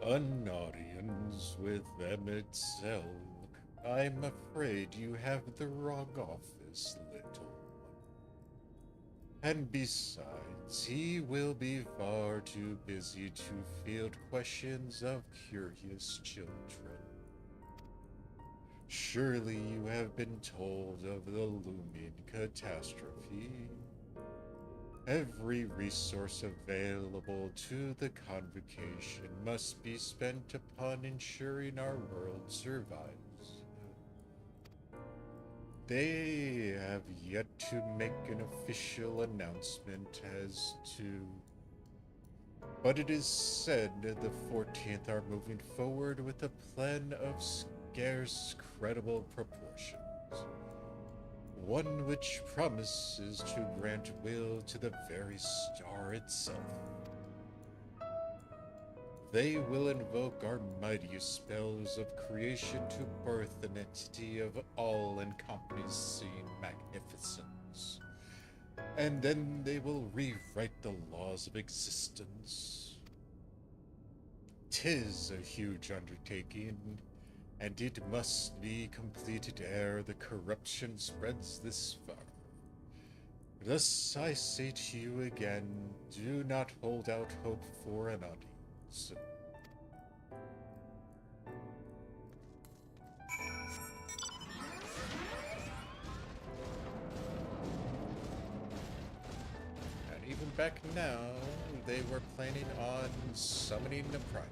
B: An audience with Emet-Selch. I'm afraid you have the wrong office, little one. And besides, he will be far too busy to field questions of curious children. Surely you have been told of the looming catastrophe. Every resource available to the convocation must be spent upon ensuring our world survives. They have yet to make an official announcement as to... But it is said the 14th are moving forward with a plan of scarce credible proportions. One which promises to grant will to the very star itself. they will invoke our mightiest spells of creation to birth an entity of all-encompassing magnificence. And then they will rewrite the laws of existence. 'Tis a huge undertaking, and it must be completed ere the corruption spreads this far. Thus I say to you again, do not hold out hope for an audience. And even back now, they were planning on summoning the Prime.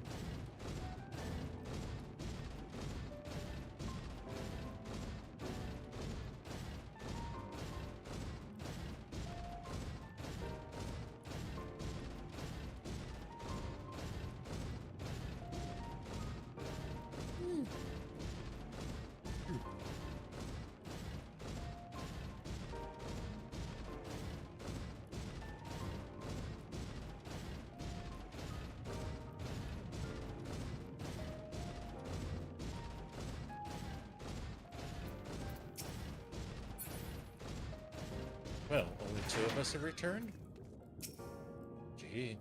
B: Well, only two of us have returned? Gee.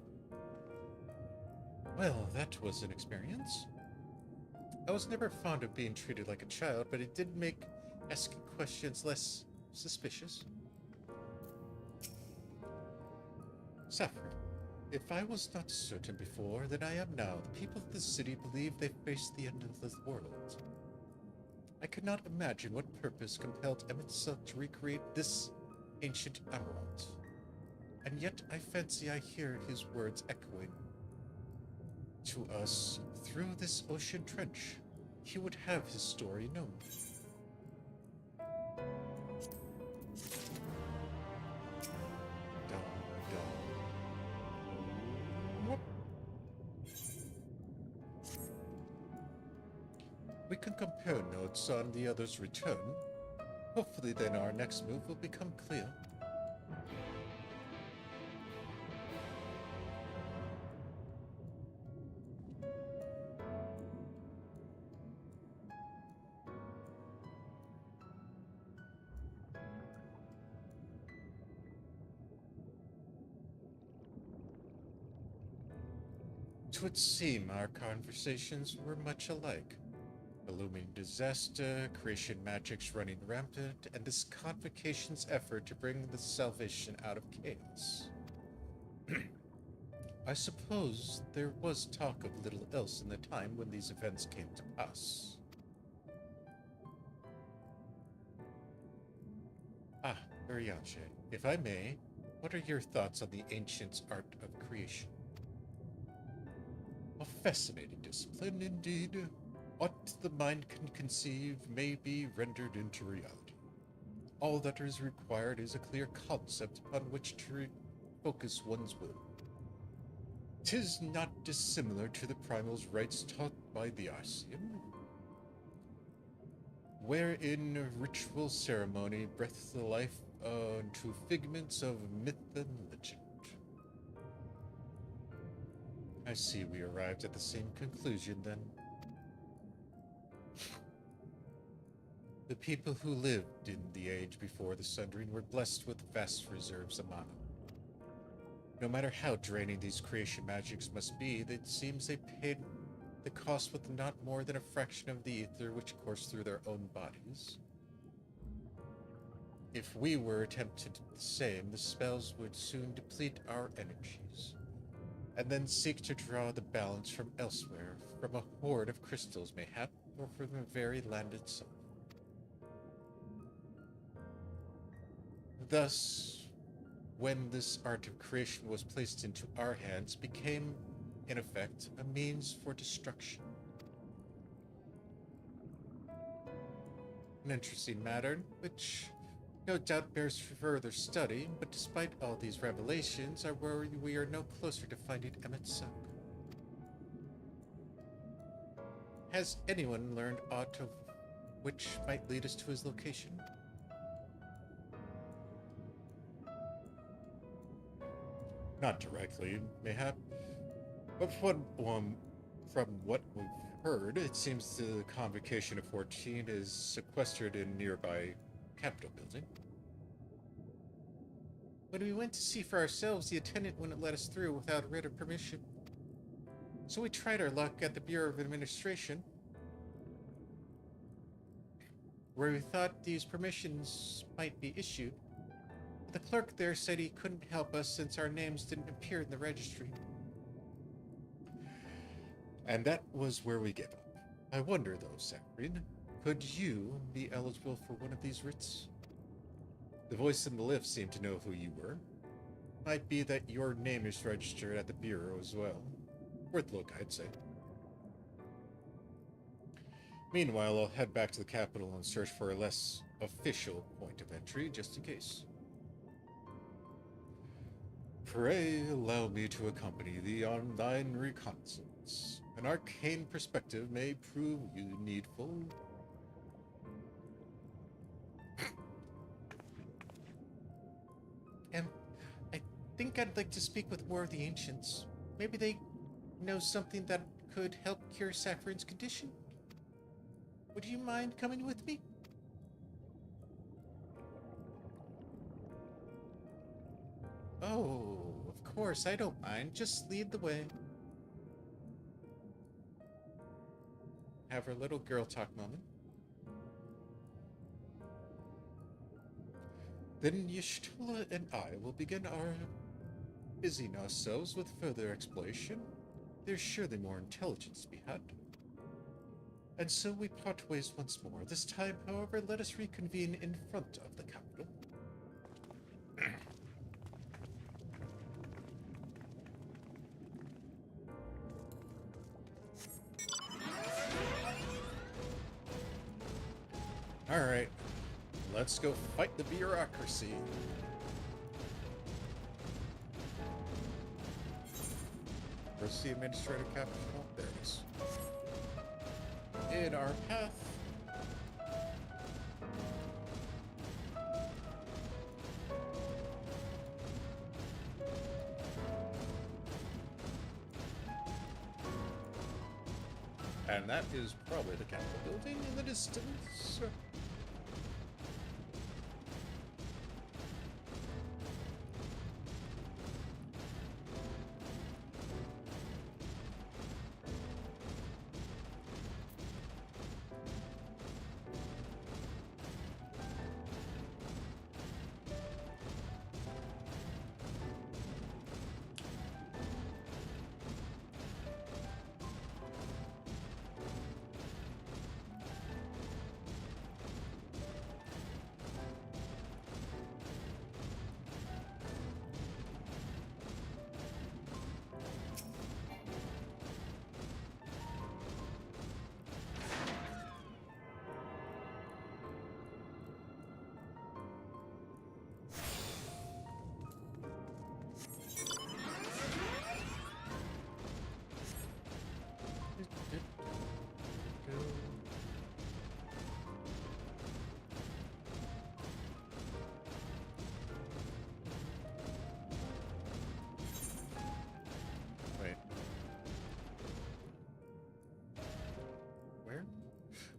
B: Well, that was an experience. I was never fond of being treated like a child, but it did make asking questions less suspicious. Saphrine, if I was not certain before than I am now, the people of the city believe they face the end of the world. I could not imagine what purpose compelled Emet-Selch to recreate this ancient emerald. And yet I fancy I hear his words echoing to us through this ocean trench. He would have his story known. We can compare notes on the other's return. Hopefully then our next move will become clear. It would seem our conversations were much alike. A looming disaster, creation magics running rampant, and this convocation's effort to bring the salvation out of chaos. I suppose there was talk of little else in the time when these events came to pass. Uriache, if I may, what are your thoughts on the ancients' art of creation? A fascinating discipline, indeed. What the mind can conceive may be rendered into reality. All that is required is a clear concept upon which to focus one's will. 'Tis not dissimilar to the primal's rites taught by the Ascian, wherein ritual ceremony breathes the life into figments of myth and legend. I see we arrived at the same conclusion, then. The people who lived in the age before the Sundering were blessed with vast reserves of mana. No matter how draining these creation magics must be, it seems they paid the cost with not more than a fraction of the ether which coursed through their own bodies. If we were attempted the same, the spells would soon deplete our energies, and then seek to draw the balance from elsewhere, from a hoard of crystals mayhap, or from the very land itself. Thus, when this art of creation was placed into our hands, became, in effect, a means for destruction. An interesting matter, which no doubt bears further study, but despite all these revelations, I worry we are no closer to finding Emet-Selch. Has anyone learned aught of which might lead us to his location? Not directly, mayhap, but from From what we've heard, it seems the Convocation of 14 is sequestered in nearby Capitol building. When we went to see for ourselves, the attendant wouldn't let us through without writ of permission. So we tried our luck at the Bureau of Administration, where we thought these permissions might be issued. But the clerk there said he couldn't help us since our names didn't appear in the registry. And that was where we gave up. I wonder, though, Saphrine, could you be eligible for one of these writs? The voice in the lift seemed to know who you were. Might be that your name is registered at the Bureau as well. Worth a look, I'd say. Meanwhile, I'll head back to the capital and search for a less official point of entry, just in case. Pray allow me to accompany thee on thine reconnaissance. An arcane perspective may prove you needful. I think I'd like to speak with more of the ancients. Maybe they know something that could help cure Saphrine's condition. Would you mind coming with me? Oh, of course, I don't mind. Just lead the way. Have our little girl talk moment. Then Y'shtola and I will begin our busying ourselves with further exploration. There's surely more intelligence to be had. And so we part ways once more. This time, however, let us reconvene in front of the capital. Alright, let's go fight the bureaucracy. Where's the administrative capital? There it is. In our path. And that is probably the Capitol building in the distance.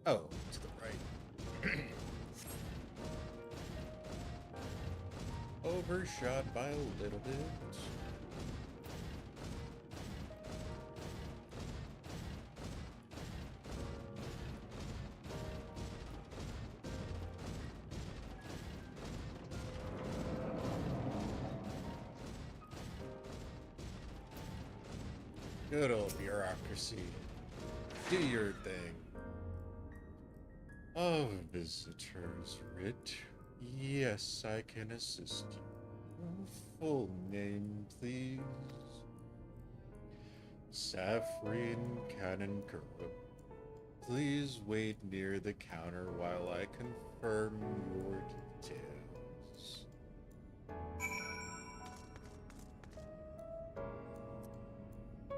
B: Oh, to the right. Overshot by a little bit. Good old bureaucracy. Do your thing. Of visitors, writ. Yes, I can assist you. Full name, please. Saphrine Cannon Girl. Please wait near the counter while I confirm your details.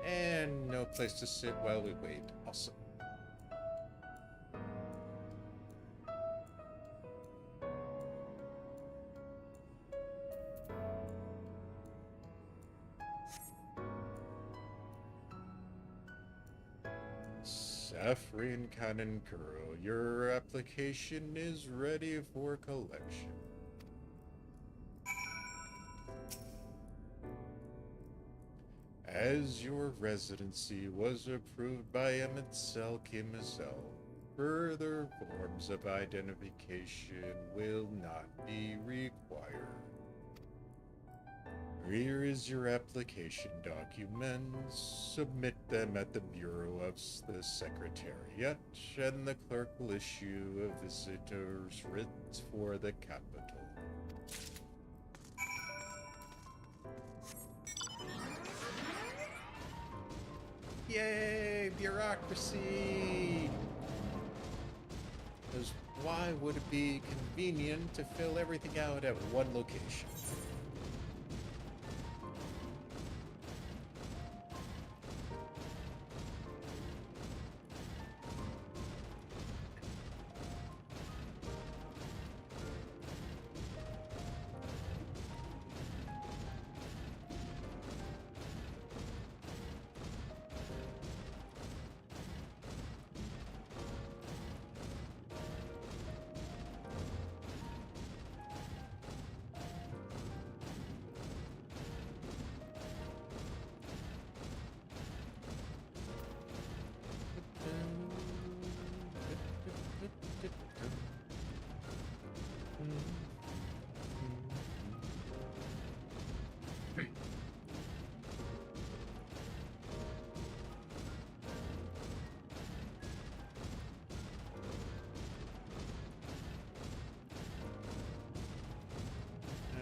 B: And no place to sit while we wait. Awesome. Saphrine Kuro, your application is ready for collection. As your residency was approved by Emet-Selch himself, further forms of identification will not be required. Here is your application documents. Submit them at the Bureau of the Secretariat, and the clerk will issue a visitor's writ for the capital. Yay, bureaucracy! Because why would it be convenient to fill everything out at one location?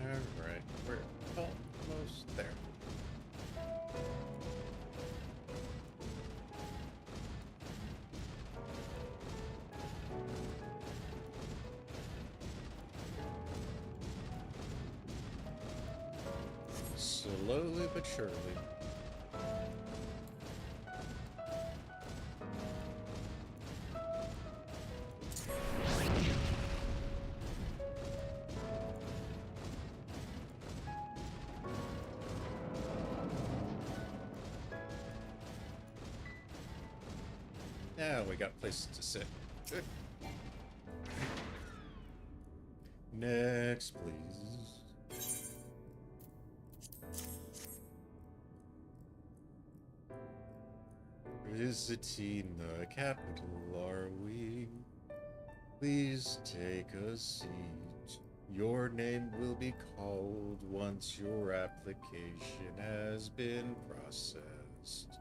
B: Alright, we're almost there. Slowly but surely. Now we got places to sit. Good. Next, please. Visiting the capital, are we? Please take a seat. Your name will be called once your application has been processed.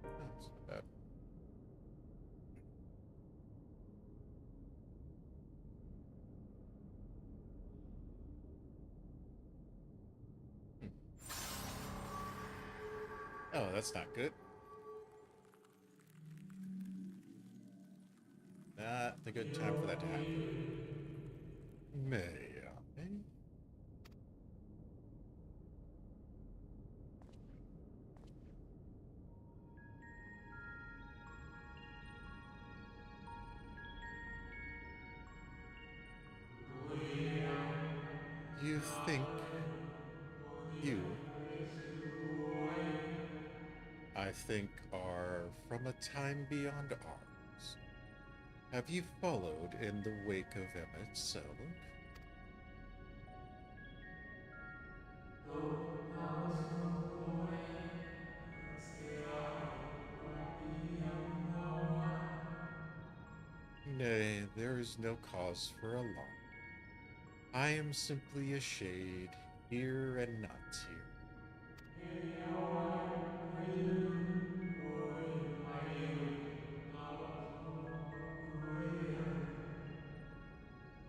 B: That's bad. Oh, that's not good. Not a good time for that to happen. May I? You think you, I think, are from a time beyond ours. Have you followed in the wake of Emet-Selch? Nay, there is no cause for alarm. I am simply a shade, here and not here.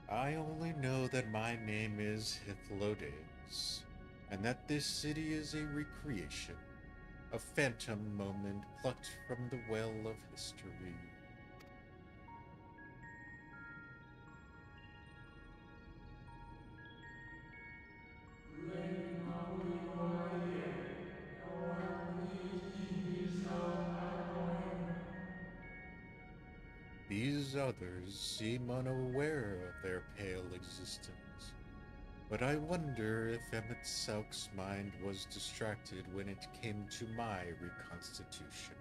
B: I only know that my name is Hythlodaeus, and that this city is a recreation, a phantom moment plucked from the well of history. as others seem unaware of their pale existence. But I wonder if Emet-Selch's mind was distracted when it came to my reconstitution.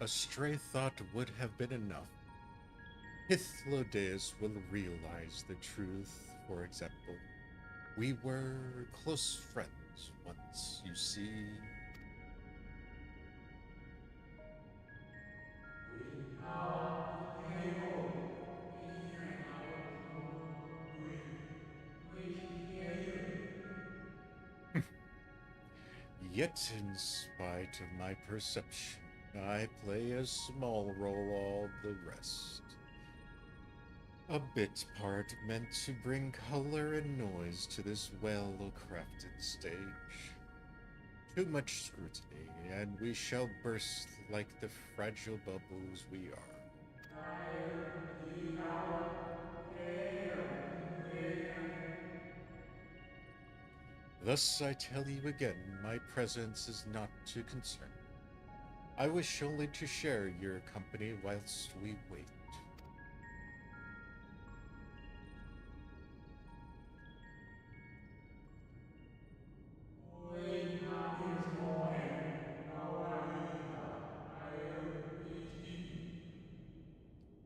B: A stray thought would have been enough. Hythlodaeus will realize the truth, for example. We were close friends once, you see. Yet, in spite of my perception, I play a small role all the rest. A bit part meant to bring color and noise to this well-crafted stage. Too much scrutiny, and we shall burst like the fragile bubbles we are. Thus I tell you again, my presence is not to concern. I wish only to share your company whilst we wait.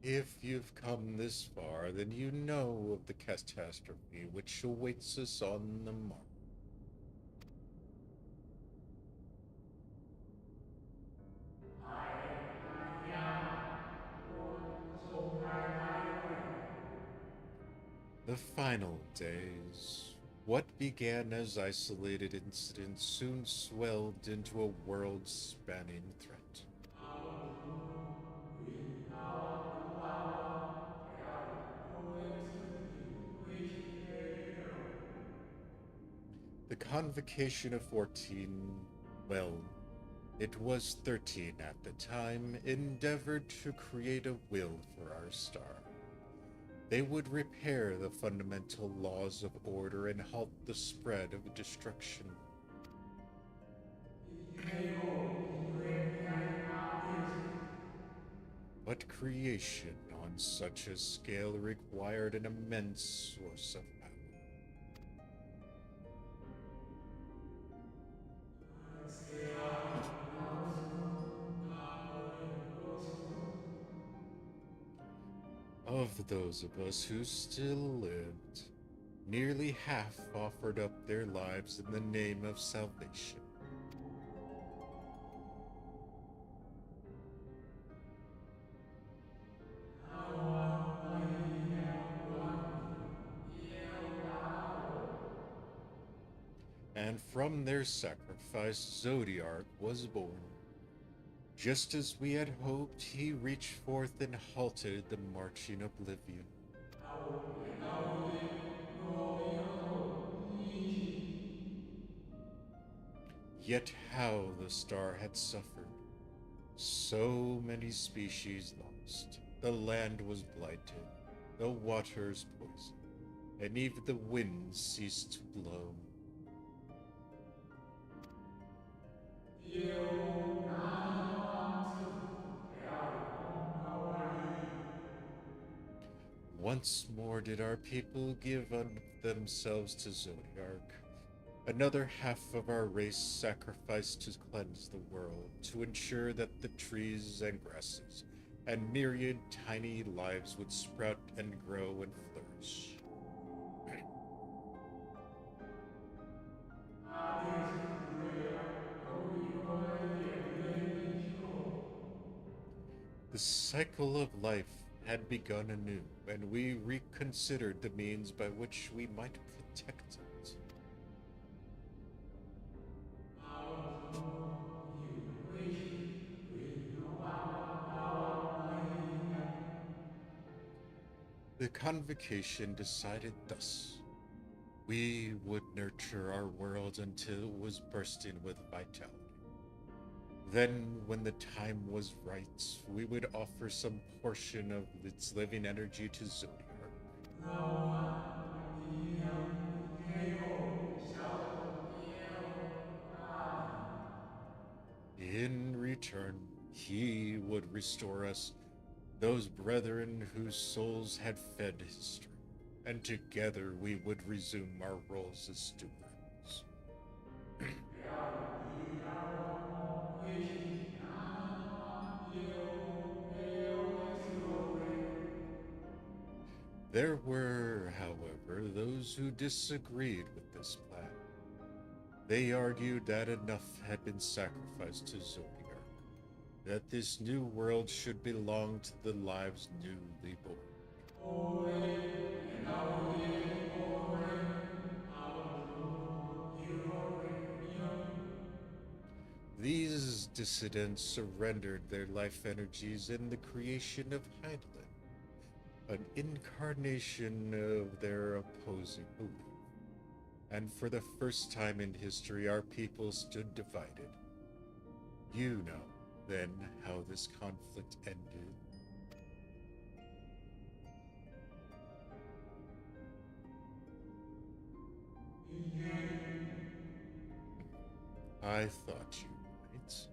B: If you've come this far, then you know of the catastrophe which awaits us on the morrow. The final days. What began as isolated incidents soon swelled into a world-spanning threat. The Convocation of 14, well, it was 13 at the time, endeavored to create a will for our star. They would repair the fundamental laws of order and halt the spread of destruction. But creation on such a scale required an immense source of power. Of those of us who still lived, nearly half offered up their lives in the name of salvation. And from their sacrifice, Zodiark was born. Just as we had hoped, he reached forth and halted the marching oblivion. Yet how the star had suffered. So many species lost. The land was blighted, the waters poisoned, and even the winds ceased to blow. Once more did our people give up themselves to Zodiark. Another half of our race sacrificed to cleanse the world, to ensure that the trees and grasses and myriad tiny lives would sprout and grow and flourish. The cycle of life had begun anew, and we reconsidered the means by which we might protect it. The Convocation decided thus. We would nurture our world until it was bursting with vitality. Then, when the time was right, we would offer some portion of its living energy to Zodiark. In return, he would restore us, those brethren whose souls had fed his strength, and together we would resume our roles as stewards. There were, however, those who disagreed with this plan. They argued that enough had been sacrificed to Zodiac, that this new world should belong to the lives newly born. These dissidents surrendered their life energies in the creation of Heinlein, an incarnation of their opposing belief. And for the first time in history, our people stood divided. You know, then, how this conflict ended. I thought you might.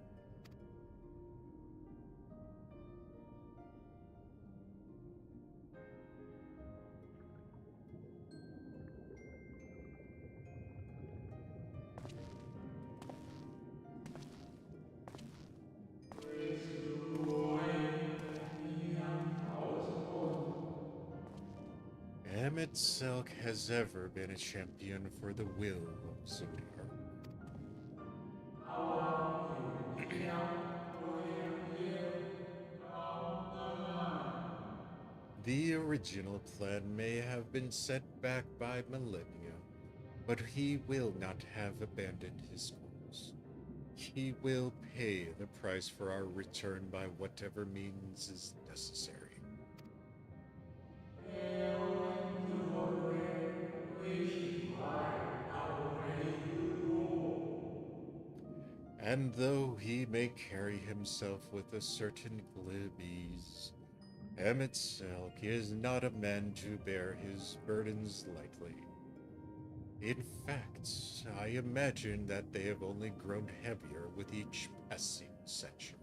B: Emet-Selch has ever been a champion for the will of Zodiac. The original plan may have been set back by millennia, but he will not have abandoned his course. He will pay the price for our return by whatever means is necessary. And though he may carry himself with a certain glib ease, Emet-Selch is not a man to bear his burdens lightly. In fact, I imagine that they have only grown heavier with each passing century.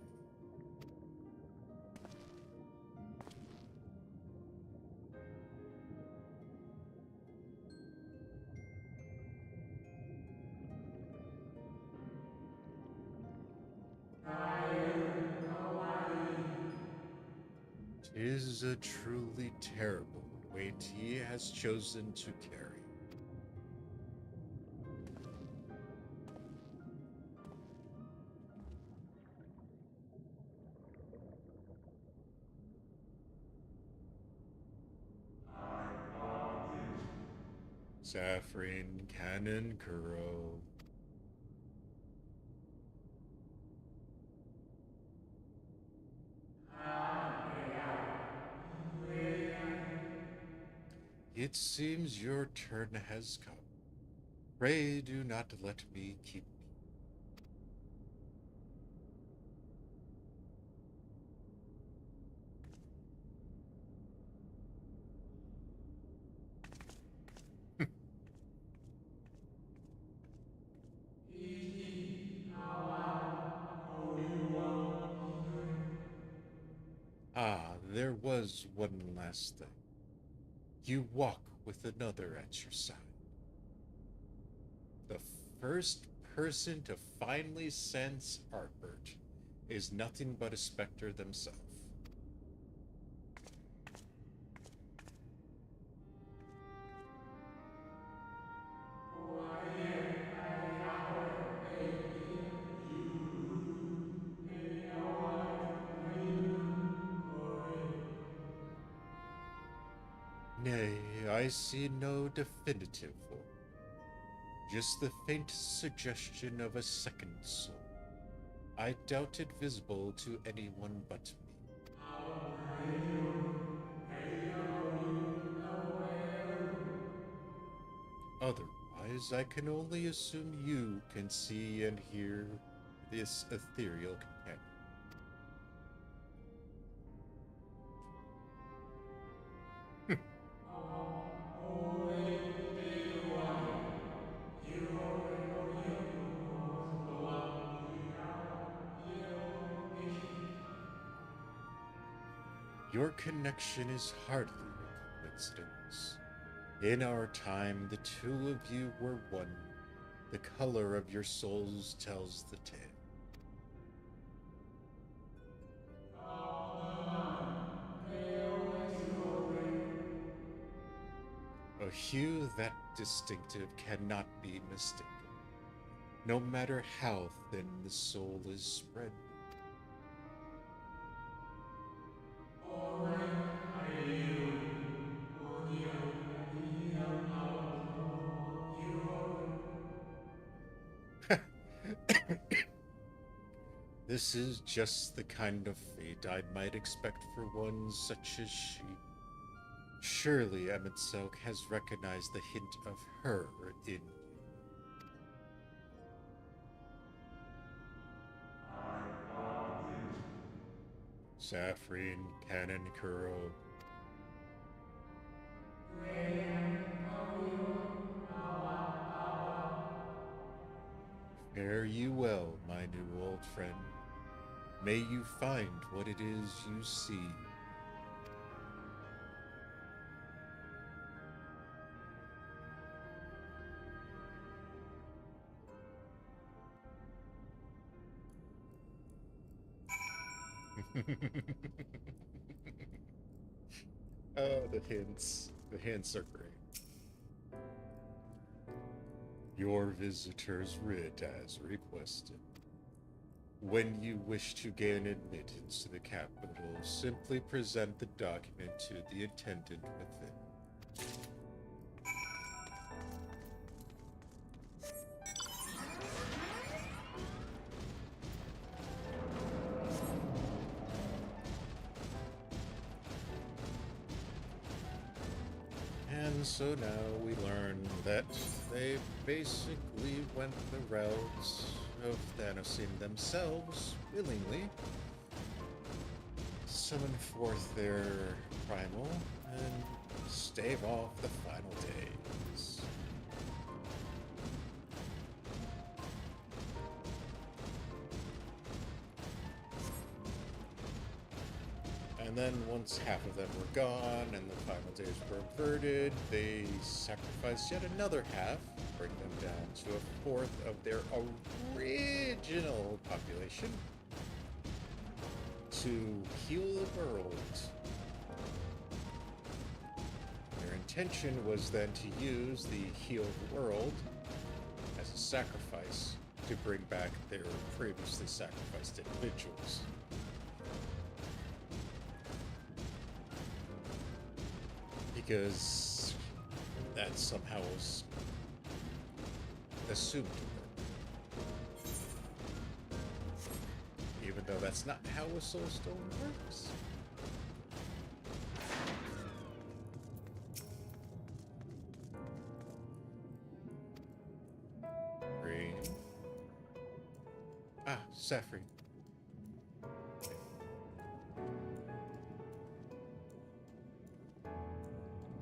B: Tis a truly terrible weight he has chosen to carry. Saphrine, Cannon, Kuro. It seems your turn has come. Pray do not let me keep there was one last thing. You walk with another at your side. The first person to finally sense Artbert is nothing but a specter themselves. Nay, I see no definitive form. Just the faint suggestion of a second soul. I doubt it visible to anyone but me. Otherwise, I can only assume you can see and hear this ethereal companion. Your connection is hardly a coincidence. In our time, the two of you were one. The color of your souls tells the tale. A hue that distinctive cannot be mistaken, no matter how thin the soul is spread. This is just the kind of fate I might expect for one such as she. Surely Emet-Selch has recognized the hint of her in you. Saphrine, Cannon Kuro. Fare you well, my new old friend. May you find what it is you see. Oh, the hints. The hints are great. Your visitor's writ as requested. When you wish to gain admittance to the capital, simply present the document to the attendant within. And so now we learn that they basically went the route of Thanosing themselves willingly, summon forth their primal, and stave off the final days. And then once half of them were gone and the final days were averted, they sacrificed yet another half, bring them down to a fourth of their original population to heal the world. Their intention was then to use the healed world as a sacrifice to bring back their previously sacrificed individuals. Because that somehow was assumed to work. Even though that's not how a soulstone works. Green. Ah, Saphrine.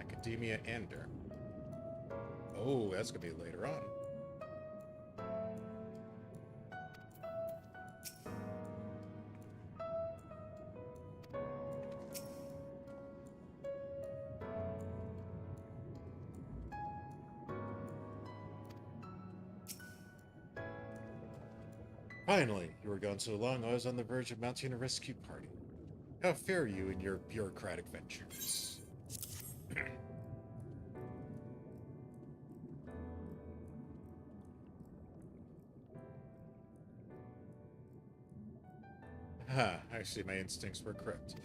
B: Academia Ender. Oh, that's gonna be later on. Finally, you were gone so long I was on the verge of mounting a rescue party. How fare you in your bureaucratic ventures? I see my instincts were correct.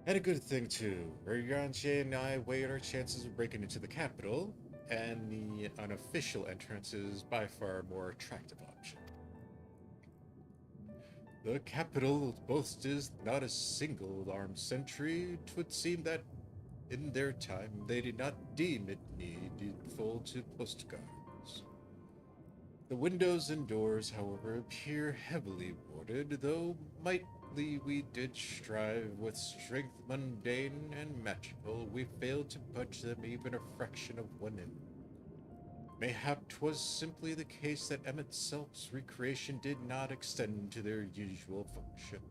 B: And a good thing too. Ryuanche and I weighed our chances of breaking into the capital, and the unofficial entrance is by far a more attractive option. The capital boasts not a single armed sentry. 'Twould seem that in their time they did not deem it needful to post guards. The windows and doors, however, appear heavily warded, though mightily we did strive with strength mundane and magical, we failed to budge them even a fraction of 1 inch. Mayhap 'twas simply the case that Emet-Selch's recreation did not extend to their usual function.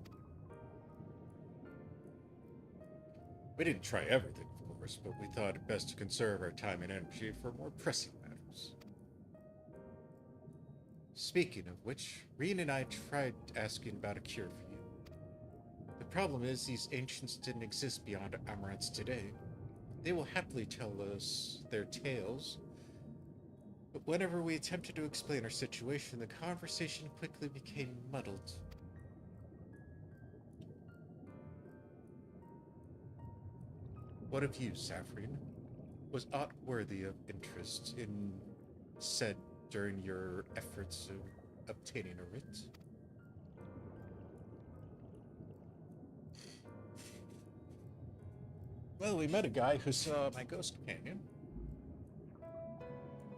B: We didn't try everything, of course, but we thought it best to conserve our time and energy for more pressing matters. Speaking of which, Reen and I tried asking about a cure for you. The problem is these ancients didn't exist beyond Amaranth today. They will happily tell us their tales, but whenever we attempted to explain our situation, the conversation quickly became muddled. What of you, Saphrine? Was aught worthy of interest in said during your efforts of obtaining a writ? Well, we met a guy who saw my ghost companion.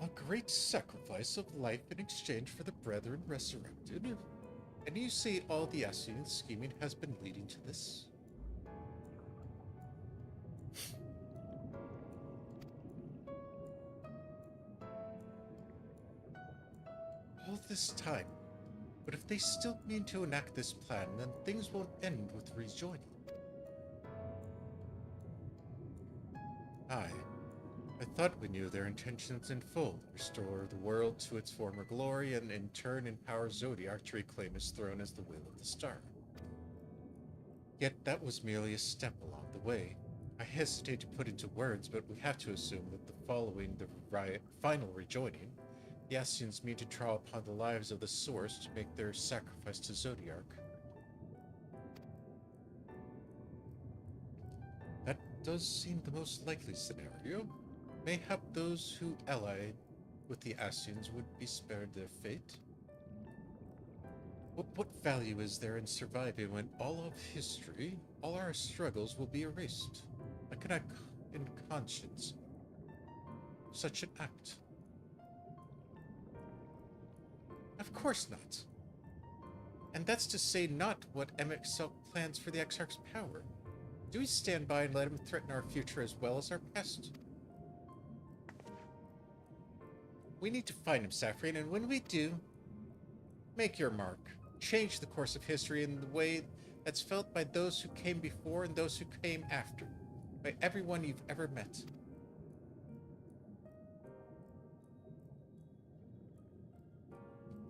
B: A great sacrifice of life in exchange for the brethren resurrected. And you say all the Ascian scheming has been leading to this? All this time. But if they still mean to enact this plan, then things won't end with rejoining. I thought we knew their intentions in full, restore the world to its former glory, and in turn empower Zodiac to reclaim his throne as the will of the star. Yet that was merely a step along the way. I hesitate to put into words, but we have to assume that following the final rejoining, the Ascians mean to draw upon the lives of the Source to make their sacrifice to Zodiac. That does seem the most likely scenario. Mayhap those who allied with the Ascians would be spared their fate. What value is there in surviving when all of history, all our struggles will be erased? I cannot in conscience such an act. Of course not. And that's to say not what Emet-Selch plans for the Exarch's power. Do we stand by and let him threaten our future as well as our past? We need to find him, Saphrine, and when we do, make your mark. Change the course of history in the way that's felt by those who came before and those who came after. By everyone you've ever met.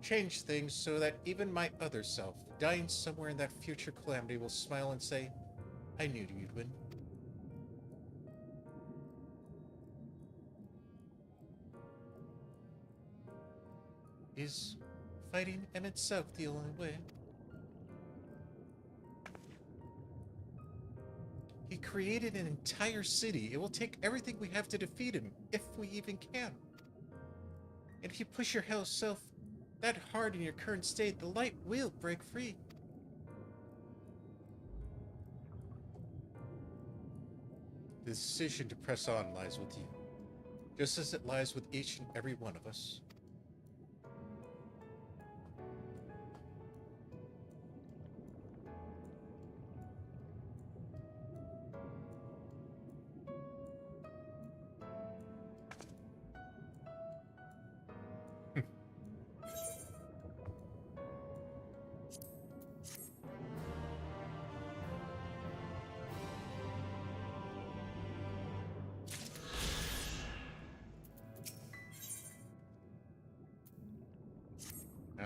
B: Change things so that even my other self, dying somewhere in that future calamity, will smile and say, I knew you'd win. Is fighting Emet-Selch the only way? He created an entire city. It will take everything we have to defeat him, if we even can. And if you push yourself that hard in your current state, the light will break free. The decision to press on lies with you, just as it lies with each and every one of us.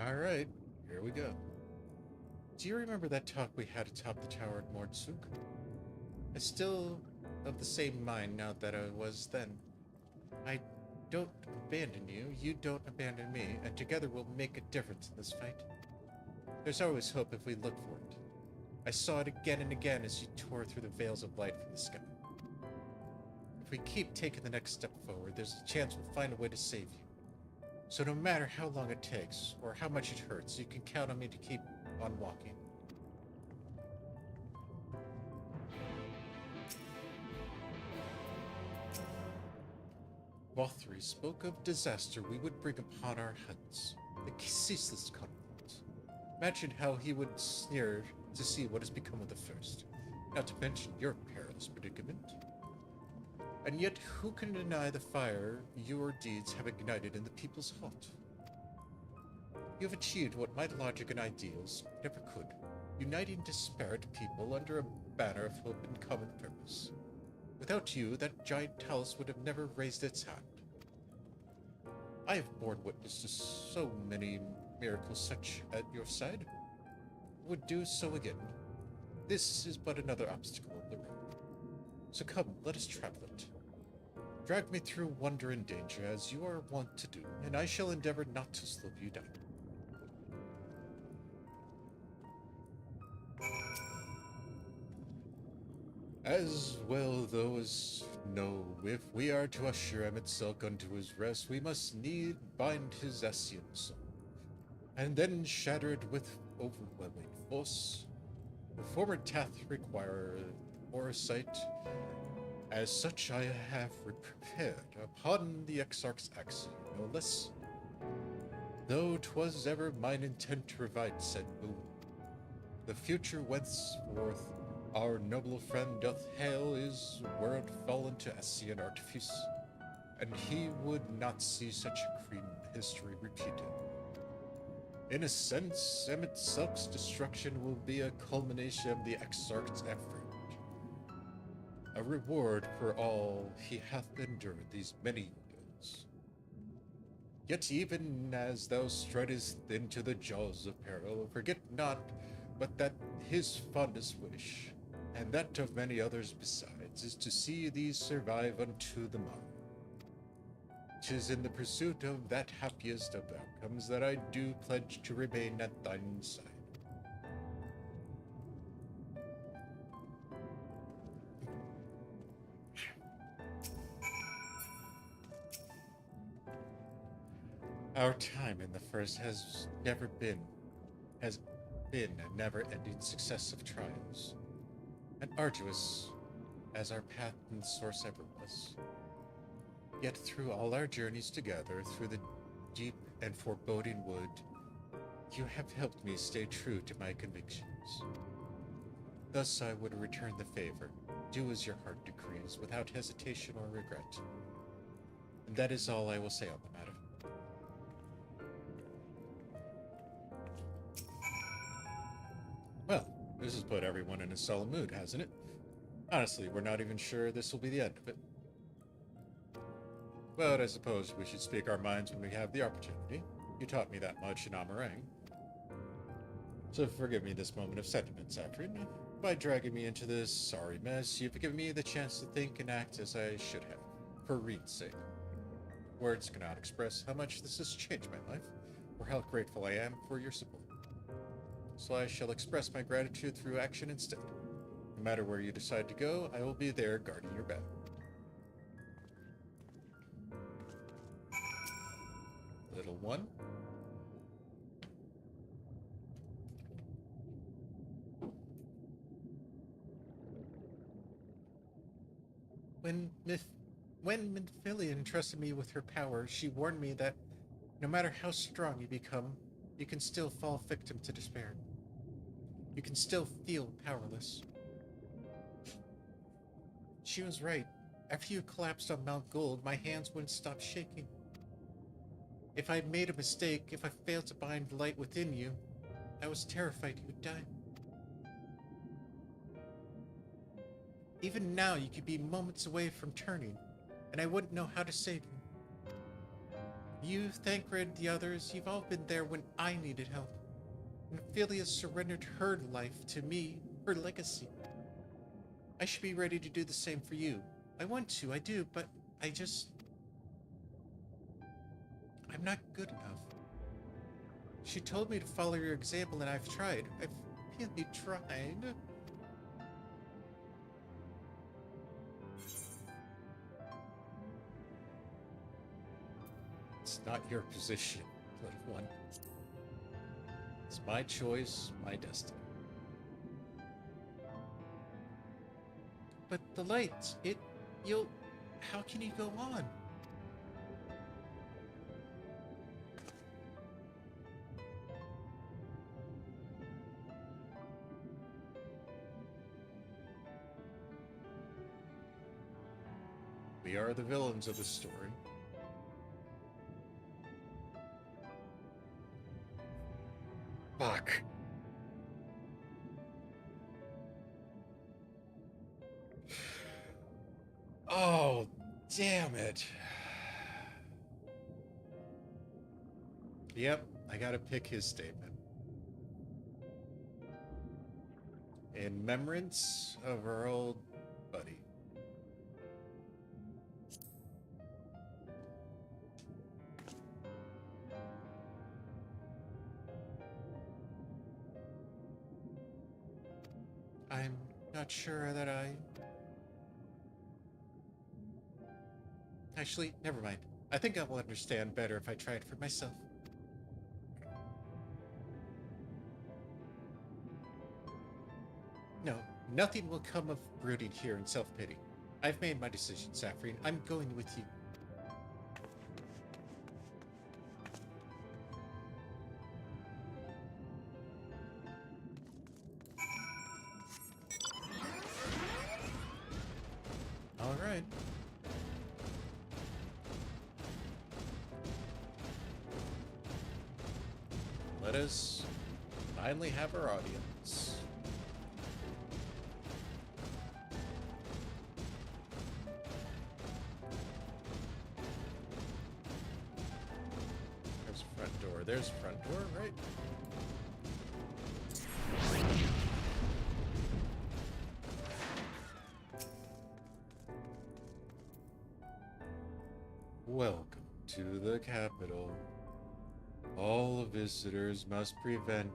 B: Alright, here we go. Do you remember that talk we had atop the tower at Mordsuk? I'm still of the same mind now that I was then. I don't abandon you, you don't abandon me, and together we'll make a difference in this fight. There's always hope if we look for it. I saw it again and again as you tore through the veils of light from the sky. If we keep taking the next step forward, there's a chance we'll find a way to save you. So no matter how long it takes, or how much it hurts, you can count on me to keep on walking. Vothri spoke of disaster we would bring upon our heads, the ceaseless conflict. Imagine how he would sneer to see what has become of the first, not to mention your perilous predicament. And yet, who can deny the fire your deeds have ignited in the people's heart? You have achieved what my logic and ideals never could, uniting disparate people under a banner of hope and common purpose. Without you, that giant talus would have never raised its hand. I have borne witness to so many miracles such at your side. Would do so again. This is but another obstacle on the road. So come, let us travel it. Drag me through wonder and danger as you are wont to do, and I shall endeavor not to slow you down. As well those know, if we are to usher Emet-Selch unto his rest, we must need bind his Ascian soul, and then shatter it with overwhelming force. The former task require foresight. As such, I have prepared upon the Exarch's axiom, no less. Though 'twas ever mine intent to provide said boon, the future whenceforth our noble friend doth hail is were it fallen to Ascian artifice, and he would not see such a cream history repeated. In a sense, Emet-Selch's destruction will be a culmination of the Exarch's effort, a reward for all he hath endured these many years. Yet even as thou stridest into the jaws of peril, forget not but that his fondest wish, and that of many others besides, is to see thee survive unto the morrow. 'Tis in the pursuit of that happiest of outcomes that I do pledge to remain at thine side. Our time in the First has been a never-ending success of trials, and arduous as our path in the Source ever was. Yet through all our journeys together, through the deep and foreboding wood, you have helped me stay true to my convictions. Thus I would return the favor, do as your heart decrees, without hesitation or regret. And that is all I will say on the matter. Well, this has put everyone in a solemn mood, hasn't it? Honestly, we're not even sure this will be the end of it. But I suppose we should speak our minds when we have the opportunity. You taught me that much in Amarang. So forgive me this moment of sentiment, Saphrine. By dragging me into this sorry mess, you've given me the chance to think and act as I should have, for Reed's sake. Words cannot express how much this has changed my life, or how grateful I am for your support. So I shall express my gratitude through action instead. No matter where you decide to go, I will be there guarding your back. Little one. When Minfillian entrusted me with her power, she warned me that no matter how strong you become, you can still fall victim to despair. You can still feel powerless. She was right. After you collapsed on Mount Gold, my hands wouldn't stop shaking. If I had made a mistake, if I failed to bind light within you, I was terrified you would die. Even now, you could be moments away from turning, and I wouldn't know how to save you. You, Thancred, the others, you've all been there when I needed help. And Ophelia surrendered her life to me, her legacy. I should be ready to do the same for you. I want to, I do, but I'm not good enough. She told me to follow your example, and I've tried. I've really tried. It's not your position, little one. It's my choice, my destiny. But the light, how can you go on? We are the villains of the story. Fuck. Oh, damn it. Yep, I gotta pick his statement. In remembrance of our old buddy. I'm not sure that I... Actually, never mind. I think I will understand better if I try it for myself. No, nothing will come of brooding here in self-pity. I've made my decision, Saphrine. I'm going with you. All right. Let us finally have our audience. There's a front door. There's a front door, right? Welcome to the capital. All visitors must present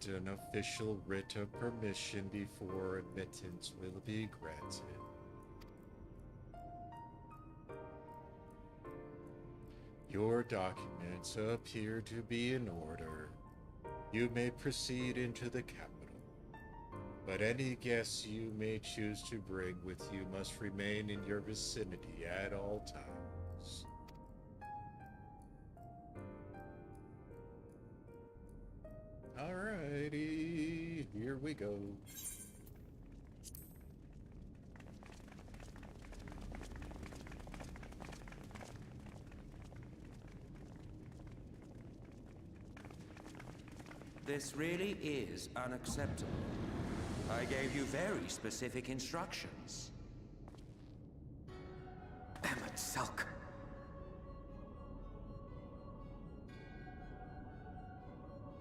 B: an official writ of permission before admittance will be granted. Your documents appear to be in order. You may proceed into the capital. But any guests you may choose to bring with you must remain in your vicinity at all times. Alrighty, here we go.
M: This really is unacceptable. I gave you very specific instructions.
S: Emet-Selch.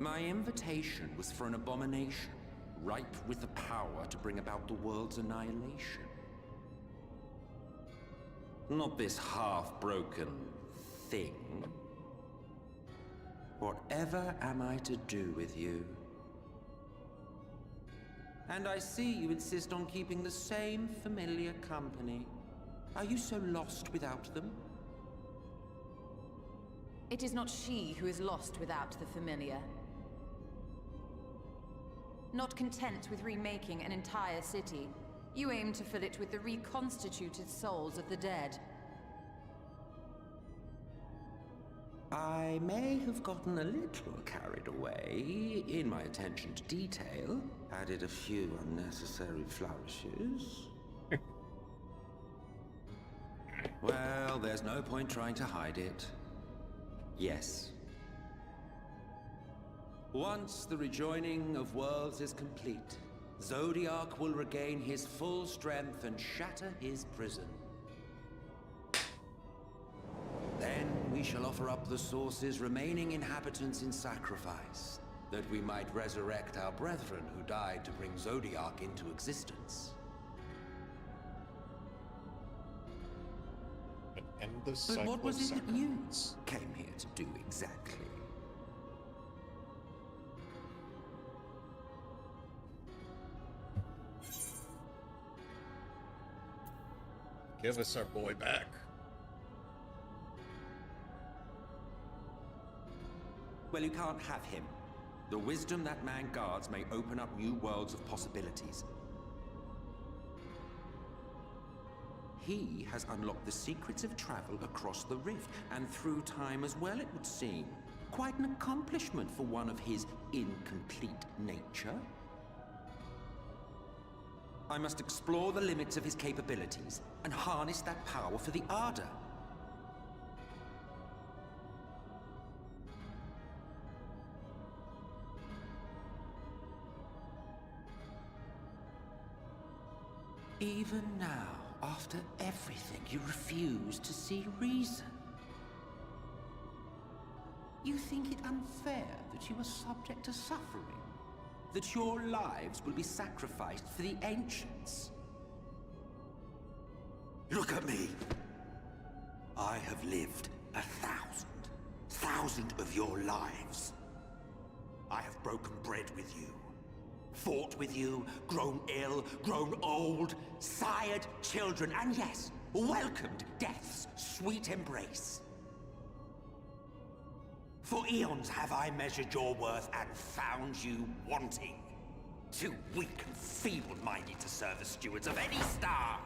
M: My invitation was for an abomination, ripe with the power to bring about the world's annihilation. Not this half-broken thing. Whatever am I to do with you? And I see you insist on keeping the same familiar company. Are you so lost without them?
K: It is not she who is lost without the familiar. Not content with remaking an entire city, you aim to fill it with the reconstituted souls of the dead.
M: I may have gotten a little carried away in my attention to detail, added a few unnecessary flourishes. Well, there's no point trying to hide it. Yes. Once the rejoining of worlds is complete, Zodiac will regain his full strength and shatter his prison. Then we shall offer up the Source's remaining inhabitants in sacrifice, that we might resurrect our brethren who died to bring Zodiac into existence.
B: And the
M: But what was it that you
B: sacraments.
M: came here to do exactly?
B: Give us our boy back.
M: Well, you can't have him. The wisdom that man guards may open up new worlds of possibilities. He has unlocked the secrets of travel across the rift, and through time as well, it would seem. Quite an accomplishment for one of his incomplete nature. I must explore the limits of his capabilities, and harness that power for the Ardor. Even now, After everything, you refuse to see reason. You think it unfair that you are subject to suffering? That your lives will be sacrificed for the Ancients? Look at me! I have lived 1,000 of your lives. I have broken bread with you, fought with you, grown ill, grown old, sired children, and yes, welcomed death's sweet embrace. For eons have I measured your worth and found you wanting. Too weak and feeble-minded to serve as stewards of any star.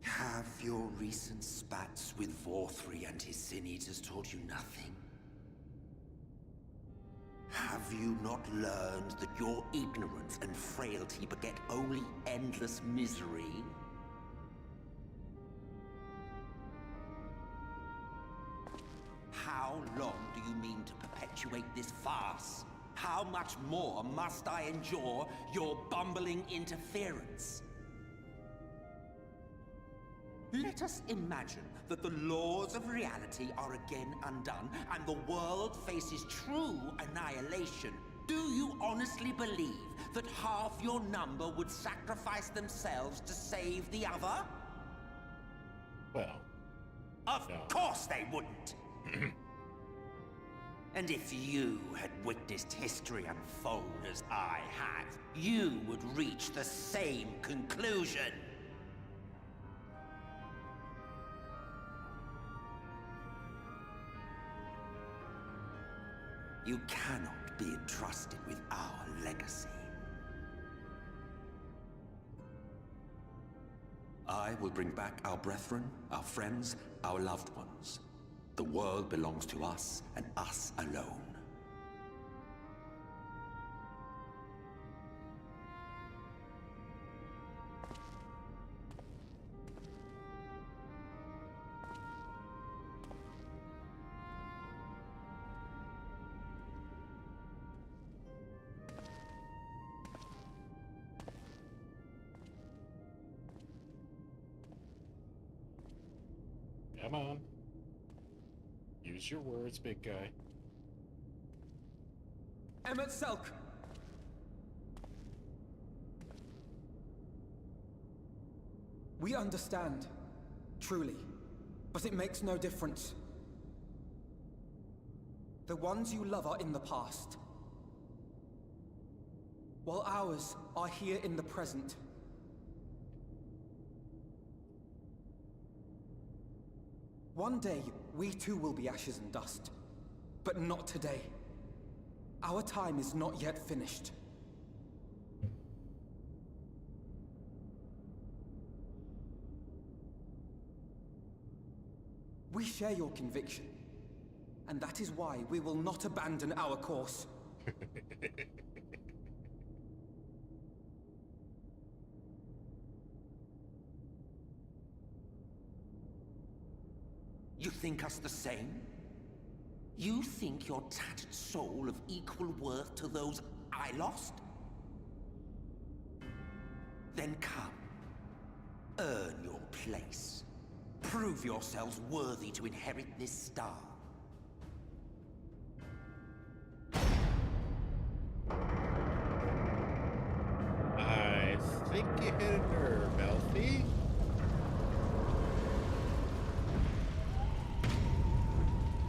M: Have your recent spats with Vorthri and his Sin Eaters taught you nothing? Have you not learned that your ignorance and frailty beget only endless misery? How long do you mean to perpetuate this farce? How much more must I endure your bumbling interference? Let us imagine that the laws of reality are again undone and the world faces true annihilation. Do you honestly believe that half your number would sacrifice themselves to save the other?
B: Well,
M: of course they wouldn't. And if you had witnessed history unfold as I have, you would reach the same conclusion. You cannot be entrusted with our legacy. I will bring back our brethren, our friends, our loved ones. The world belongs to us, and us alone.
B: Come on. Use your words, big guy.
R: Emet-Selch! We understand, truly, but it makes no difference. The ones you love are in the past, while ours are here in the present. One day, we too will be ashes and dust. But not today. Our time is not yet finished. We share your conviction. And that is why we will not abandon our course.
M: You think us the same? You think your tattered soul of equal worth to those I lost? Then come. Earn your place. Prove yourselves worthy to inherit this star.
B: I think you hit a nerve, Elfie.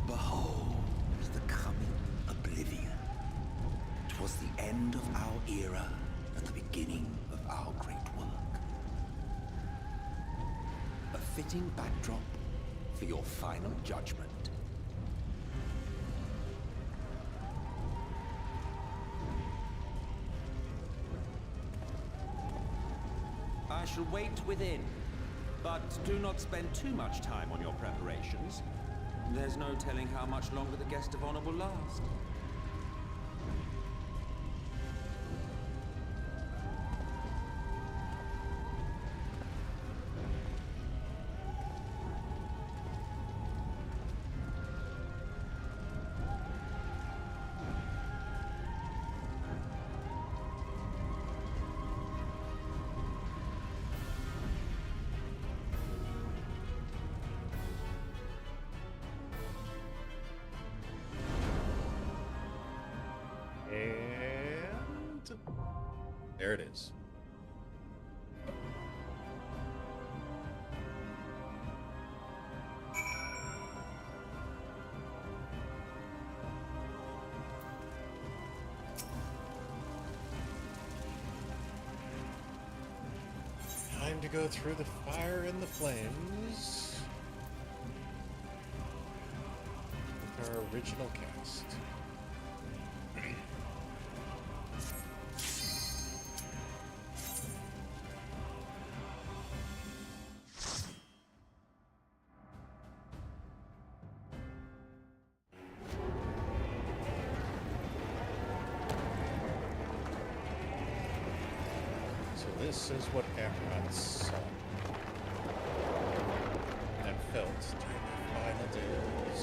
M: Behold the coming oblivion. 'Twas the end of our era and the beginning of our great work. A fitting backdrop for your final judgment. I shall wait within, but do not spend too much time on your preparations. There's no telling how much longer the guest of honor will last.
B: There it is. Time to go through the fire and the flames with our original cast. This is what Amrod saw and felt during their final days.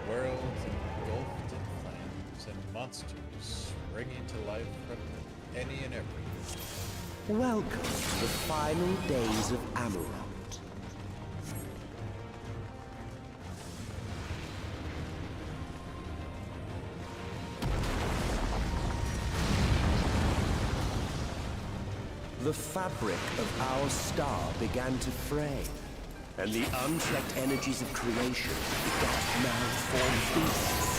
B: A world engulfed in flames and monsters springing to life from any and every.
N: Welcome to the final days of Amrod. The fabric of our star began to fray, and the unchecked energies of creation began to malform beasts.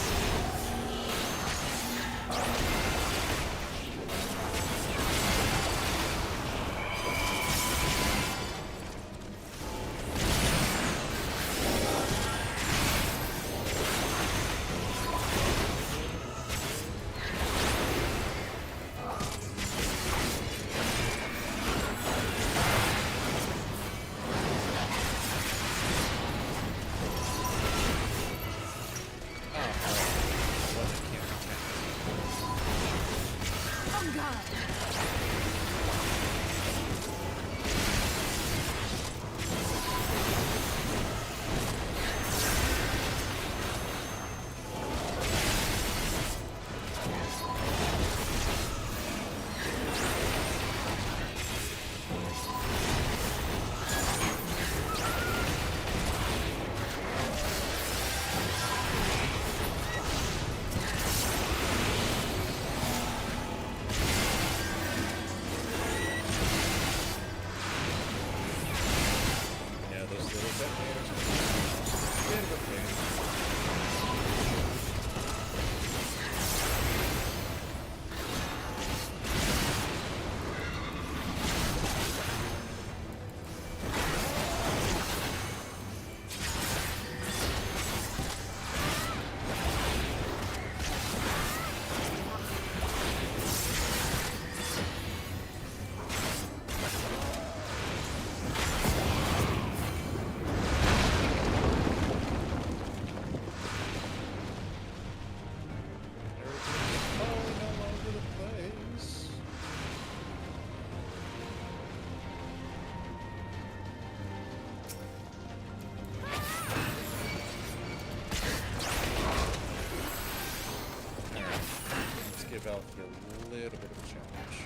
B: Valve a little bit of a challenge.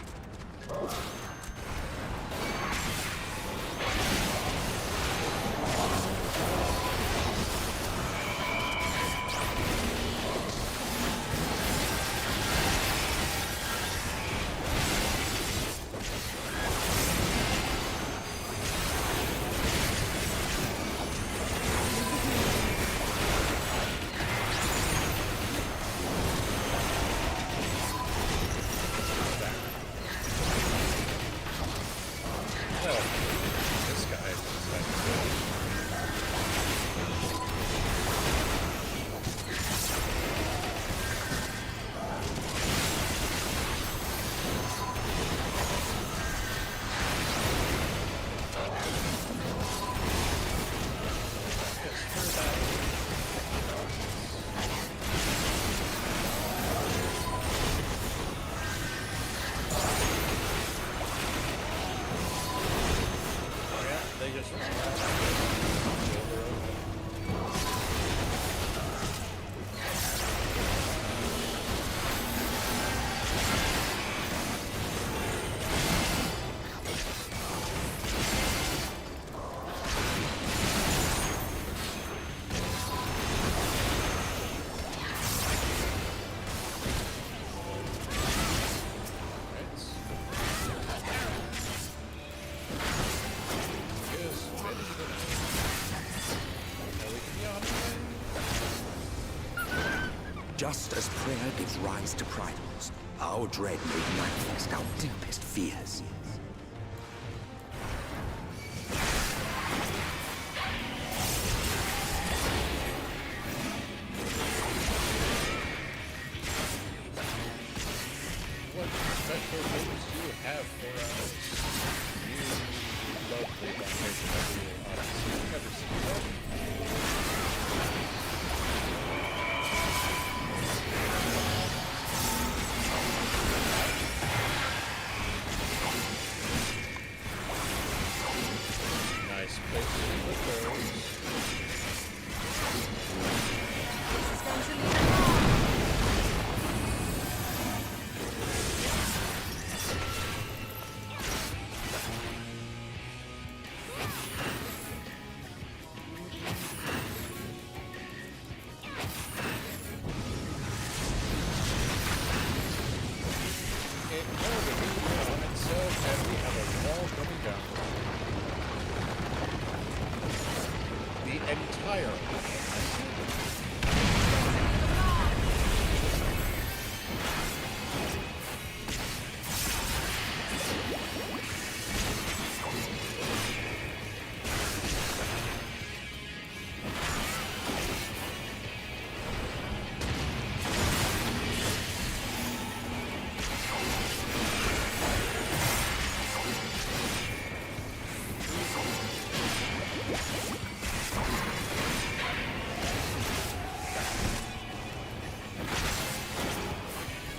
M: Just as prayer gives rise to primals, our dread made manifest our deepest fears.
B: What special moves do you have for us? You lovely domination of the audience. You've never seen that. Nice place to put those.
I: This is going to lead us on.
B: Ignore the video on itself, and we have a wall coming down. The entire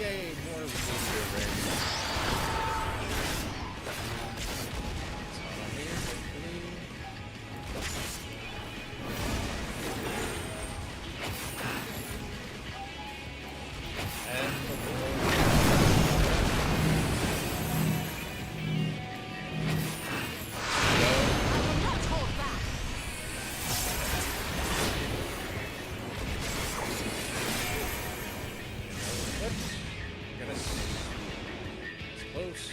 B: yay, more meteor rays. It's on here, hopefully. And the close.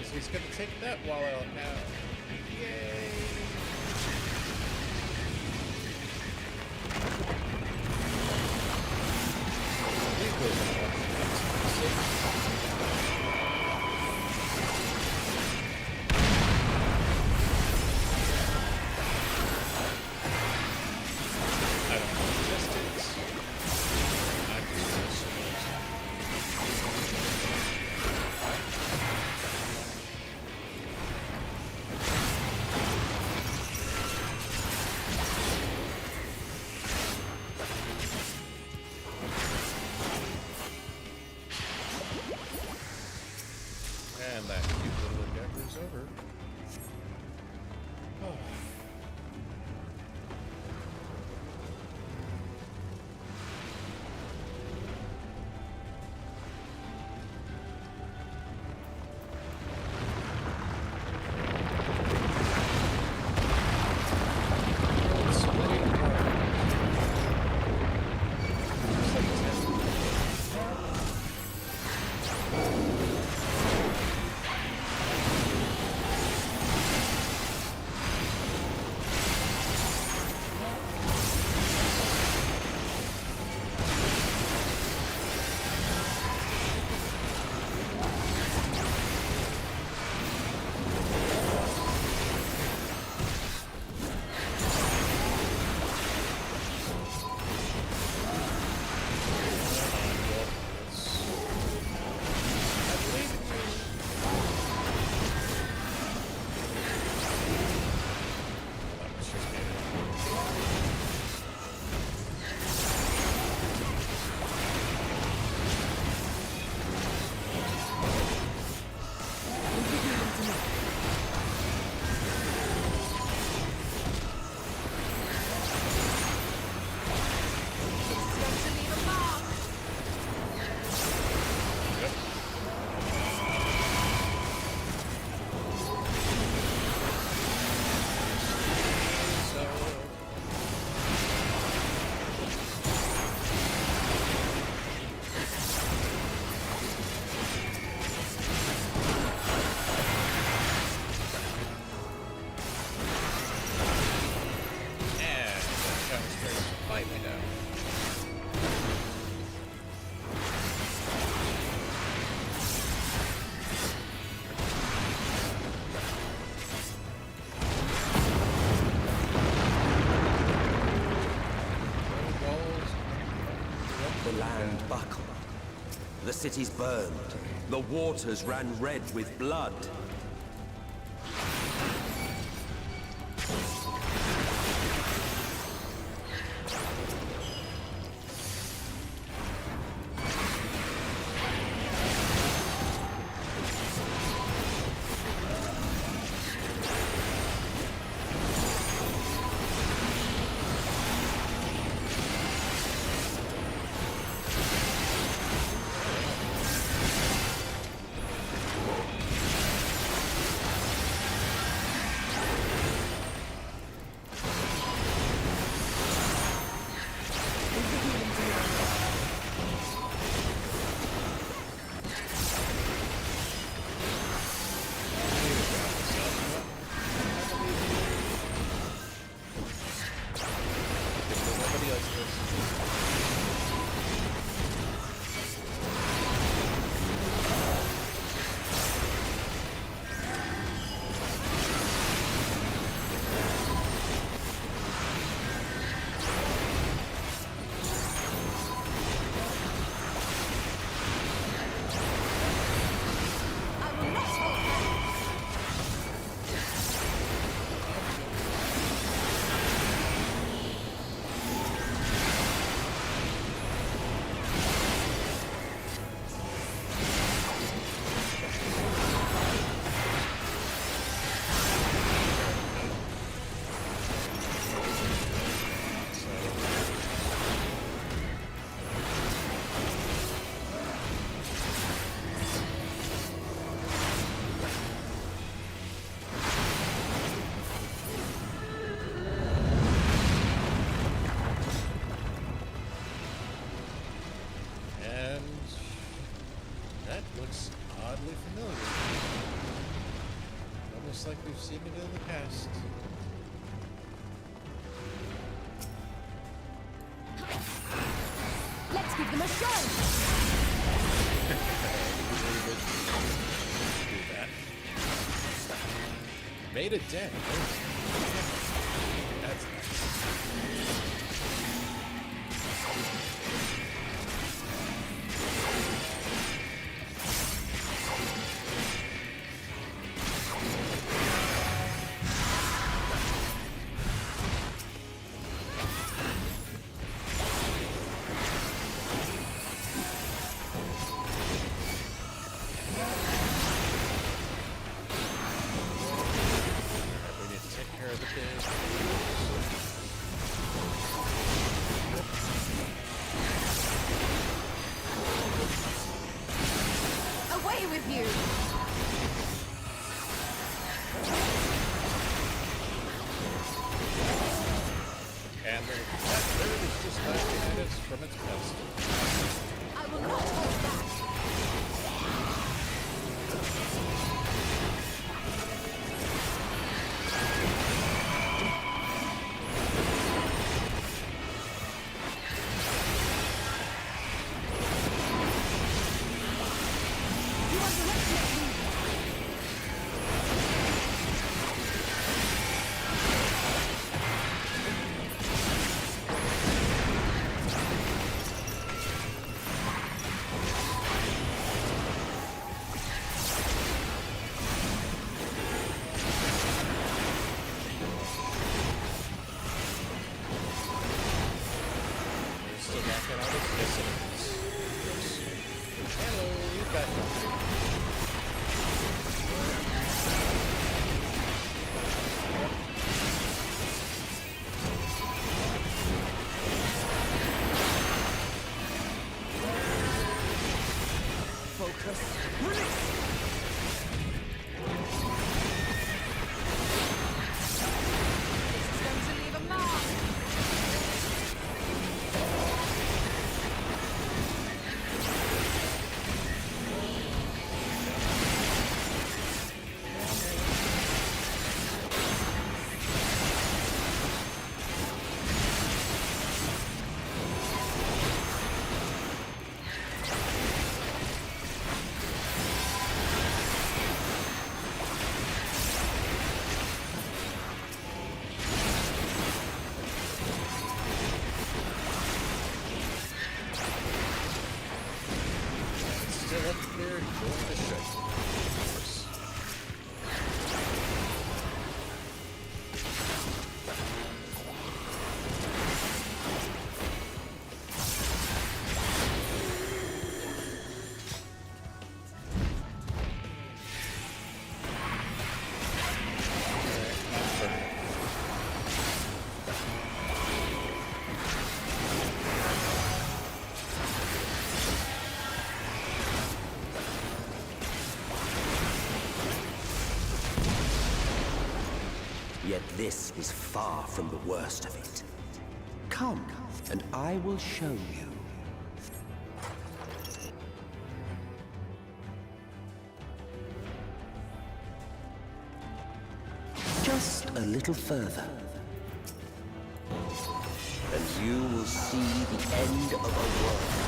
B: So he's gonna take that wall out now. Yay! Leave those out. I don't know the distance. I'm just
N: grand buckle. The cities burned. The waters ran red with blood.
B: Like we've seen it in the past.
J: Let's give them a show!
B: Do that. Made a dent. That's nice.
J: Away with you!
B: And that bird is just 5 minutes from its best.
J: I will not hold back!
B: still up there enjoying the show. Of course.
N: Yet this was far from the worst of it. Come, and I will show you. Just a little further. And you will see the end of a world.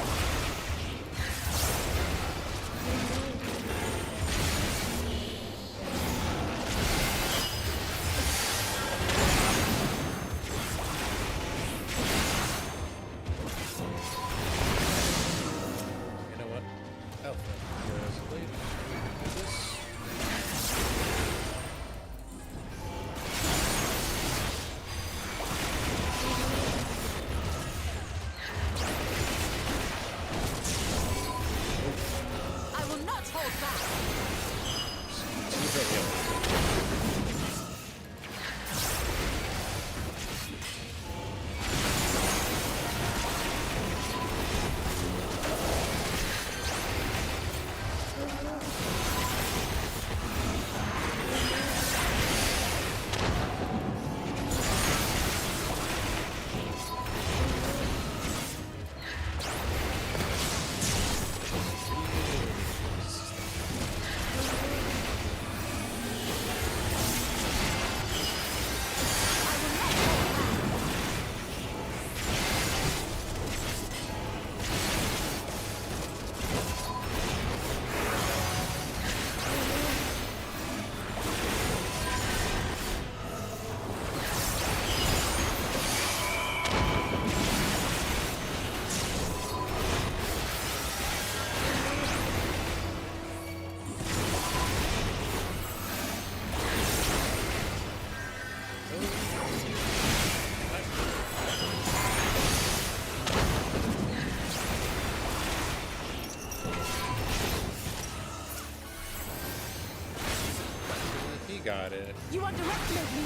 B: Got it.
I: You underestimate me.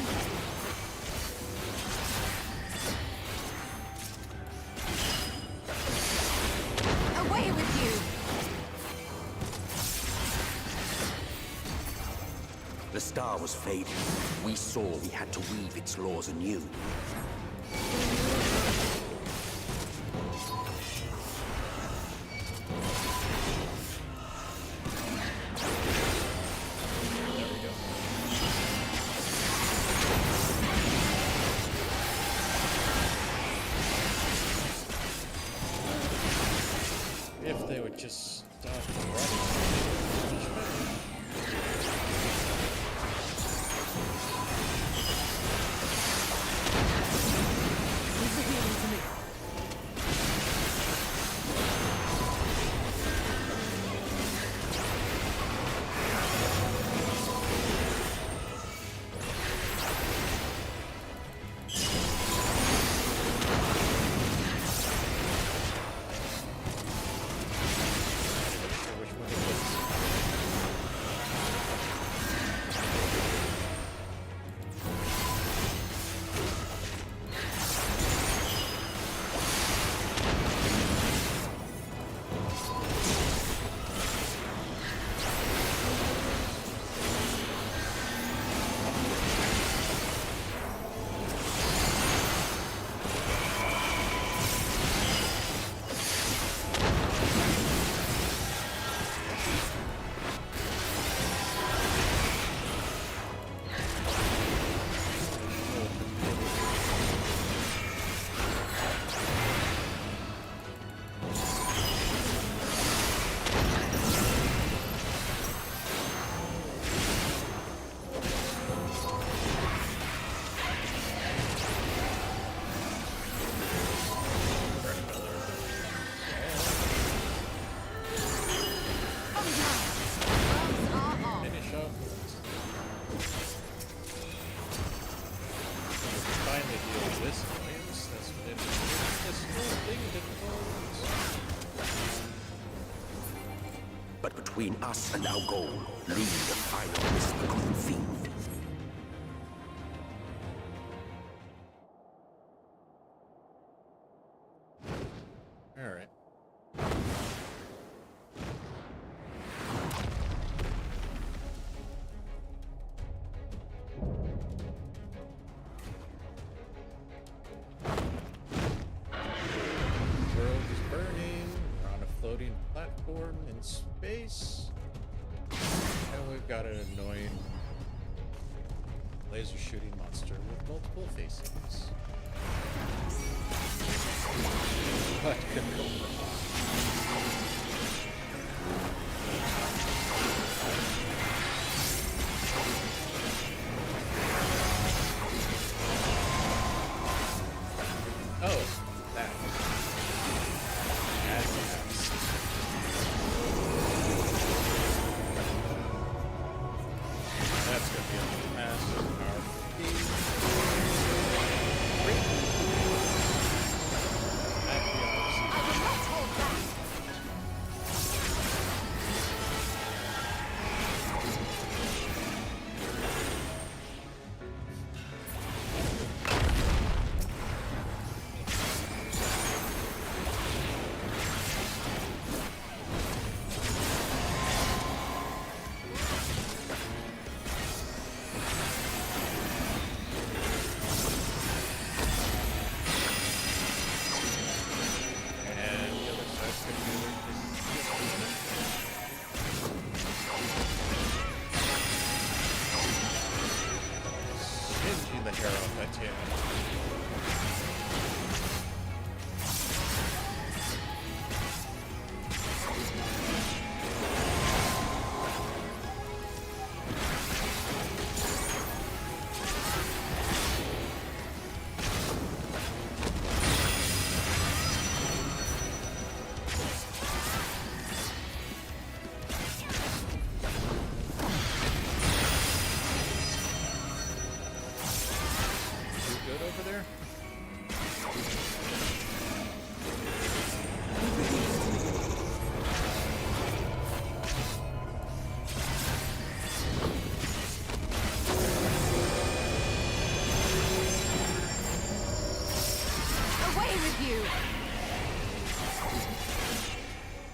I: Away with you.
N: The star was fading. We saw we had to weave its laws anew.
B: If they would just stop running.
J: Leave the healing to me.
B: Which one it was?
N: between us and our goal. Lead the final whisper fiend.
B: Alright. The world is burning. We're on a floating platform in space. And we've got an annoying laser shooting monster with multiple faces. What could go wrong? Oh, that. That's nice. That's gonna be a massive, powerful beast. The hair off that tail.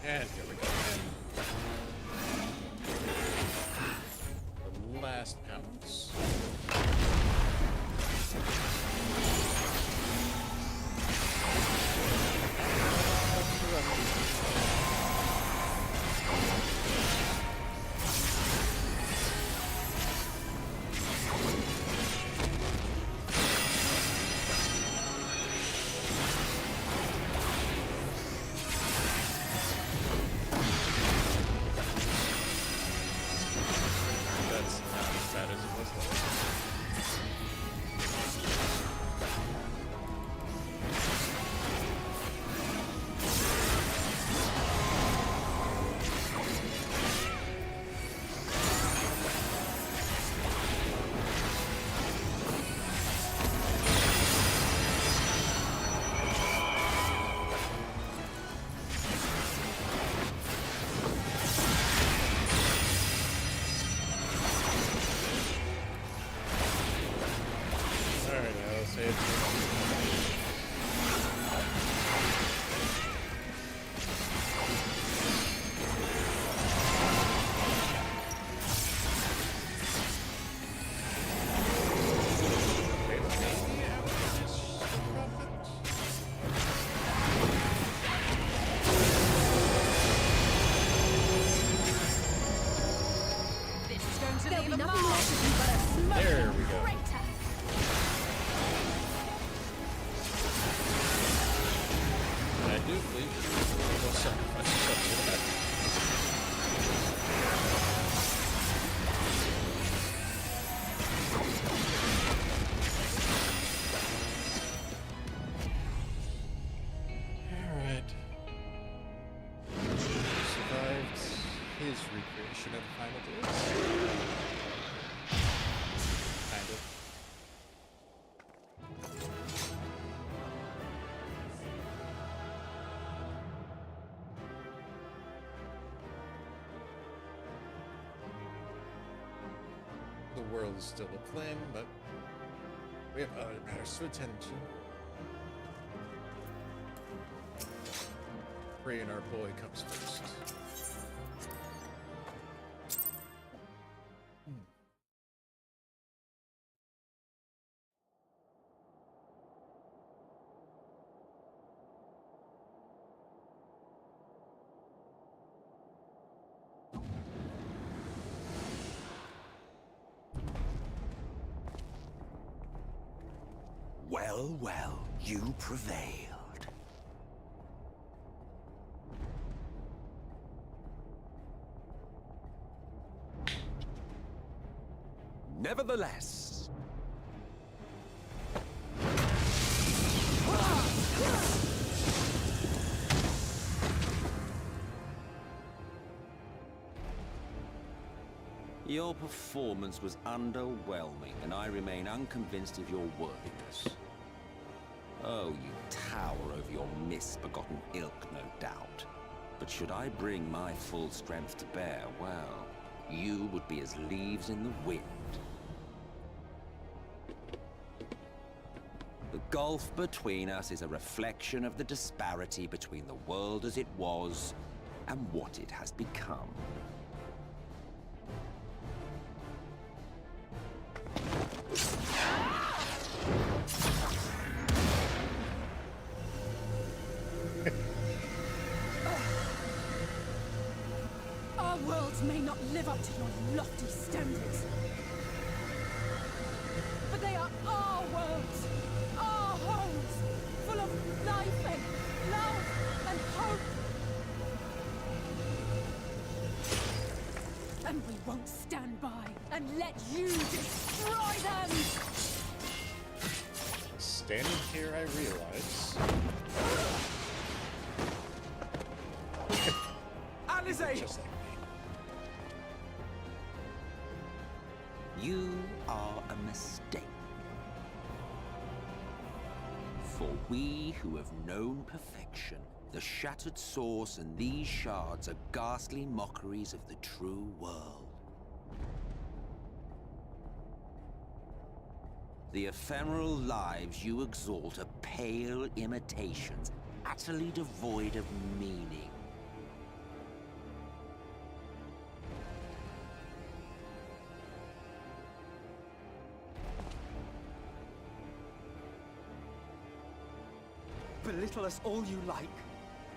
B: And here we go. The last pounce. There we go. And I do believe she will sacrifice herself for that. Alright. Survived his recreation of the final days. Kind of. The world is still aflame, but we have other matters to attend to. Praying our boy comes first.
N: Well, well, you prevailed.
R: Nevertheless,
M: Your performance was underwhelming, and I remain unconvinced of your worthiness. Oh, you tower over your misbegotten ilk, no doubt. But should I bring my full strength to bear, well, you would be as leaves in the wind. The gulf between us is a reflection of the disparity between the world as it was and what it has become.
J: Our worlds may not live up to your lofty standards, but they are our worlds, our homes, full of life and love and hope. And we won't stand by and let you destroy them!
B: Standing here, I realize.
R: Alizé!
B: Just like me.
M: You are a mistake. For we who have known perfection, the shattered source and these shards are ghastly mockeries of the true world. The ephemeral lives you exalt are pale imitations, utterly devoid of meaning.
S: Belittle us all you like,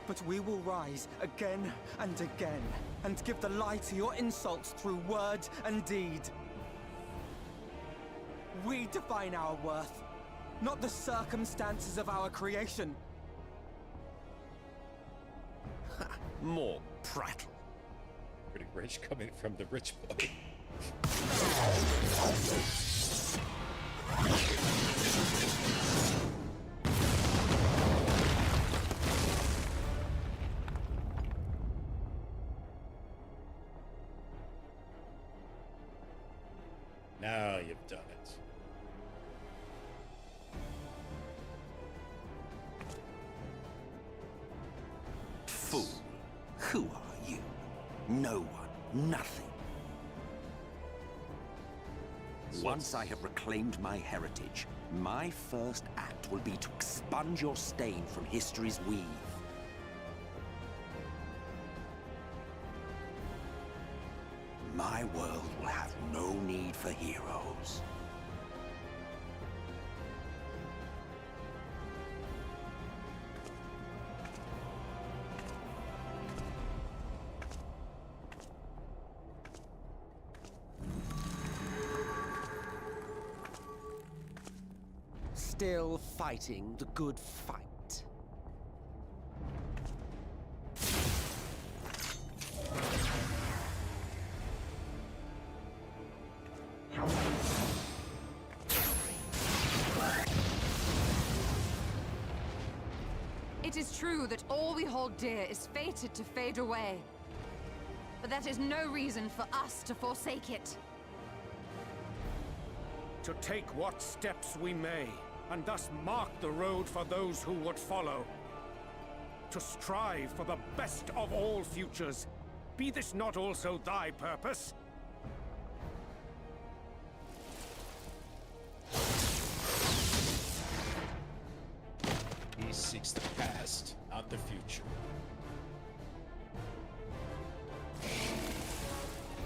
S: but we will rise again and again, and give the lie to your insults through word and deed. We define our worth, not the circumstances of our creation.
M: More prattle.
B: Pretty rich coming from the rich boy. Now you've done it.
M: Fool. Who are you? No one. Nothing. Once I have reclaimed my heritage, my first act will be to expunge your stain from history's weave. My world will have no need for heroes. Still fighting the good fight.
K: It is true that all we hold dear is fated to fade away. But that is no reason for us to forsake it.
F: To take what steps we may, and thus mark the road for those who would follow. To strive for the best of all futures. Be this not also thy purpose?
B: seeks the past, not the future.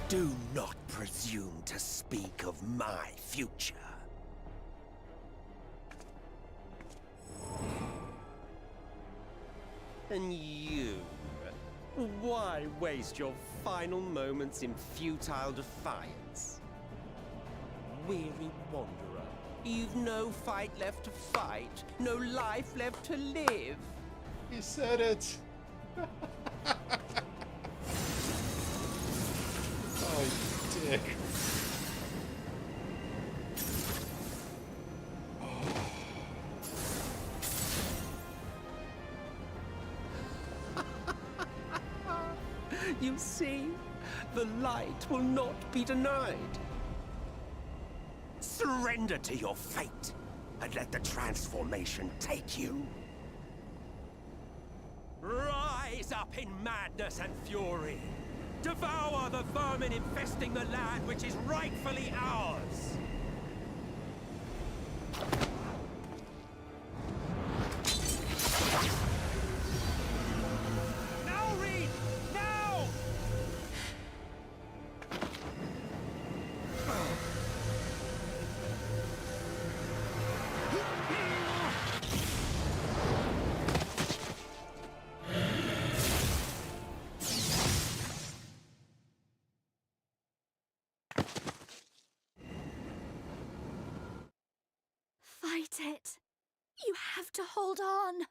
N: Do not presume to speak of my future. And you? Why waste your final moments in futile defiance? Weary wanderer, you've no fight left to fight, no life left to live.
B: He said it! Oh, you dick.
N: You see, the light will not be denied. Surrender to your fate, and let the transformation take you. Rise up in madness and fury. Devour the vermin infesting the land which is rightfully ours. Now, Reed! Now!
I: Fight it. You have to hold on.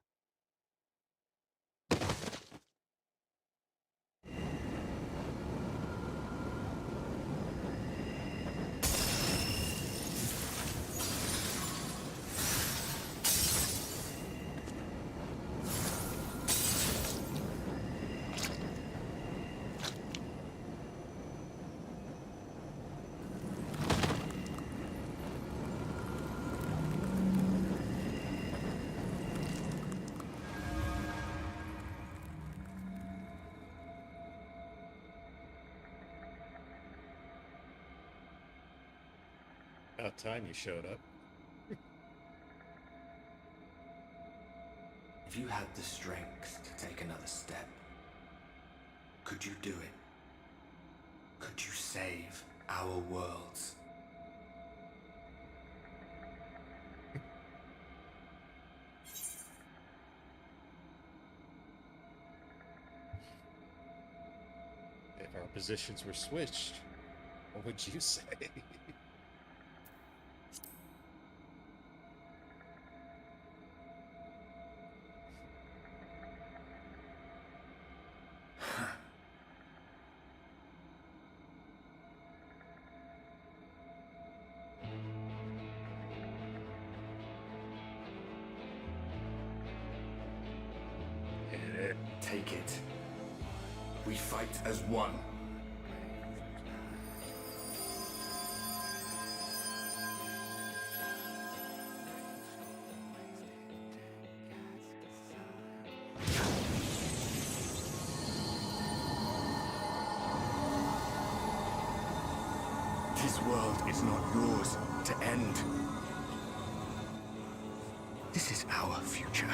B: About time you showed up.
C: If you had the strength to take another step, could you do it? Could you save our worlds?
B: If our positions were switched, what would you say?
C: Take it. We fight as one. This world is not yours to end. This is our future.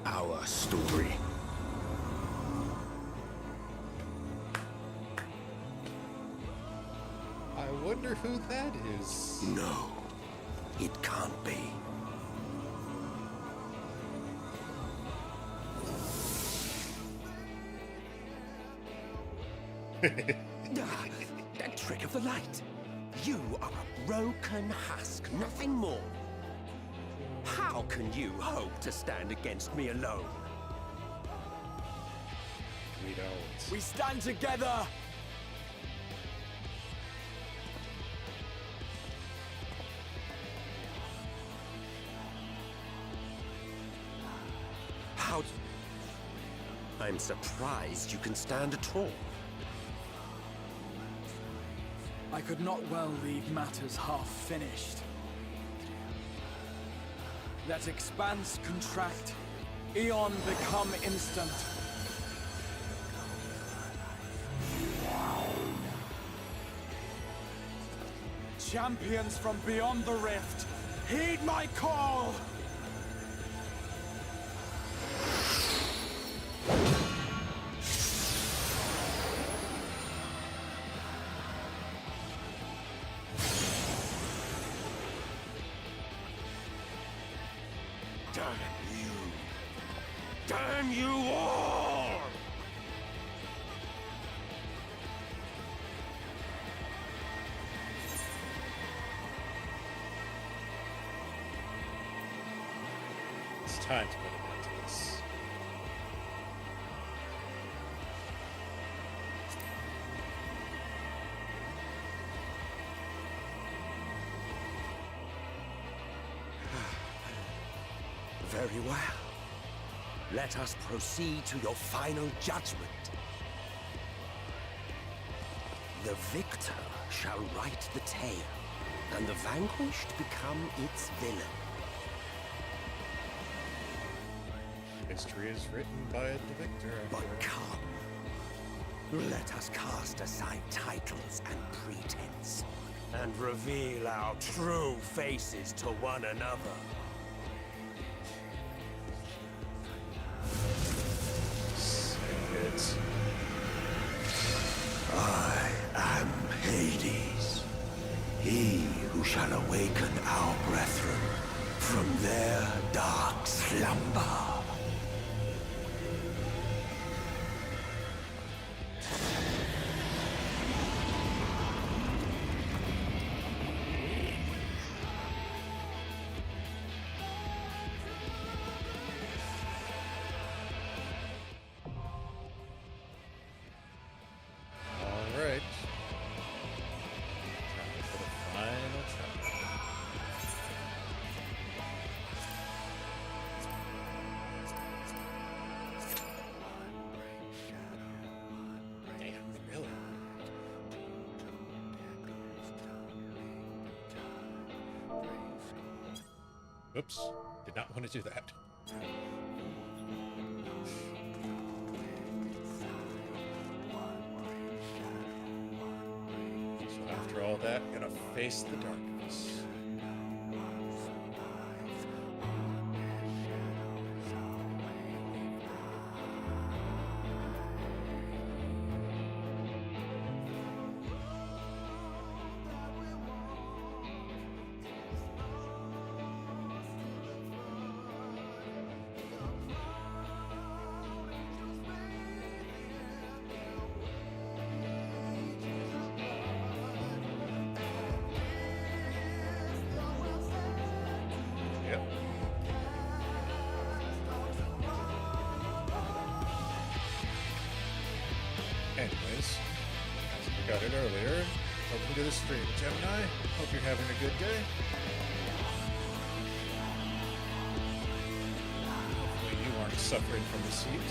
C: Our story.
B: I wonder who that is.
N: No, it can't be. That trick of the light. You are a broken husk, nothing more. How can you hope to stand against me alone?
B: We don't.
L: We stand together!
N: How... I'm surprised you can stand at all.
L: I could not well leave matters half finished. Let expanse contract, eon become instant. Champions from beyond the rift, heed my call!
N: Damn you all!
B: It's time to put an end to this.
N: Very well. Let us proceed to your final judgment. The victor shall write the tale, and the vanquished become its villain.
B: History is written by the victor.
N: But come, let us cast aside titles and pretense, and reveal our true faces to one another.
B: It's...
N: I am Hades, he who shall awaken our brethren from their dark slumber.
B: Alright. Time for the final chapter. Damn, really? Oops. Did not want to do that. So after all that, gonna face the darkness. Yep. Anyways, as we got it earlier, welcome to the stream, Gemini. Hope you're having a good day. Hopefully you aren't suffering from the heat.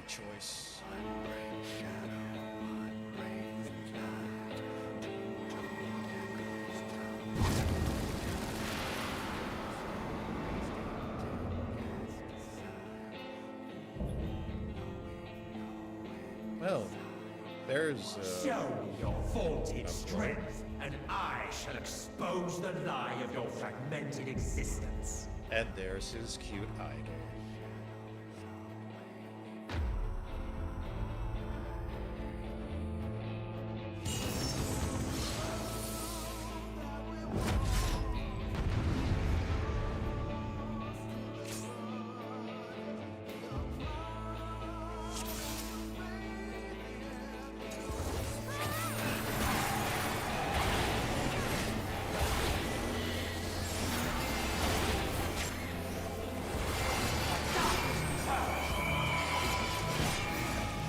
B: your choice. Well, there's
O: Show me your vaunted strength, and I shall expose the lie of your fragmented existence.
B: And there's his cute idol.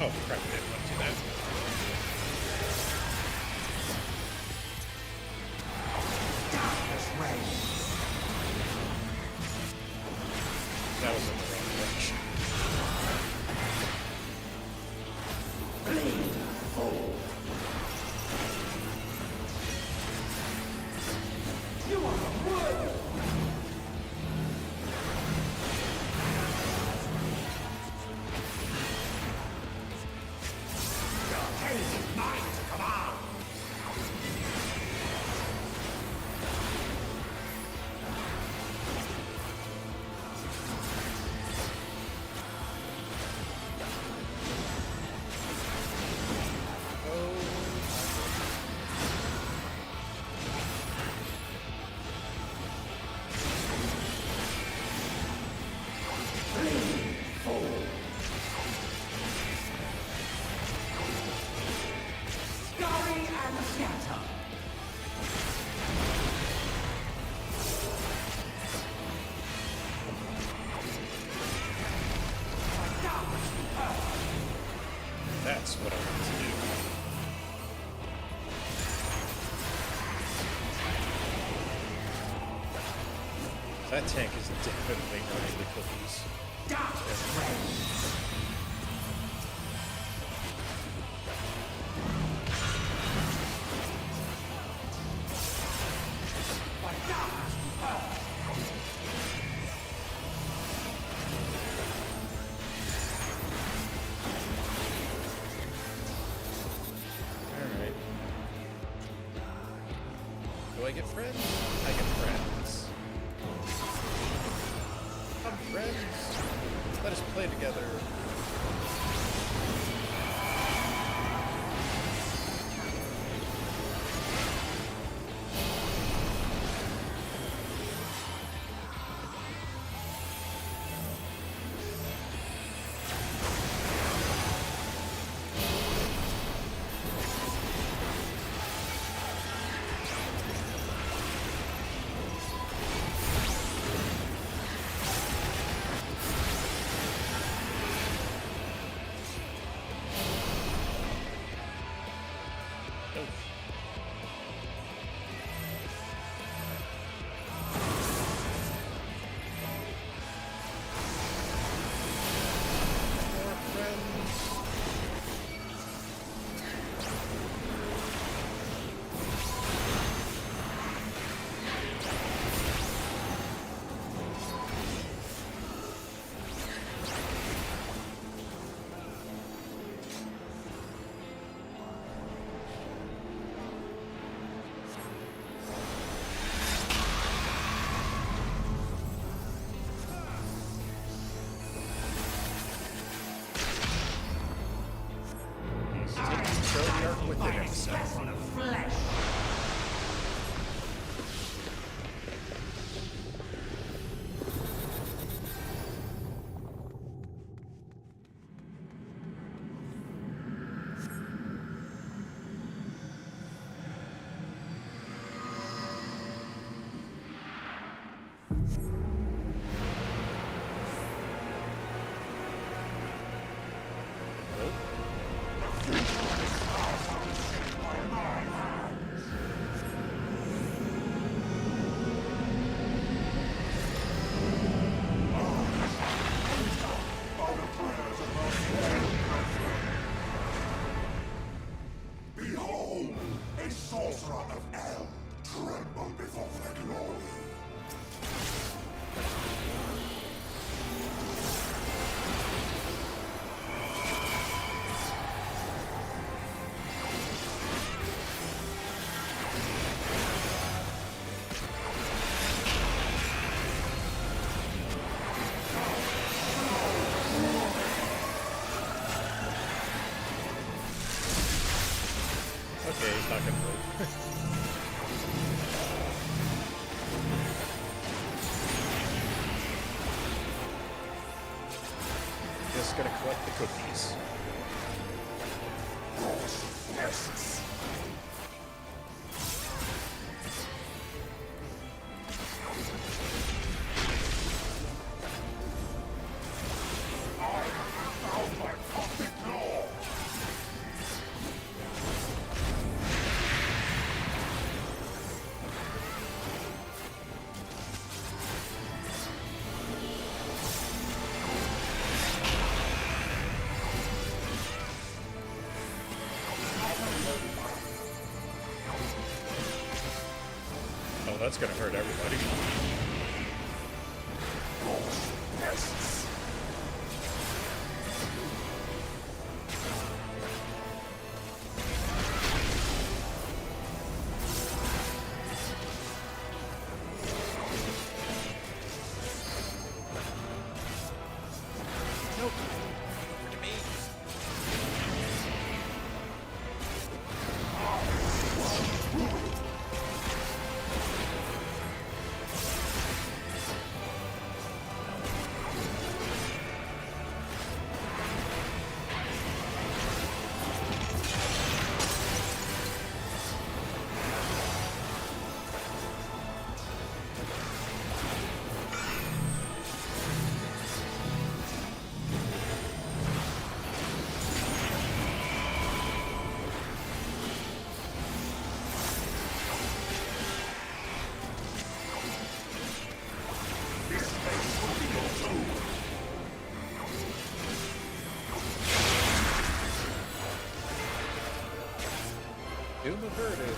B: Oh, crap, I didn't want to do that.
O: Darkness reigns.
B: That was in the wrong direction.
O: Bleed full. You are the world.
B: That's what I want to do. That tank is definitely running the cookies.
O: Darkness reigns.
B: Alright. Do I get friends? I get friends. Come, friends. Let us play together. Within himself. Okay, he's not gonna move. Just gonna collect the cookies. Oh, that's gonna hurt everybody. Nope. Over to me. Doom averted.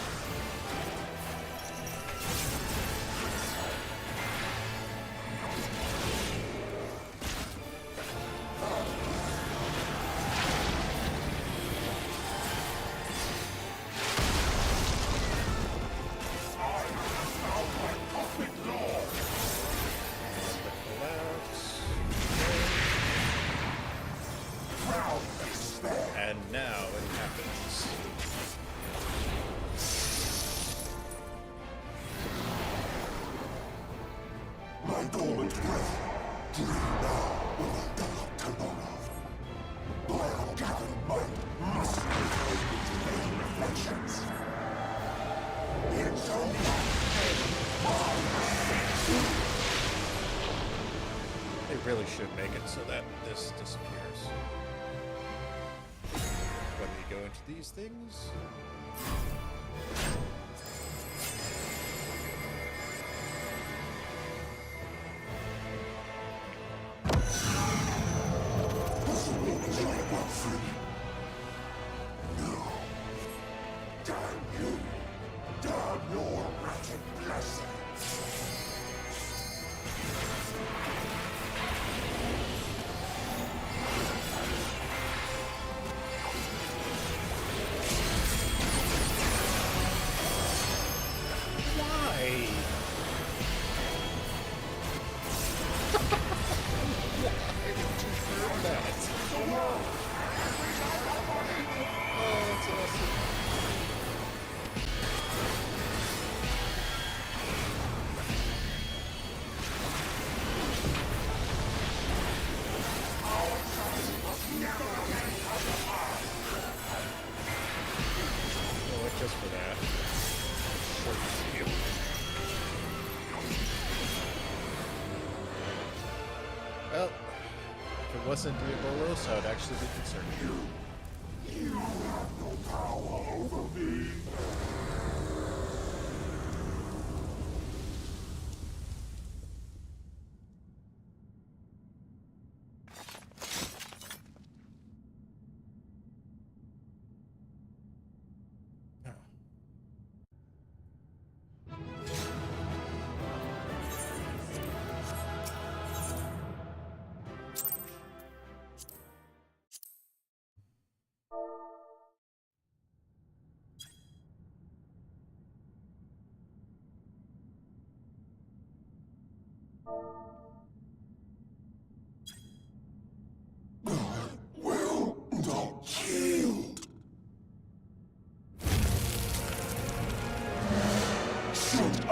B: And now it happens.
T: My dormant breath, dream now will I develop tomorrow. My ungathered might must be filled into vain reflections.
B: They really should make it so that this disappears. When we go into these things... Just for that. Well, if it wasn't Diabolos, I would actually be concerned.
T: You have no power over me.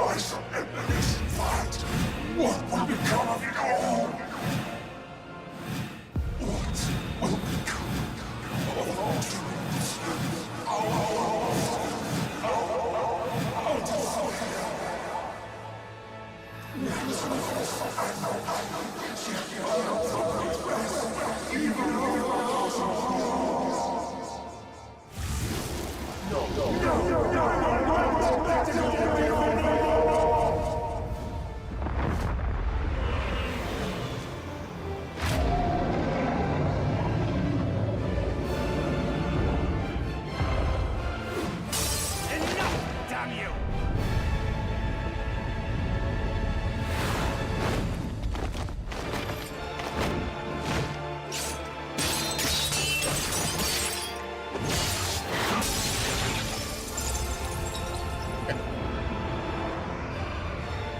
T: I shall end this fight. What will become of it all? What will become of our dreams?
O: Enough, damn you!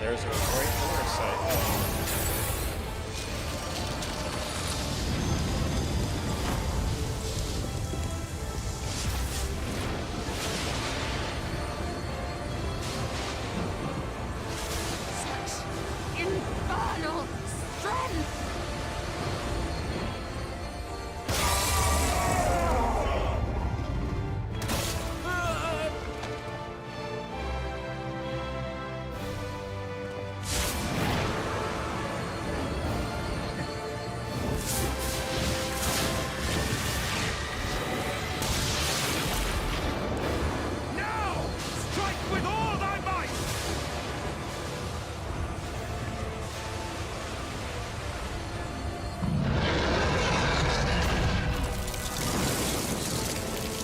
B: There's a great oversight.
I: Infernal strength!
O: Now! Strike with all thy might!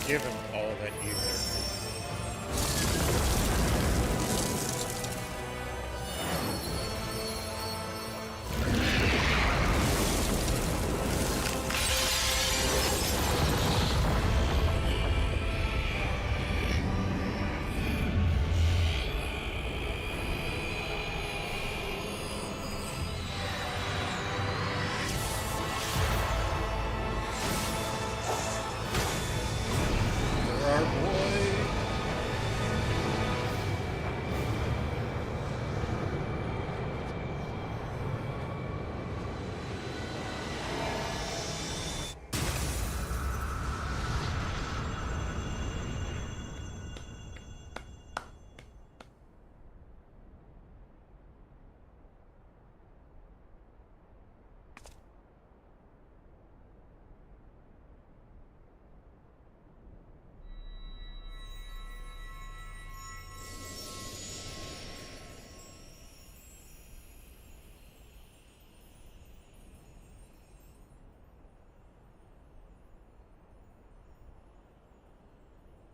B: Give him all that ether. For our boy.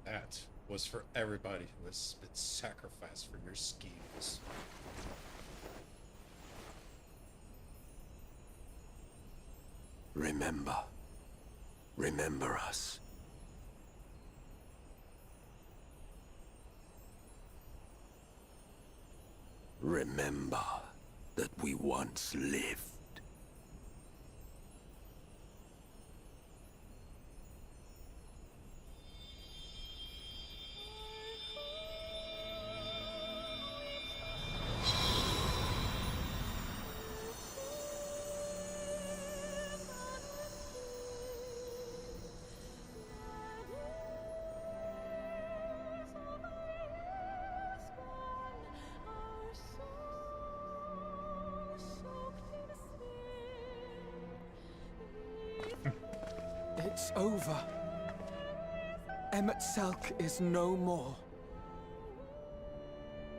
B: That was for everybody who has been sacrificed for your schemes.
N: Remember. Remember us. Remember that we once lived.
C: It's over. Emet-Selch is no more.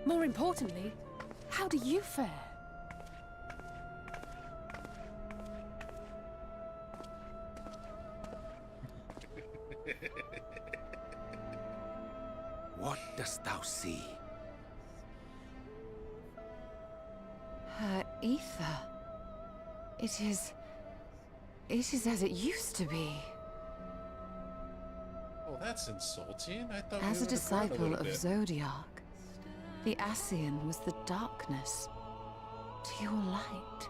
J: More importantly, how do you fare?
N: What dost thou see?
K: Her ether. It is as it used to be.
B: Oh, that's insulting. I thought
K: As
B: we
K: a
B: would have grown
K: disciple
B: little
K: of
B: bit.
K: Zodiark, the Ascian was the darkness to your light.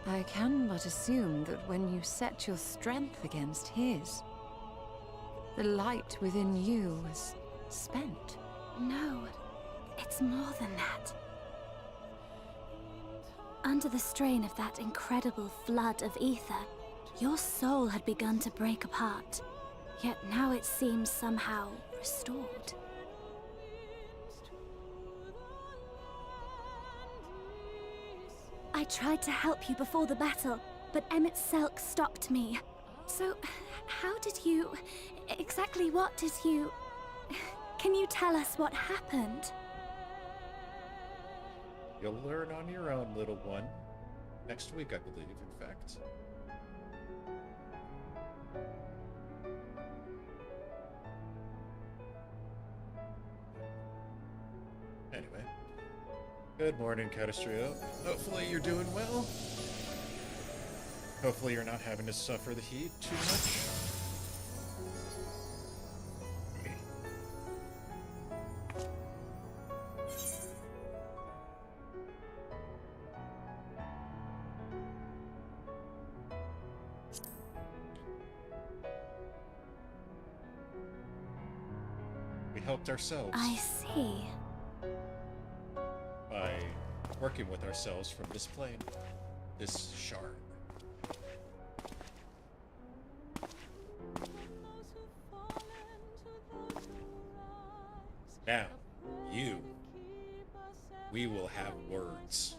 K: I can but assume that when you set your strength against his, the light within you was spent.
I: No, it's more than that. Under the strain of that incredible flood of ether, your soul had begun to break apart. Yet now it seems somehow restored. I tried to help you before the battle, but Emet-Selch stopped me. So, how did you... exactly what did you... Can you tell us what happened?
B: You'll learn on your own, little one. Next week, I believe, in fact. Anyway. Good morning, Catastrio. Hopefully you're doing well. Hopefully you're not having to suffer the heat too much. We helped ourselves.
I: I see.
B: By working with ourselves from this plane, this shard. Now, we will have words.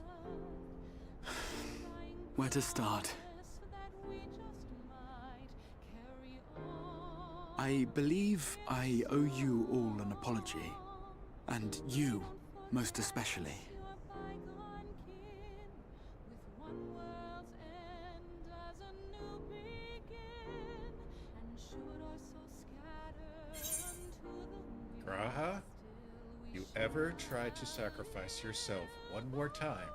C: Where to start? I believe I owe you all an apology. And you, most especially.
B: Graha, you ever try to sacrifice yourself one more time,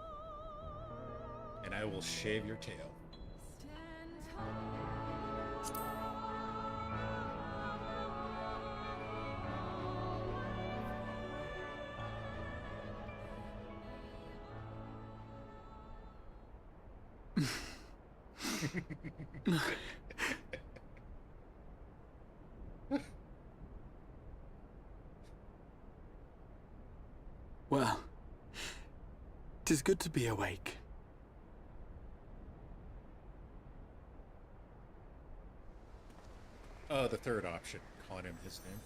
B: and I will shave your tail.
C: Well, 'tis good to be awake.
B: The third option, calling him his name.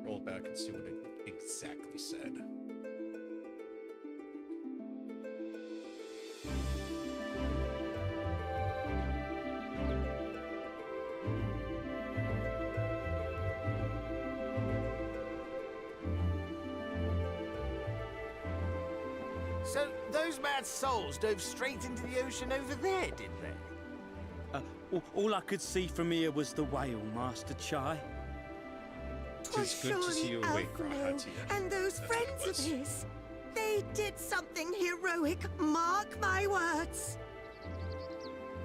B: Roll back and see what it exactly said.
A: So, those mad souls dove straight into the ocean over there, did they?
L: All I could see from here was the whale, Master Chai.
B: Tis good to see you awake, Grahatia.
Q: And those friends of his. They did something heroic, mark my words.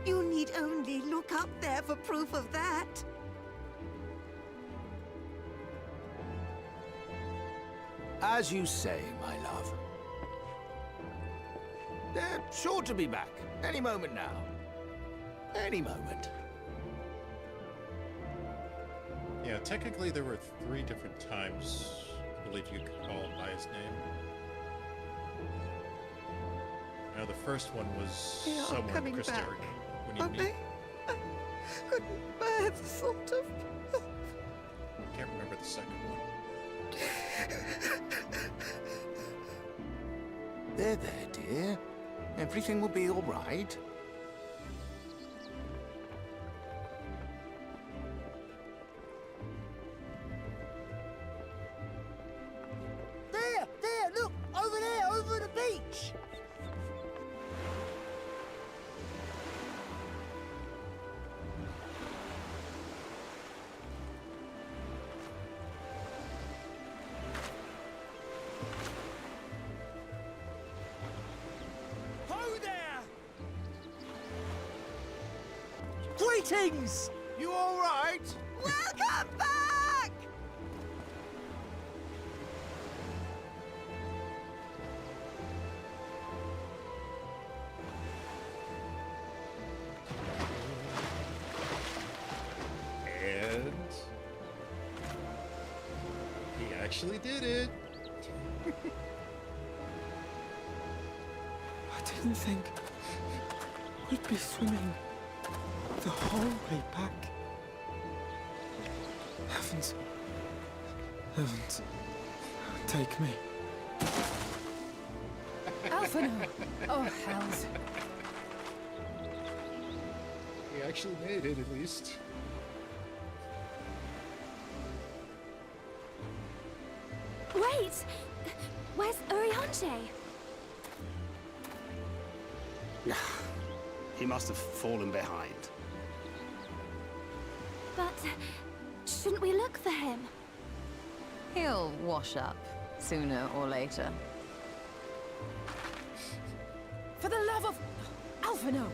Q: You need only look up there for proof of that.
A: As you say, my love. They're sure to be back. Any moment now. Any moment.
B: Yeah, technically there were 3 different times I believe you could call him by his name. Now the first one was
Q: They are
B: somewhere
Q: coming
B: Crystal.
Q: back,
B: When you
Q: aren't
B: meet.
Q: they? I couldn't bear the thought of...
B: I can't remember the second one.
A: There, dear. Everything will be all right.
Q: There, look! Over there, over the beach!
L: Ho there! Greetings!
A: You all right?
Q: Welcome back!
B: actually did it!
S: I didn't think we'd be swimming the whole way back. Heavens. Heavens. Take me.
J: Alphino! Oh, hells.
B: We actually made it, at least.
I: Wait! Where's Urianger?
G: He must have fallen behind.
I: But shouldn't we look for him?
K: He'll wash up, sooner or later.
J: For the love of... Alphino!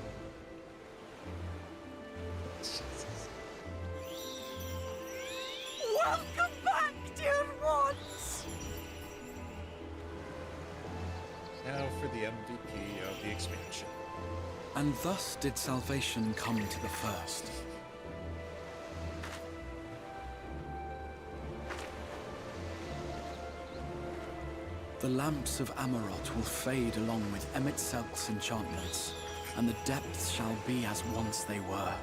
Q: Welcome back, dear ones!
B: Now for the MVP of the expansion.
C: And thus did salvation come to the first. The lamps of Amarot will fade along with Emet-Selch's enchantments, and the depths shall be as once they were.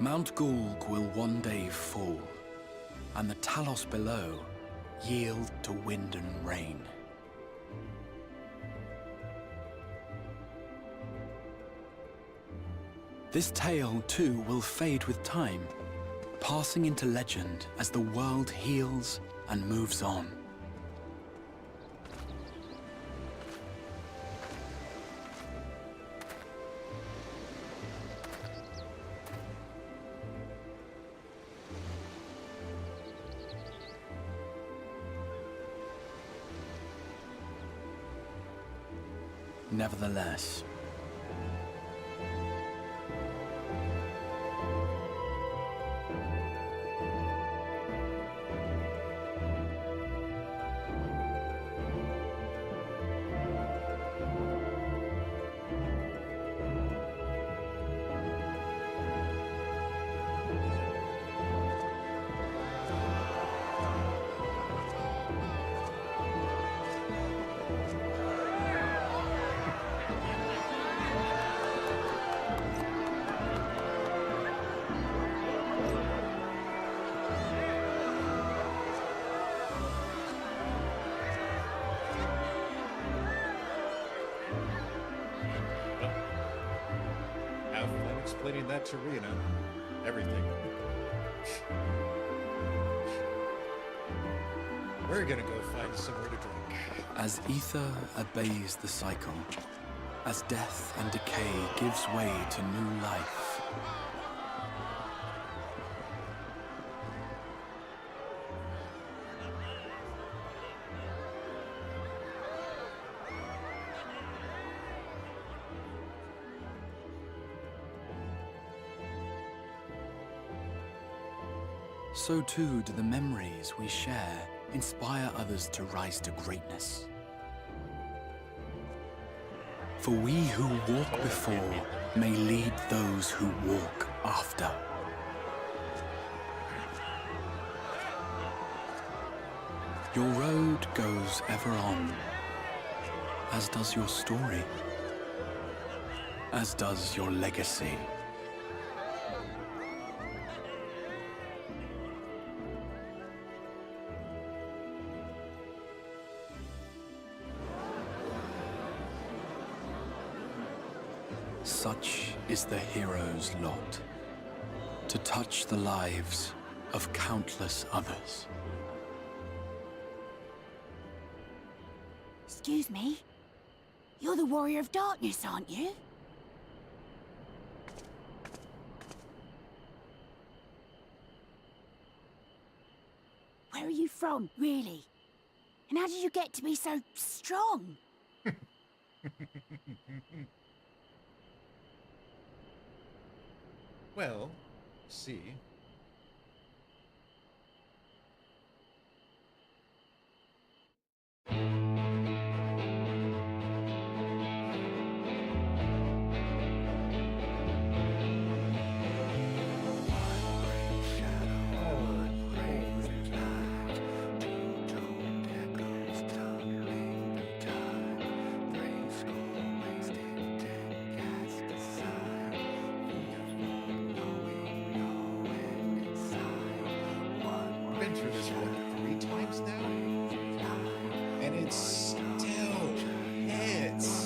C: Mount Gulg will one day fall, and the Talos below yield to wind and rain. This tale, too, will fade with time, passing into legend as the world heals and moves on. Nevertheless,
B: Have fun explaining that to Rena. Everything. We're gonna go find somewhere to drink.
C: as ether obeys the cycle, as death and decay gives way to new life, so too do the memories we share inspire others to rise to greatness. For we who walk before may lead those who walk after. Your road goes ever on, as does your story, as does your legacy. Such is the hero's lot, to touch the lives of countless others.
P: Excuse me? You're the Warrior of Darkness, aren't you? Where are you from, really? And how did you get to be so strong?
B: Well, see.
E: it still hits.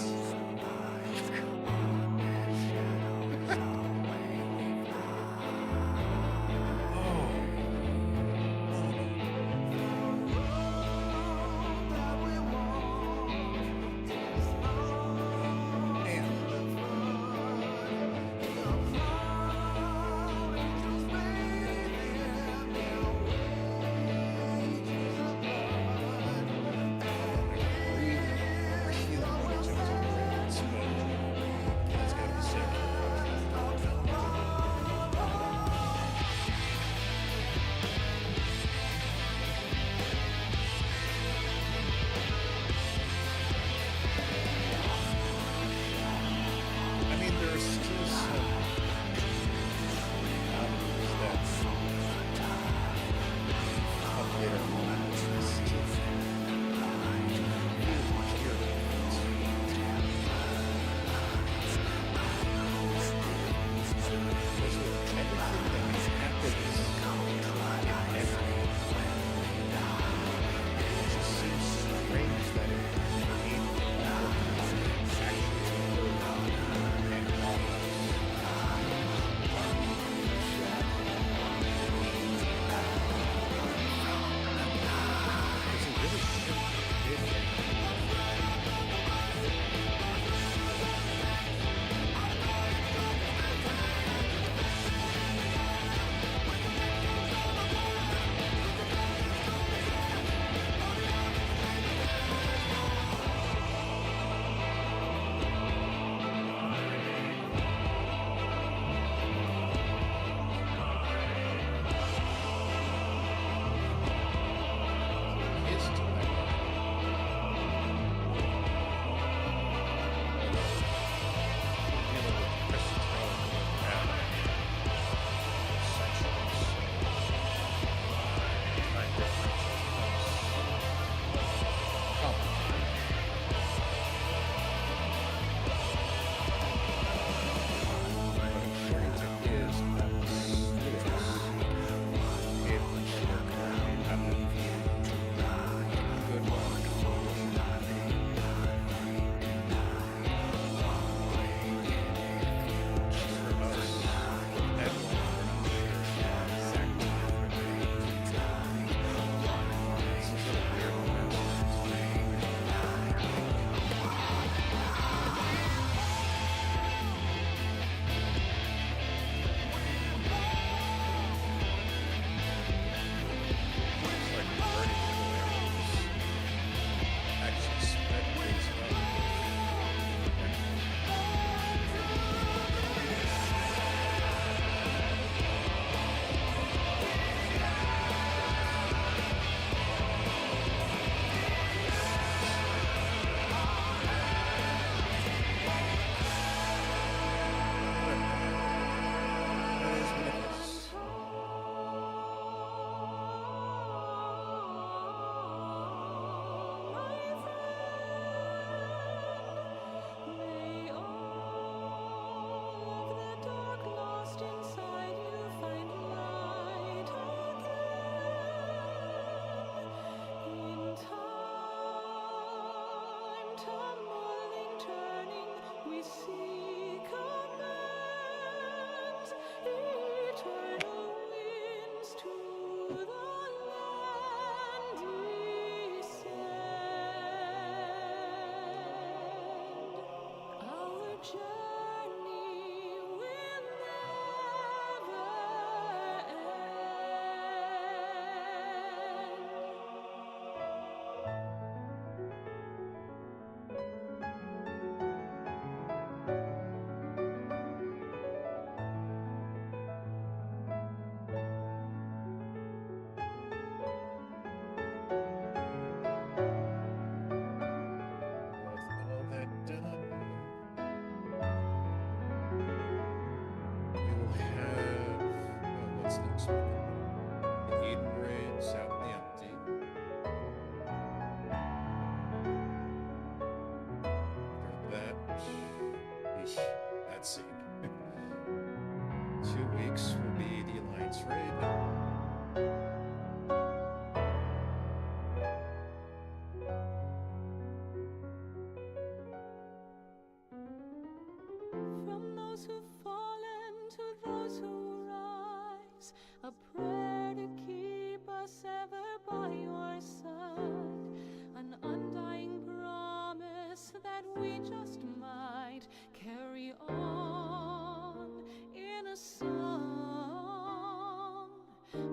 D: we just might carry on in a song.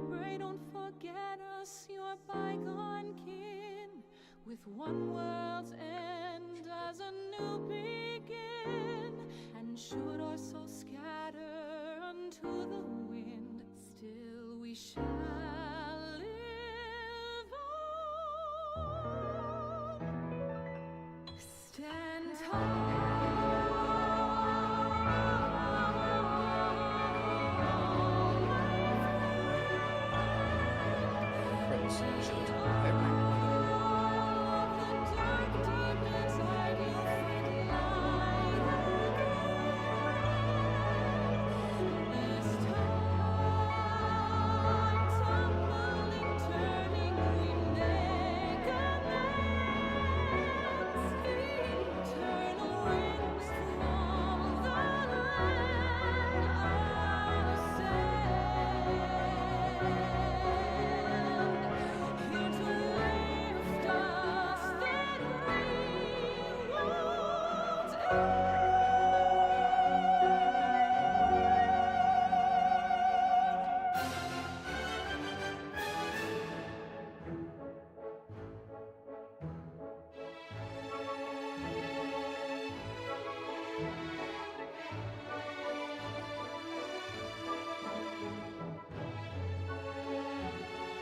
D: Pray don't forget us, your bygone kin, with one world's end as a new begin. And should our souls scatter unto the wind, still we shall live on. Stand tall.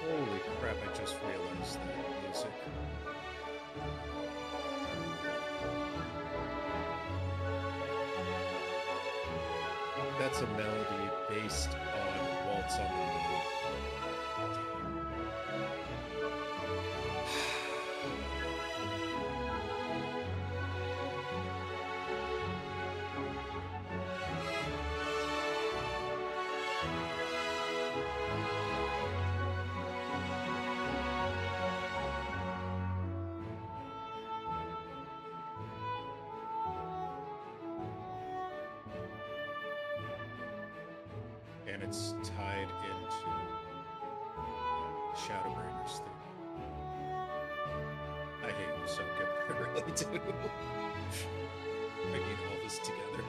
B: Holy crap, I just realized that music. That's a melody based on Waltz on the Moon. And it's tied into Shadowbringers thing. I hate you so good, I really do. I need all this together.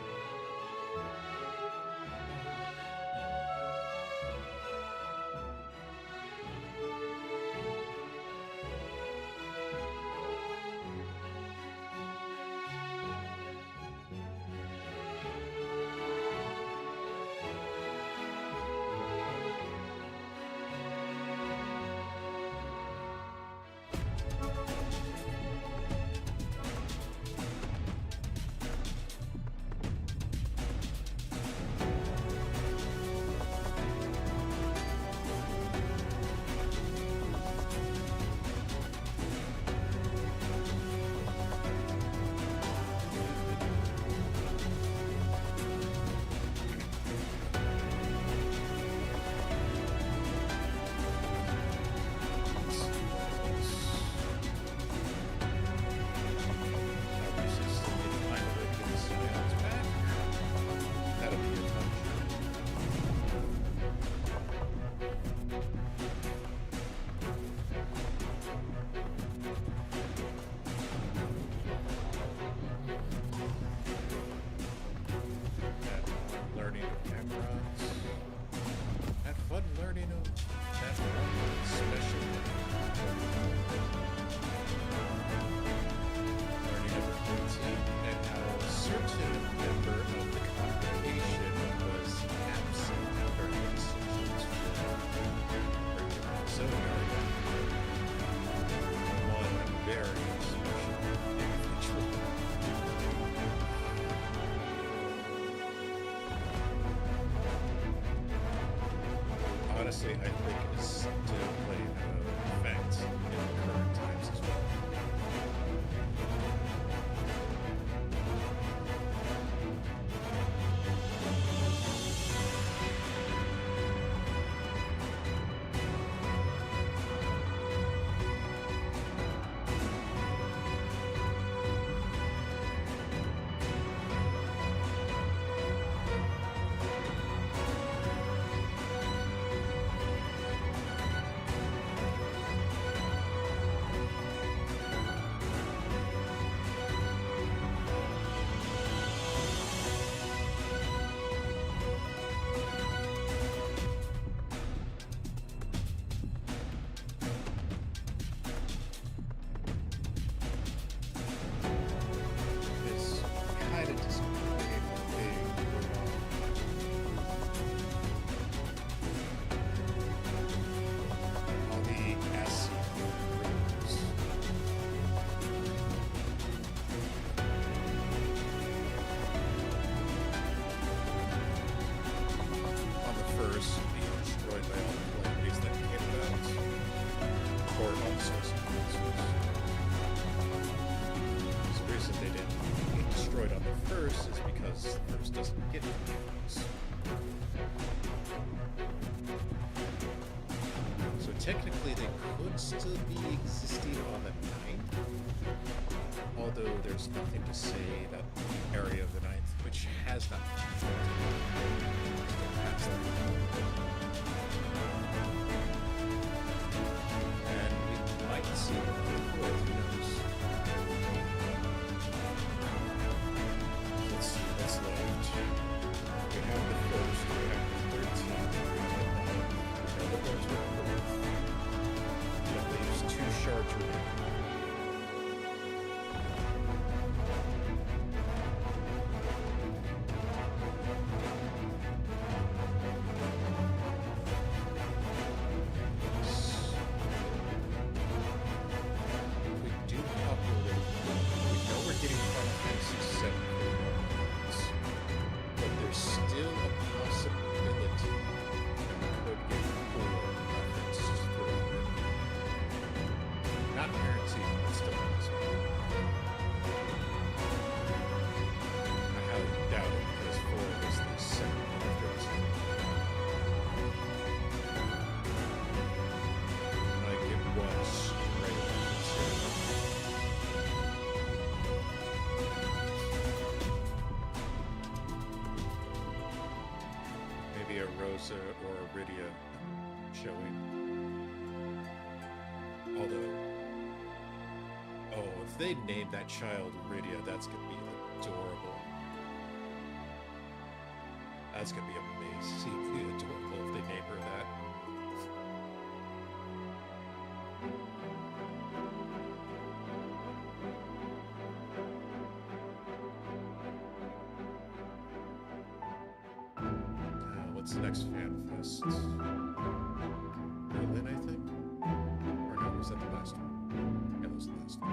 B: Honestly, I think it's still playing an effect in the current times as well. first is because the first doesn't get names. So technically they could still be existing on the 9th, although there's nothing to say that the area of the 9th, which has not still has that. And we might see the 4th, who knows? Let's see what's left. We have the 1st, we have the 13th, we have the 4th. That leaves 2 shards remaining. Or Iridia showing. Although, if they name that child Iridia, that's gonna be adorable. That's gonna be amazingly adorable if they name her that. What's the next fan fest? Berlin, I think? Or no, was that the last one? Yeah, that was the last one.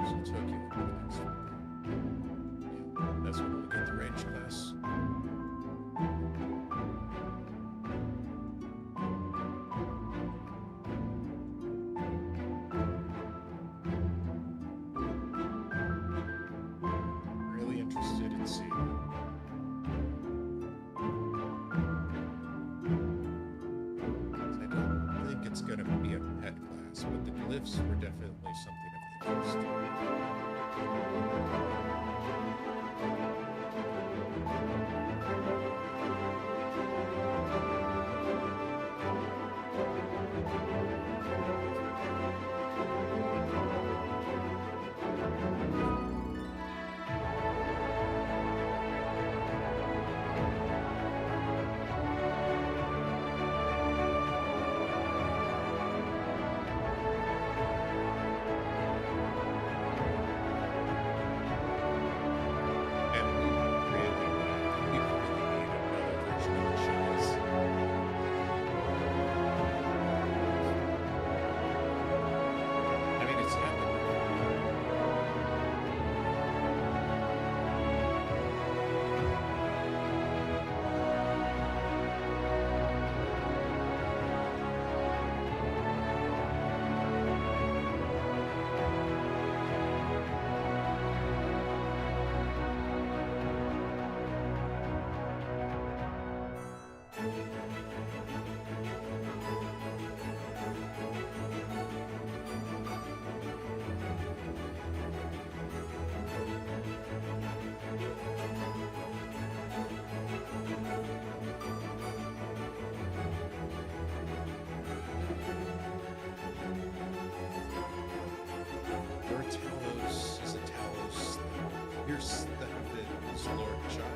B: So Tokyo will be the next one. Yeah, that's when we'll get the range class. Really interested in seeing it. It's going to be a pet class, but the glyphs were definitely something of interest. Pierce the heavens, Lord Child.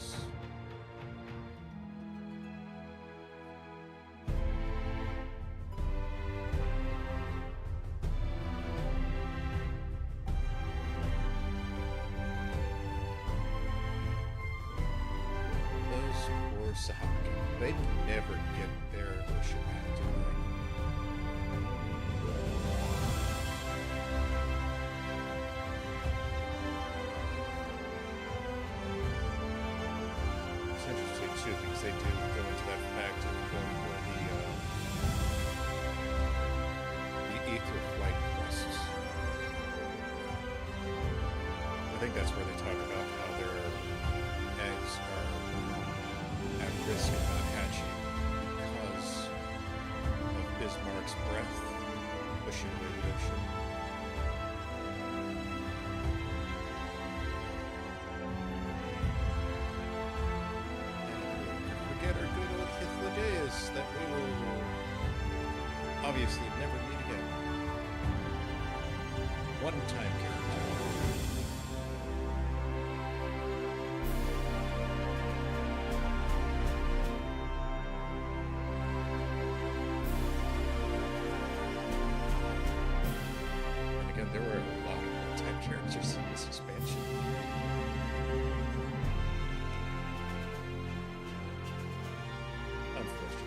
B: Diabolos. Those poor Sahaki. They'd never get their ocean back, do they? It's interesting too because they do go into that fact of where the ether flight quests. I think that's where they talk about how their eggs are at risk of not hatching because of Bismarck's breath pushing away the ocean. Forget our good old Hythlodaeus that we will obviously never meet again. One-time character. And again, there were a lot of one-time characters in this expansion. Unfortunately.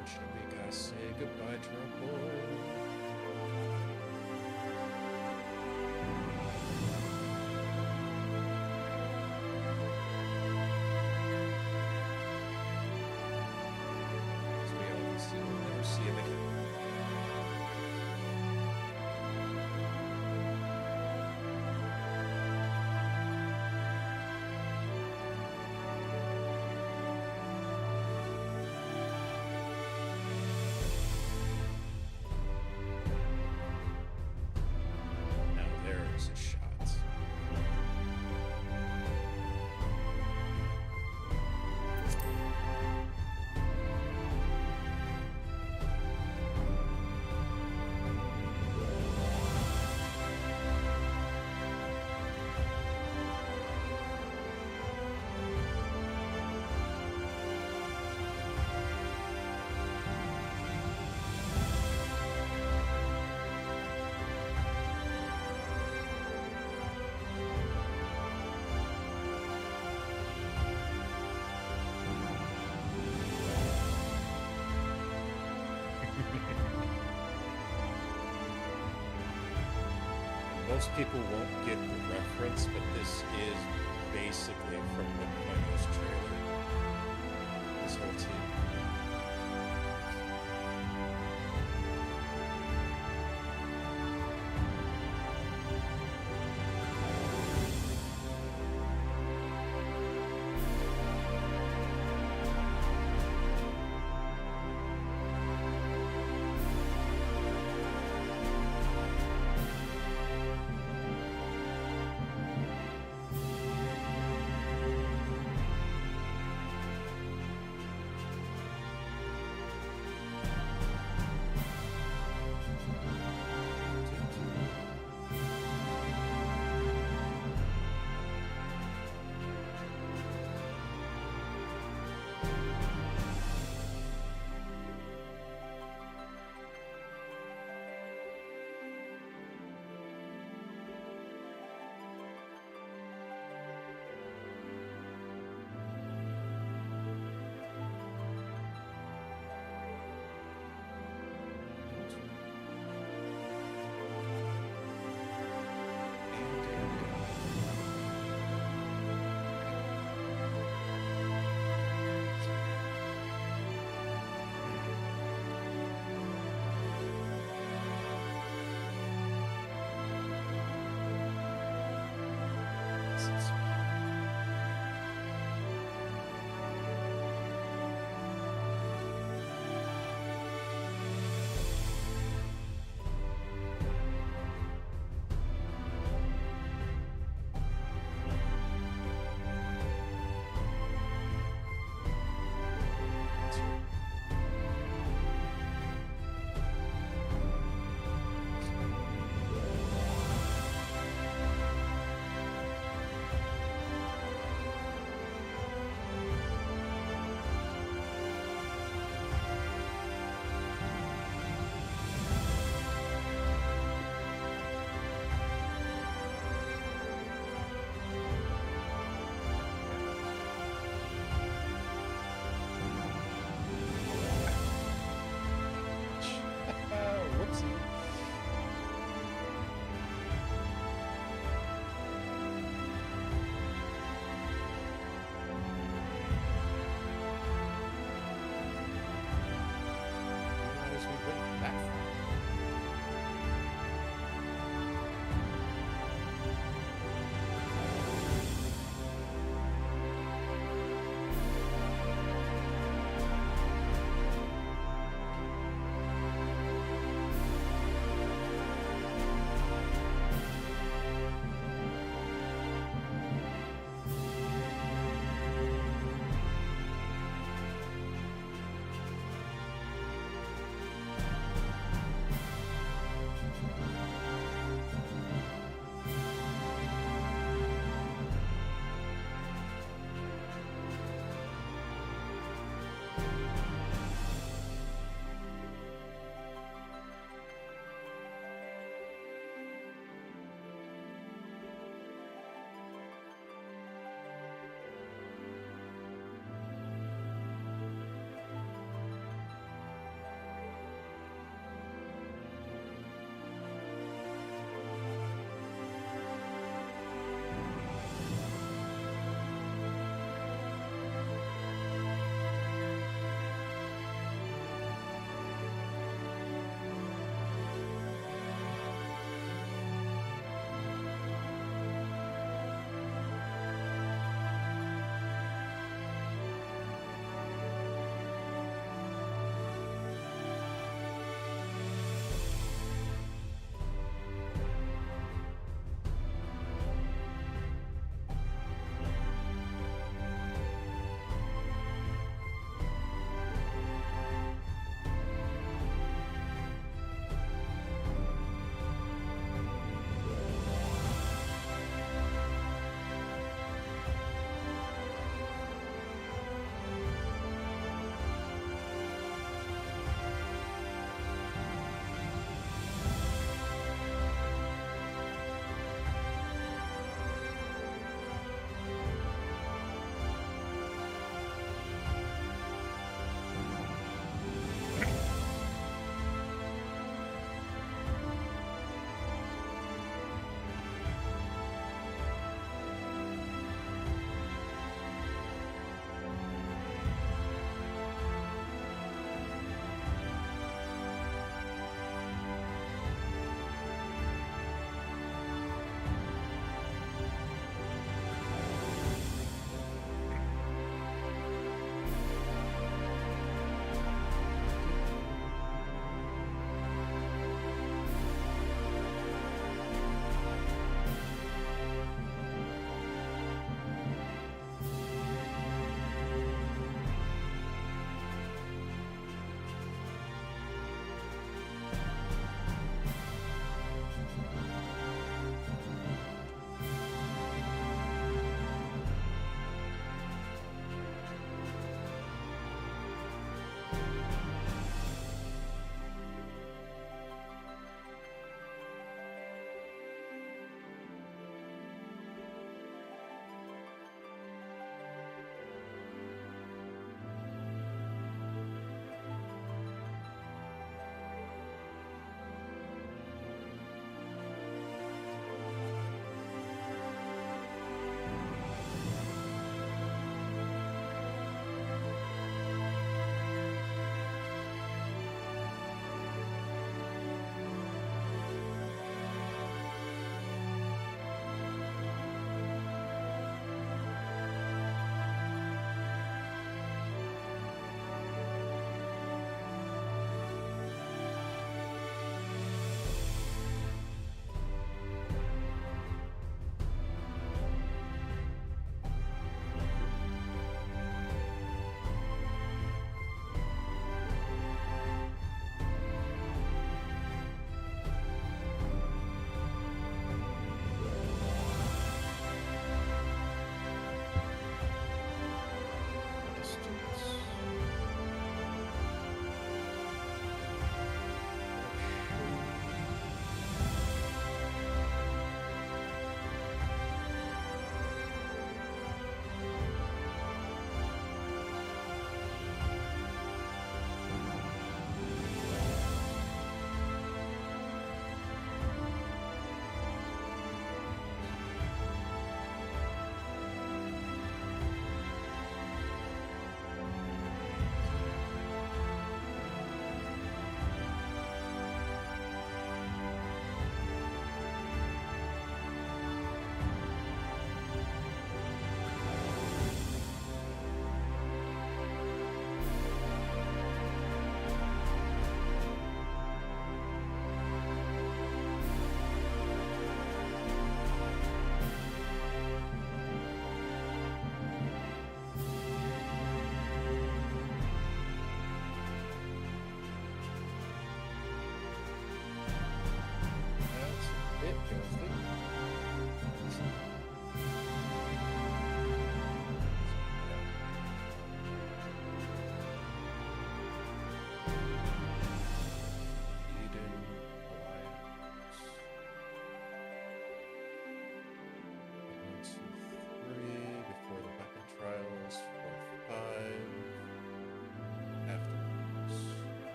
B: Unfortunately, we gotta say goodbye to our boy. As we obviously will never see him again. Now there's a shot. Most people won't get the reference, but this is basically from the Minos trailer. This whole team.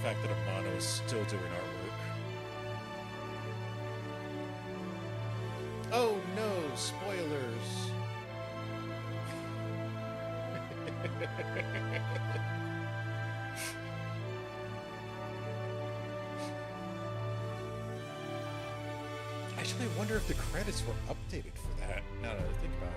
B: fact that Amano is still doing artwork. Oh no, spoilers! Actually, I wonder if the credits were updated for that, now that I think about it.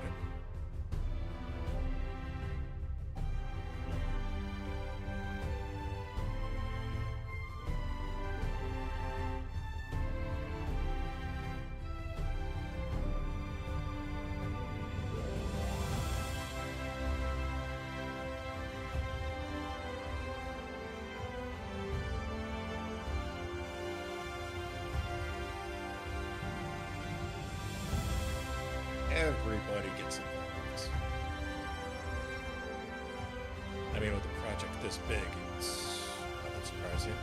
B: Everybody gets involved. I mean, with a project this big, it's nothing surprising.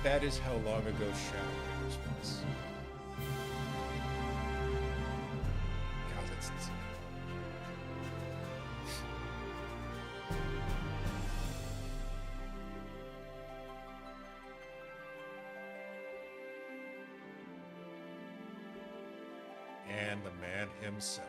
B: That is how long ago Shadowbringers was. God, that's insane. And the man himself.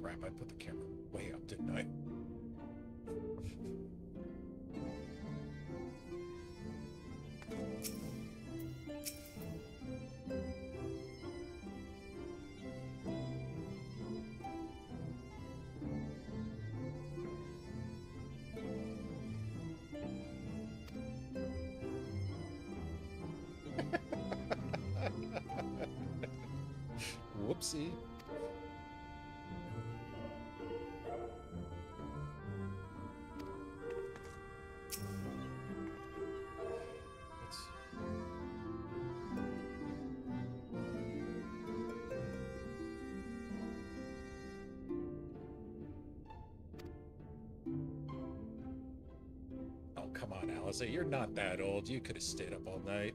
B: Crap, I put the camera way up, didn't I? Whoopsie. Oh, come on, Alice. You're not that old. You could have stayed up all night.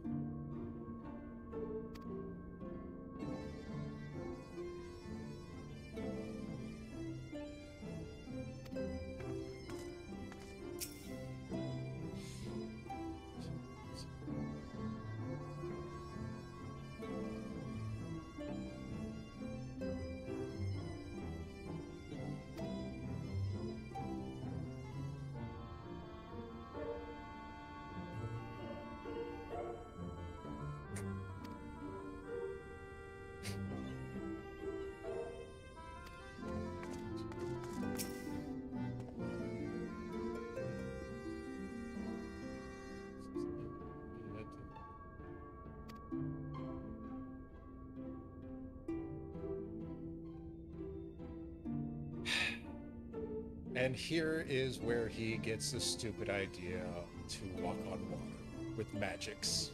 B: And here is where he gets the stupid idea to walk on water with magics.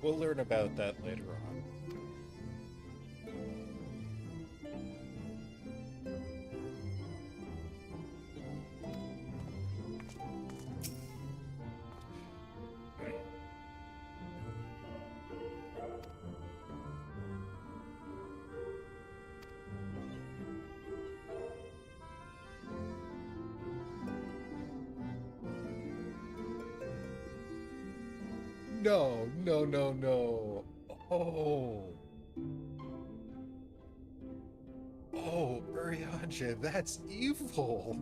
B: We'll learn about that later on. No, no, no, no. Oh. Oh, Urianger, that's evil.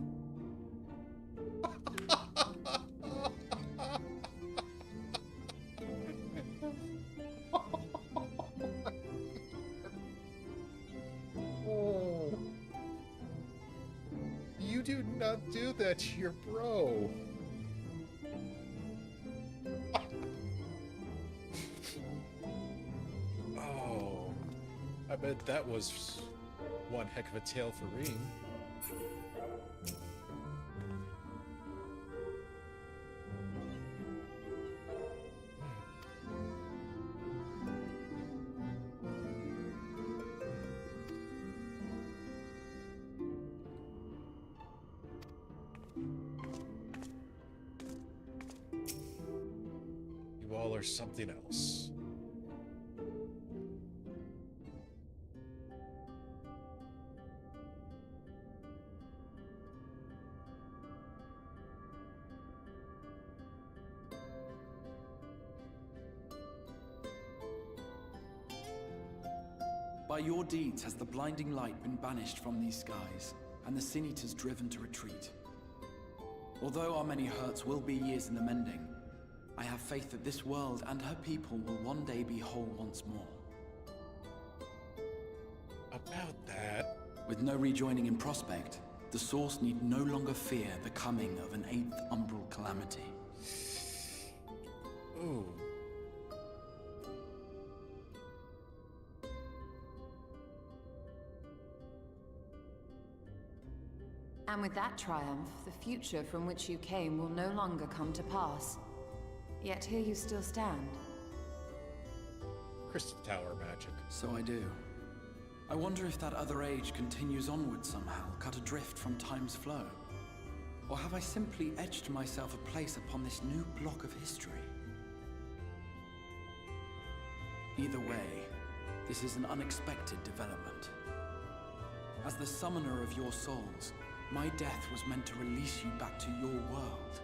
B: Oh. You do not do that to your bro. Oh. I bet that was one heck of a tale for Reem. You all are something else.
U: By your deeds has the blinding light been banished from these skies, and the Sin Eaters driven to retreat. Although our many hurts will be years in the mending, I have faith that this world and her people will one day be whole once more.
B: About that...
U: With no rejoining in prospect, the Source need no longer fear the coming of an 8th umbral calamity.
B: Ooh.
K: And with that triumph, the future from which you came will no longer come to pass. Yet here you still stand.
B: Crystal Tower magic.
U: So I do. I wonder if that other age continues onward somehow, cut adrift from time's flow. Or have I simply etched myself a place upon this new block of history? Either way, this is an unexpected development. As the summoner of your souls, my death was meant to release you back to your world.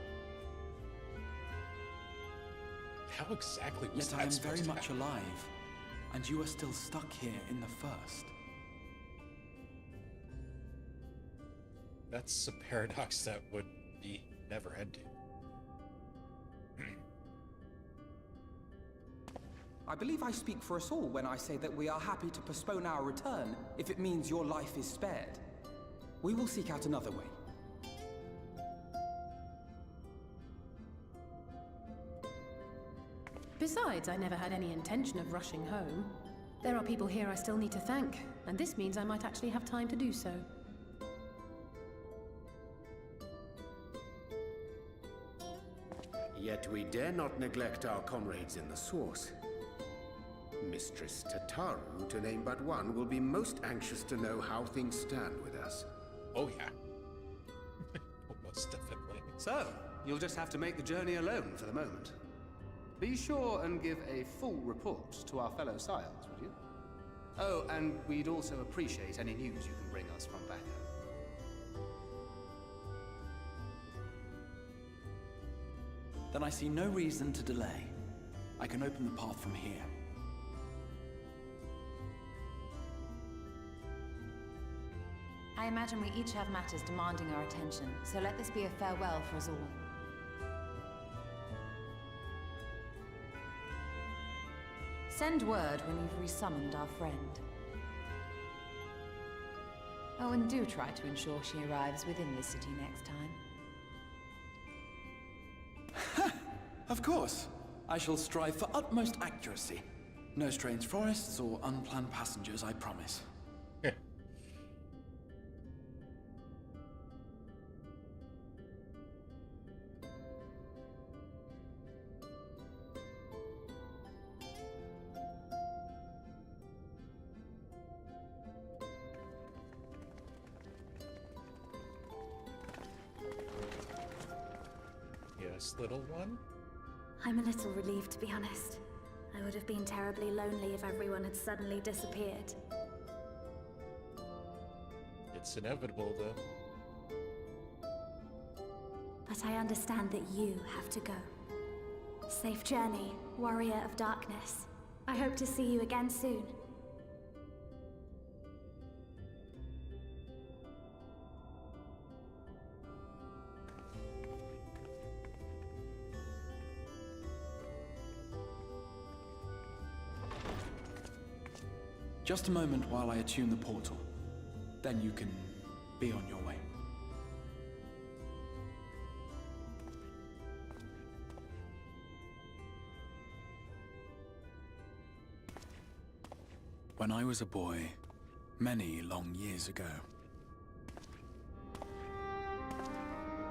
B: How exactly was
U: Yet
B: that
U: I am
B: supposed
U: very
B: to
U: much
B: happen?
U: alive, and you are still stuck here in the First.
B: That's a paradox that would be never-ending.
V: I believe I speak for us all when I say that we are happy to postpone our return if it means your life is spared. We will seek out another way.
J: Besides, I never had any intention of rushing home. There are people here I still need to thank, and this means I might actually have time to do so.
F: Yet we dare not neglect our comrades in the Source. Mistress Tataru, to name but one, will be most anxious to know how things stand with us.
B: Oh yeah. Most definitely.
W: So, you'll just have to make the journey alone for the moment. Be sure and give a full report to our fellow scions, would you? Oh, and we'd also appreciate any news you can bring us from back home.
U: Then I see no reason to delay. I can open the path from here.
K: I imagine we each have matters demanding our attention, so let this be a farewell for us all. Send word when you've resummoned our friend. Oh, and do try to ensure she arrives within the city next time.
U: Of course. I shall strive for utmost accuracy. No strange forests or unplanned passengers, I promise.
B: Yes, little one?
I: I'm a little relieved, to be honest. I would have been terribly lonely if everyone had suddenly disappeared.
B: It's inevitable, though.
I: But I understand that you have to go. Safe journey, warrior of darkness. I hope to see you again soon.
U: Just a moment while I attune the portal. Then you can be on your way. When I was a boy, many long years ago,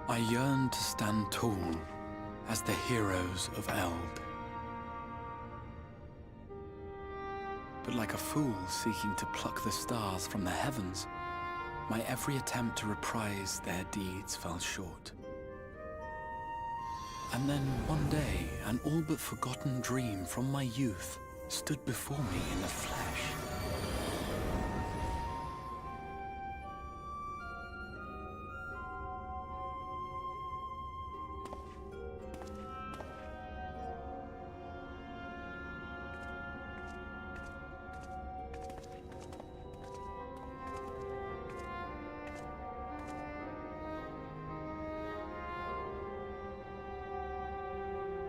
U: I yearned to stand tall as the heroes of Eld. But like a fool seeking to pluck the stars from the heavens, my every attempt to reprise their deeds fell short. And then one day, an all but forgotten dream from my youth stood before me in the flesh.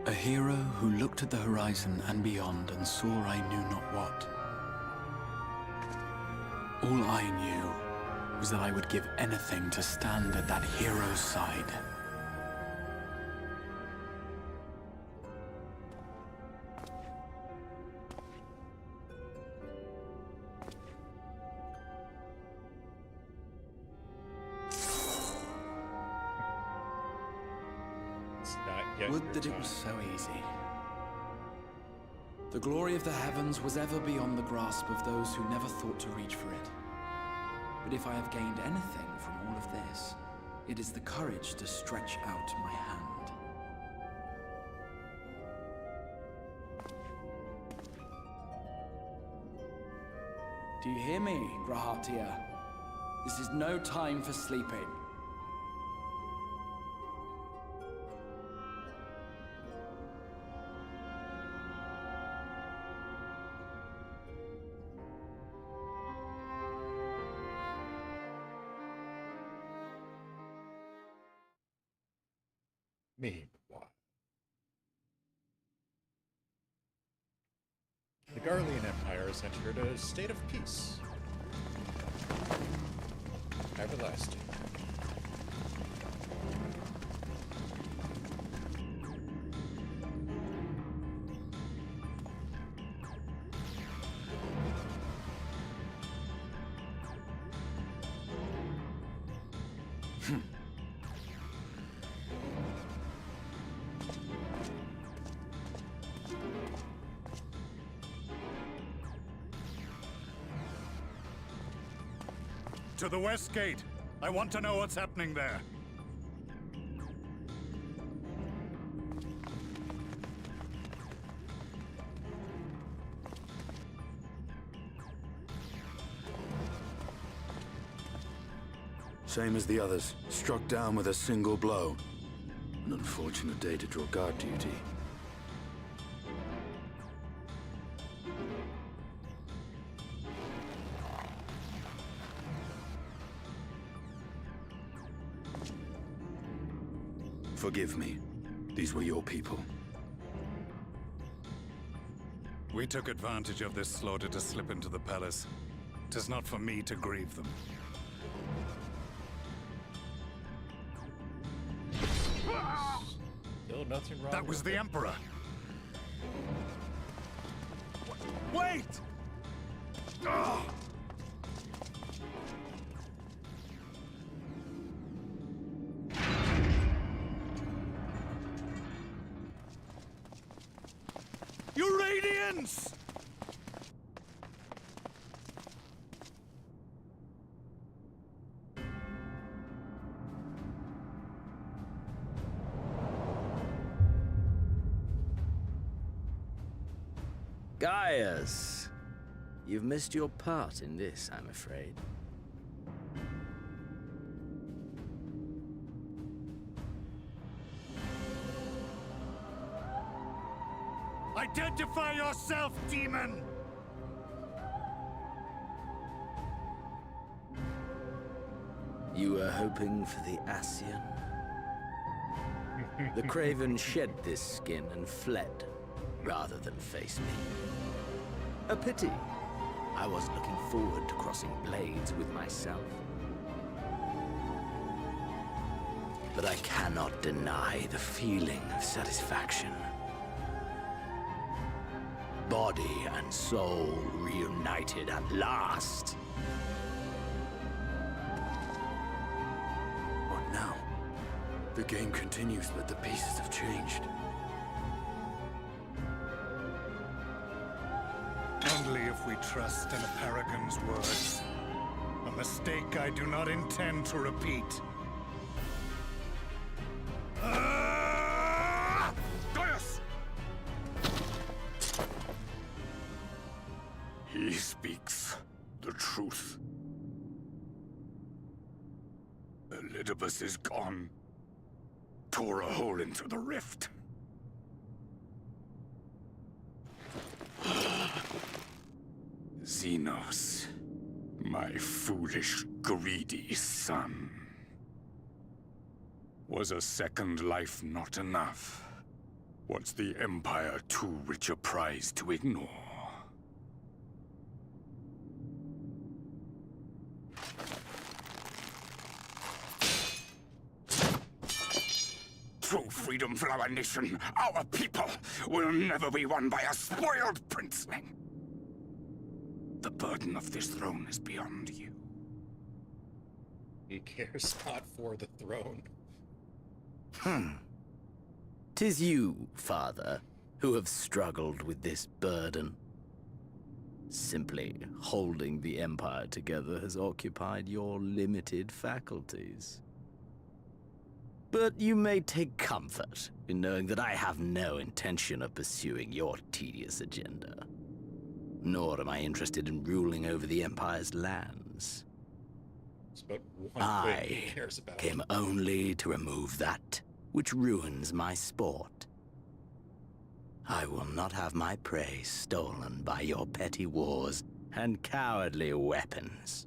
U: A hero who looked at the horizon and beyond and saw I knew not what. All I knew was that I would give anything to stand at that hero's side. Would that it was so easy. The glory of the heavens was ever beyond the grasp of those who never thought to reach for it. But if I have gained anything from all of this, it is the courage to stretch out my hand. Do you hear me, Grahatia? This is no time for sleeping.
B: Meanwhile, the Garlean Empire has entered a state of peace. Everlasting.
H: To the west gate. I want to know what's happening there.
M: Same as the others. Struck down with a single blow. An unfortunate day to draw guard duty. Forgive me. These were your people.
H: We took advantage of this slaughter to slip into the palace. 'Tis not for me to grieve them.
B: Still nothing wrong.
H: That was the Emperor. Wait! Your Radiance!
R: Gaius, you've missed your part in this, I'm afraid.
H: Identify yourself, demon!
R: You were hoping for the Ascian? The Craven shed this skin and fled, rather than face me. A pity. I was looking forward to crossing blades with myself. But I cannot deny the feeling of satisfaction. Body and soul reunited at last.
M: What now? The game continues, but the pieces have changed.
H: Only if we trust in a paragon's words. A mistake I do not intend to repeat. Gaius!
N: He speaks the truth. Elidibus is gone. Tore a hole into the rift. Xenos, my foolish, greedy son. Was a second life not enough? Was the Empire too rich a prize to ignore? True freedom for our nation, our people, will never be won by a spoiled princeling. The burden of this throne is beyond you.
B: He cares not for the throne.
R: 'Tis you, father, who have struggled with this burden. Simply holding the Empire together has occupied your limited faculties. But you may take comfort in knowing that I have no intention of pursuing your tedious agenda. Nor am I interested in ruling over the Empire's lands.
B: It's about one thing he cares about.
R: Came only to remove that which ruins my sport. I will not have my prey stolen by your petty wars and cowardly weapons.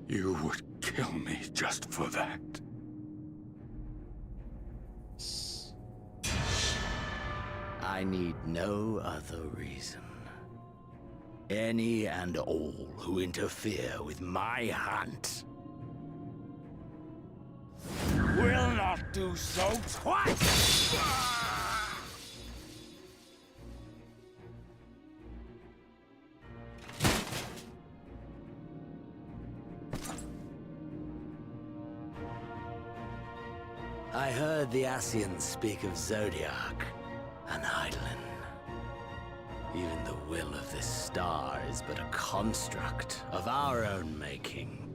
N: You would kill me just for that.
R: I need no other reason. Any and all who interfere with my hunt will not do so twice! I heard the Ascians speak of Zodiac and Eidolon. Even the will of this star is but a construct of our own making.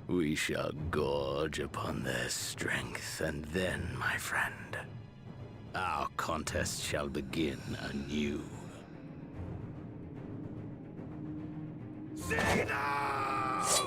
R: We shall gorge upon their strength, and then, my friend, our contest shall begin anew.
N: Xenos!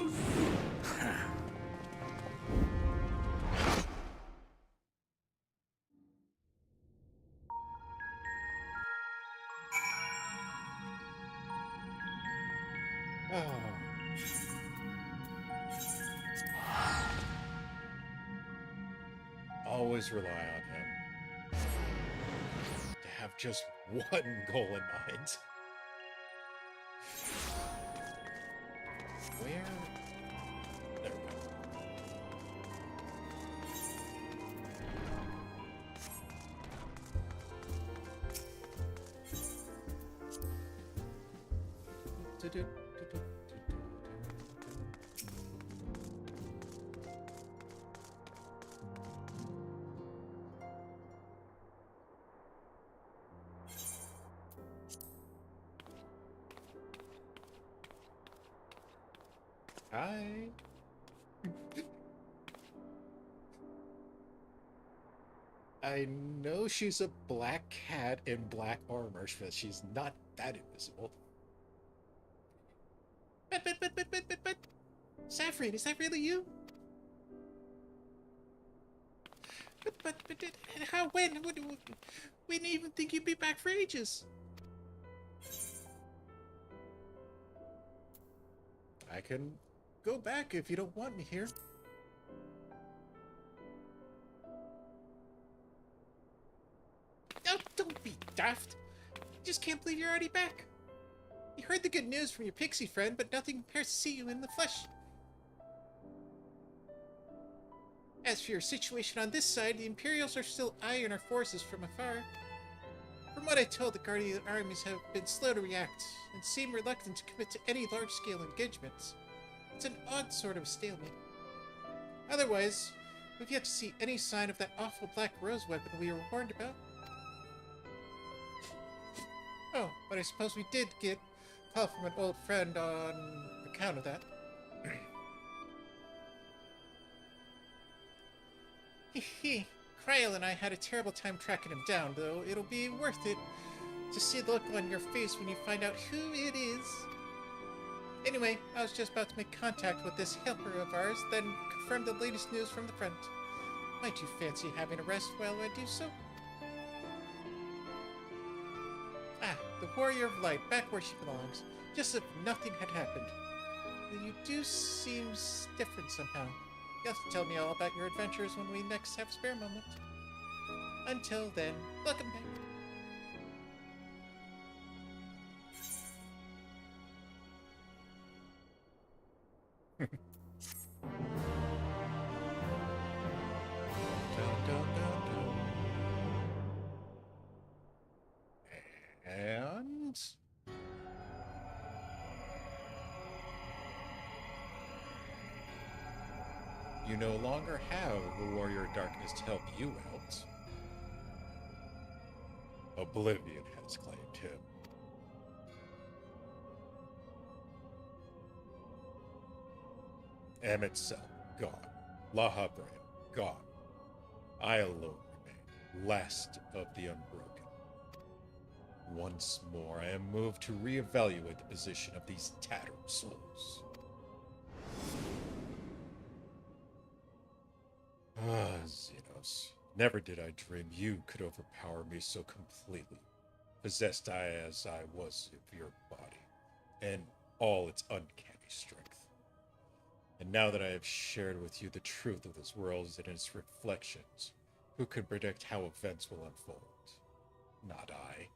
B: Always rely on him to have just one goal in mind. Where? There we go. Hi. I know she's a black cat in black armor, but she's not that invisible. But... Saphrine, is that really you? But how, when? We didn't even think you'd be back for ages. I can go back if you don't want me here. Oh, don't be daft. I just can't believe you're already back. You heard the good news from your pixie friend, but nothing compares to see you in the flesh. As for your situation on this side, the Imperials are still eyeing our forces from afar. From what I told, the Guardian armies have been slow to react, and seem reluctant to commit to any large-scale engagements. It's an odd sort of stalemate. Otherwise, we've yet to see any sign of that awful black rose weapon we were warned about. Oh, but I suppose we did get a call from an old friend on account of that. Hee. Kryl and I had a terrible time tracking him down, though it'll be worth it to see the look on your face when you find out who it is. Anyway, I was just about to make contact with this helper of ours, then confirm the latest news from the front. Might you fancy having a rest while I do so? Ah, the Warrior of Light, back where she belongs, just as if nothing had happened. You do seem different somehow. You'll have to tell me all about your adventures when we next have a spare moment. Until then, welcome back. And... you no longer have the Warrior of Darkness to help you out. Oblivion has claimed him. Emet-Selch, gone. Lahabrea, gone. I alone remain, last of the unbroken. Once more, I am moved to reevaluate the position of these tattered souls. Ah, Xenos. Never did I dream you could overpower me so completely, possessed as I was of your body, and all its uncanny strength. And now that I have shared with you the truth of this world and its reflections, who could predict how events will unfold? Not I.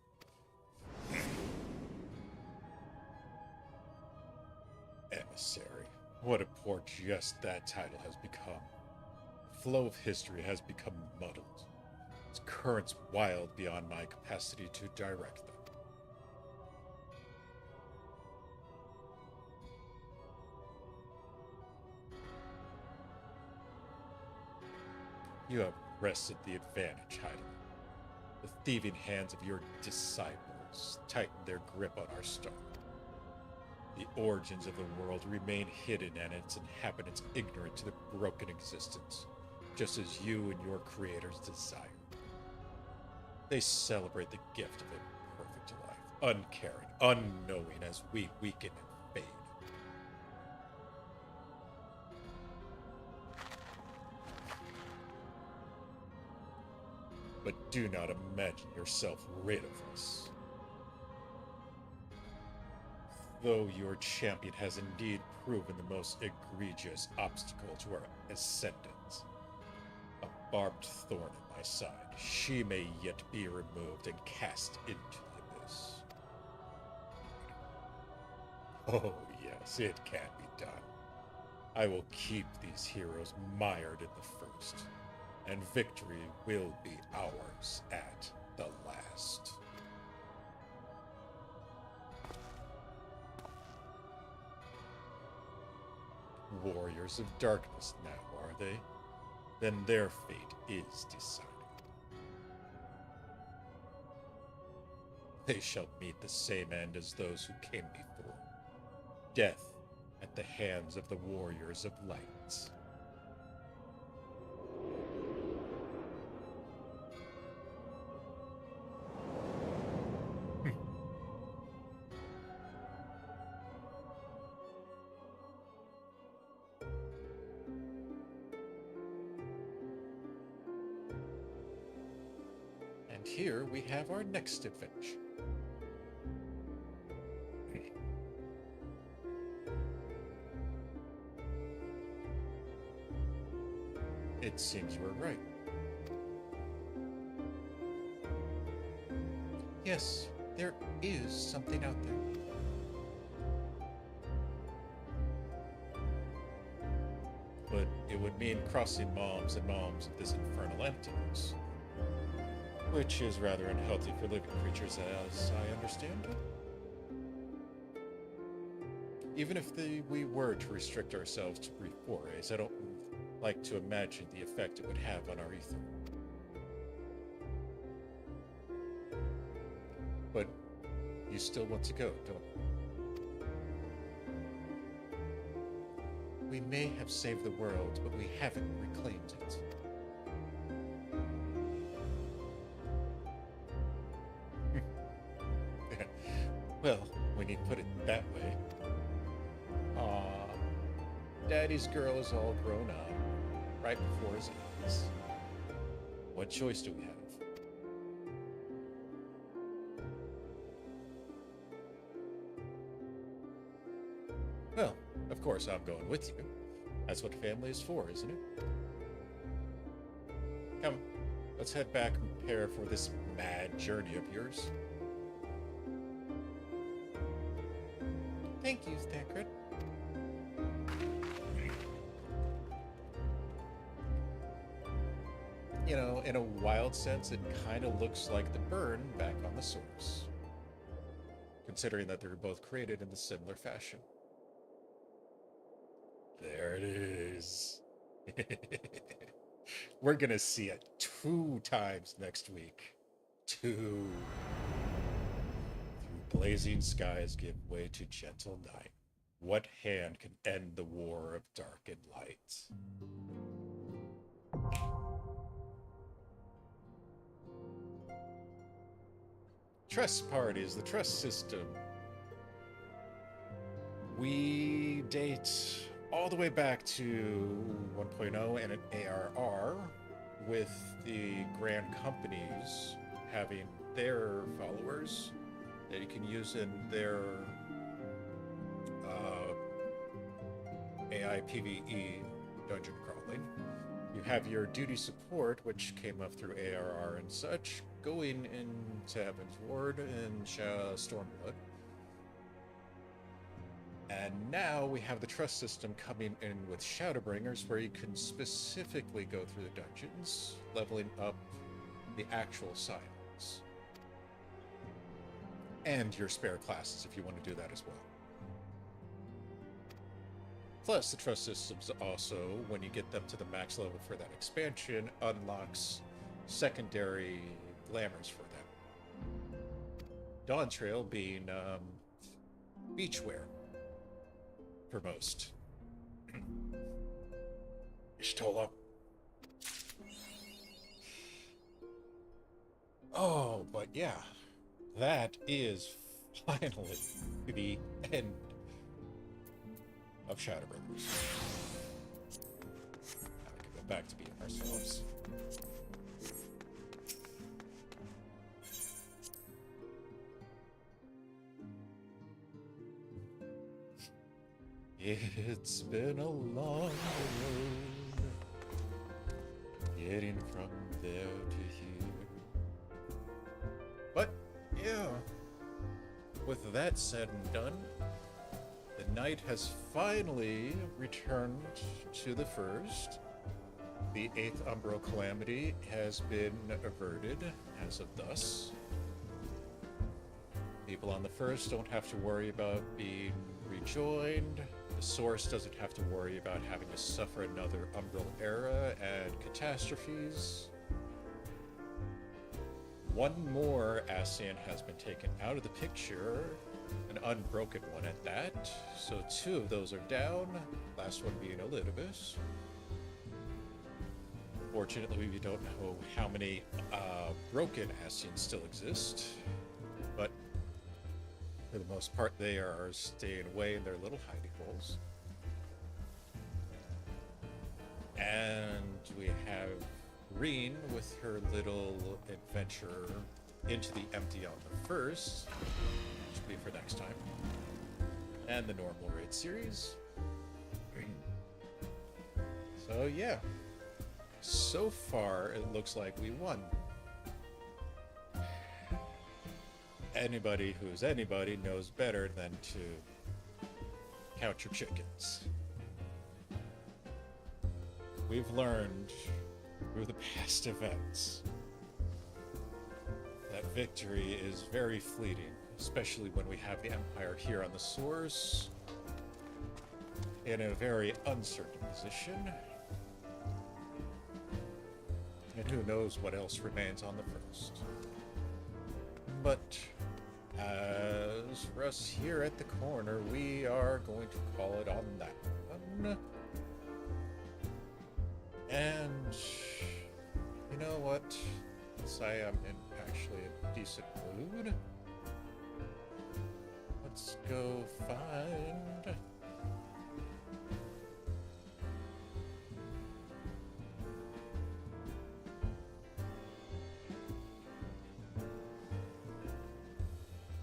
B: Emissary. What a poor jest that title has become. The flow of history has become muddled. Its currents wild beyond my capacity to direct them. You have wrested the advantage, Heidelberg. The thieving hands of your disciples tighten their grip on our star. The origins of the world remain hidden and its inhabitants ignorant to the broken existence, just as you and your creators desire. They celebrate the gift of imperfect life, uncaring, unknowing as we weaken and fade. But do not imagine yourself rid of us. Though your champion has indeed proven the most egregious obstacle to our ascendance, a barbed thorn at my side, she may yet be removed and cast into the abyss. Oh yes, it can be done. I will keep these heroes mired in the first, and victory will be ours at the last. Warriors of Darkness now, are they? Then their fate is decided. They shall meet the same end as those who came before. Death at the hands of the Warriors of Light. And here we have our next adventure. It seems we're right. Yes, there is something out there. But it would mean crossing moms and moms of this infernal emptiness, which is rather unhealthy for living creatures, as I understand. Even if we were to restrict ourselves to brief forays, I don't like to imagine the effect it would have on our ether. But you still want to go, don't you? We may have saved the world, but we haven't reclaimed it. Well, when you put it that way. Aw, Daddy's girl is all grown up, right before his eyes. What choice do we have? Well, of course I'm going with you. That's what family is for, isn't it? Come, let's head back and prepare for this mad journey of yours. Thank you, Thackeray. You know, in a wild sense, it kind of looks like the burn back on the source, considering that they were both created in a similar fashion. There it is. We're gonna see it 2 times next week. 2. Through blazing skies give way to gentle night. What hand can end the war of dark and light? Trust parties, the trust system. We date all the way back to 1.0 and an ARR, with the grand companies having their followers that you can use in their AI PvE dungeon crawling. You have your duty support, which came up through ARR and such, going into Heaven's Ward and Stormblood. And now we have the trust system coming in with Shadowbringers, where you can specifically go through the dungeons, leveling up the actual scions. And your spare classes, if you want to do that as well. Plus, the trust systems also, when you get them to the max level for that expansion, unlocks secondary glamours for them. Dawn Trail being beachwear for most. Ishtola. Oh, but yeah, that is finally the end of Shadowbringers. Now we can go back to being ourselves. It's been a long road getting from there to here. But yeah, with that said and done, the night has finally returned to the first. The 8th Umbral Calamity has been averted as of thus. People on the first don't have to worry about being rejoined. The source doesn't have to worry about having to suffer another Umbral era and catastrophes. One more Ascian has been taken out of the picture, an unbroken one at that, so 2 of those are down, last one being Elidibus. Fortunately, we don't know how many broken Ascians still exist, but for the most part they are staying away in their little hidey holes. And we have Saphrine with her little adventure into the empty on the first, which will be for next time, and the normal raid series. So yeah, so far it looks like we won. Anybody who's anybody knows better than to count your chickens. We've learned through the past events that victory is very fleeting, especially when we have the Empire here on the source in a very uncertain position. And who knows what else remains on the first. But as for us here at the corner, we are going to call it on that one. And you know what? Since I am in actually a decent mood, let's go find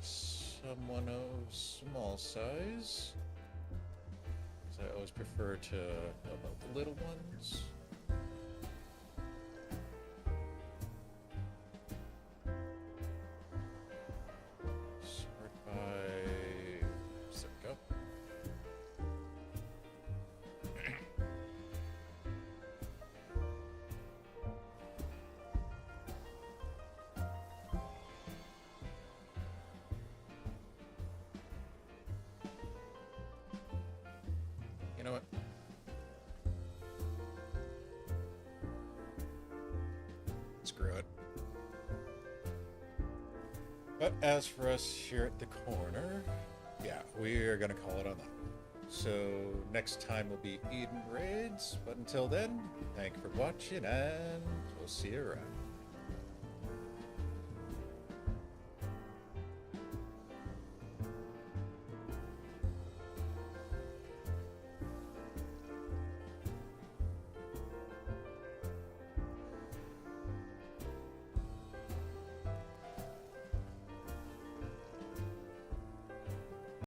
B: someone of small size. I always prefer to know about the little ones. Sort by... There we go. You know what? Screw it. But as for us here at the corner, yeah, we are gonna call it on that. So next time will be Eden Raids, but until then, thank you for watching and we'll see you around.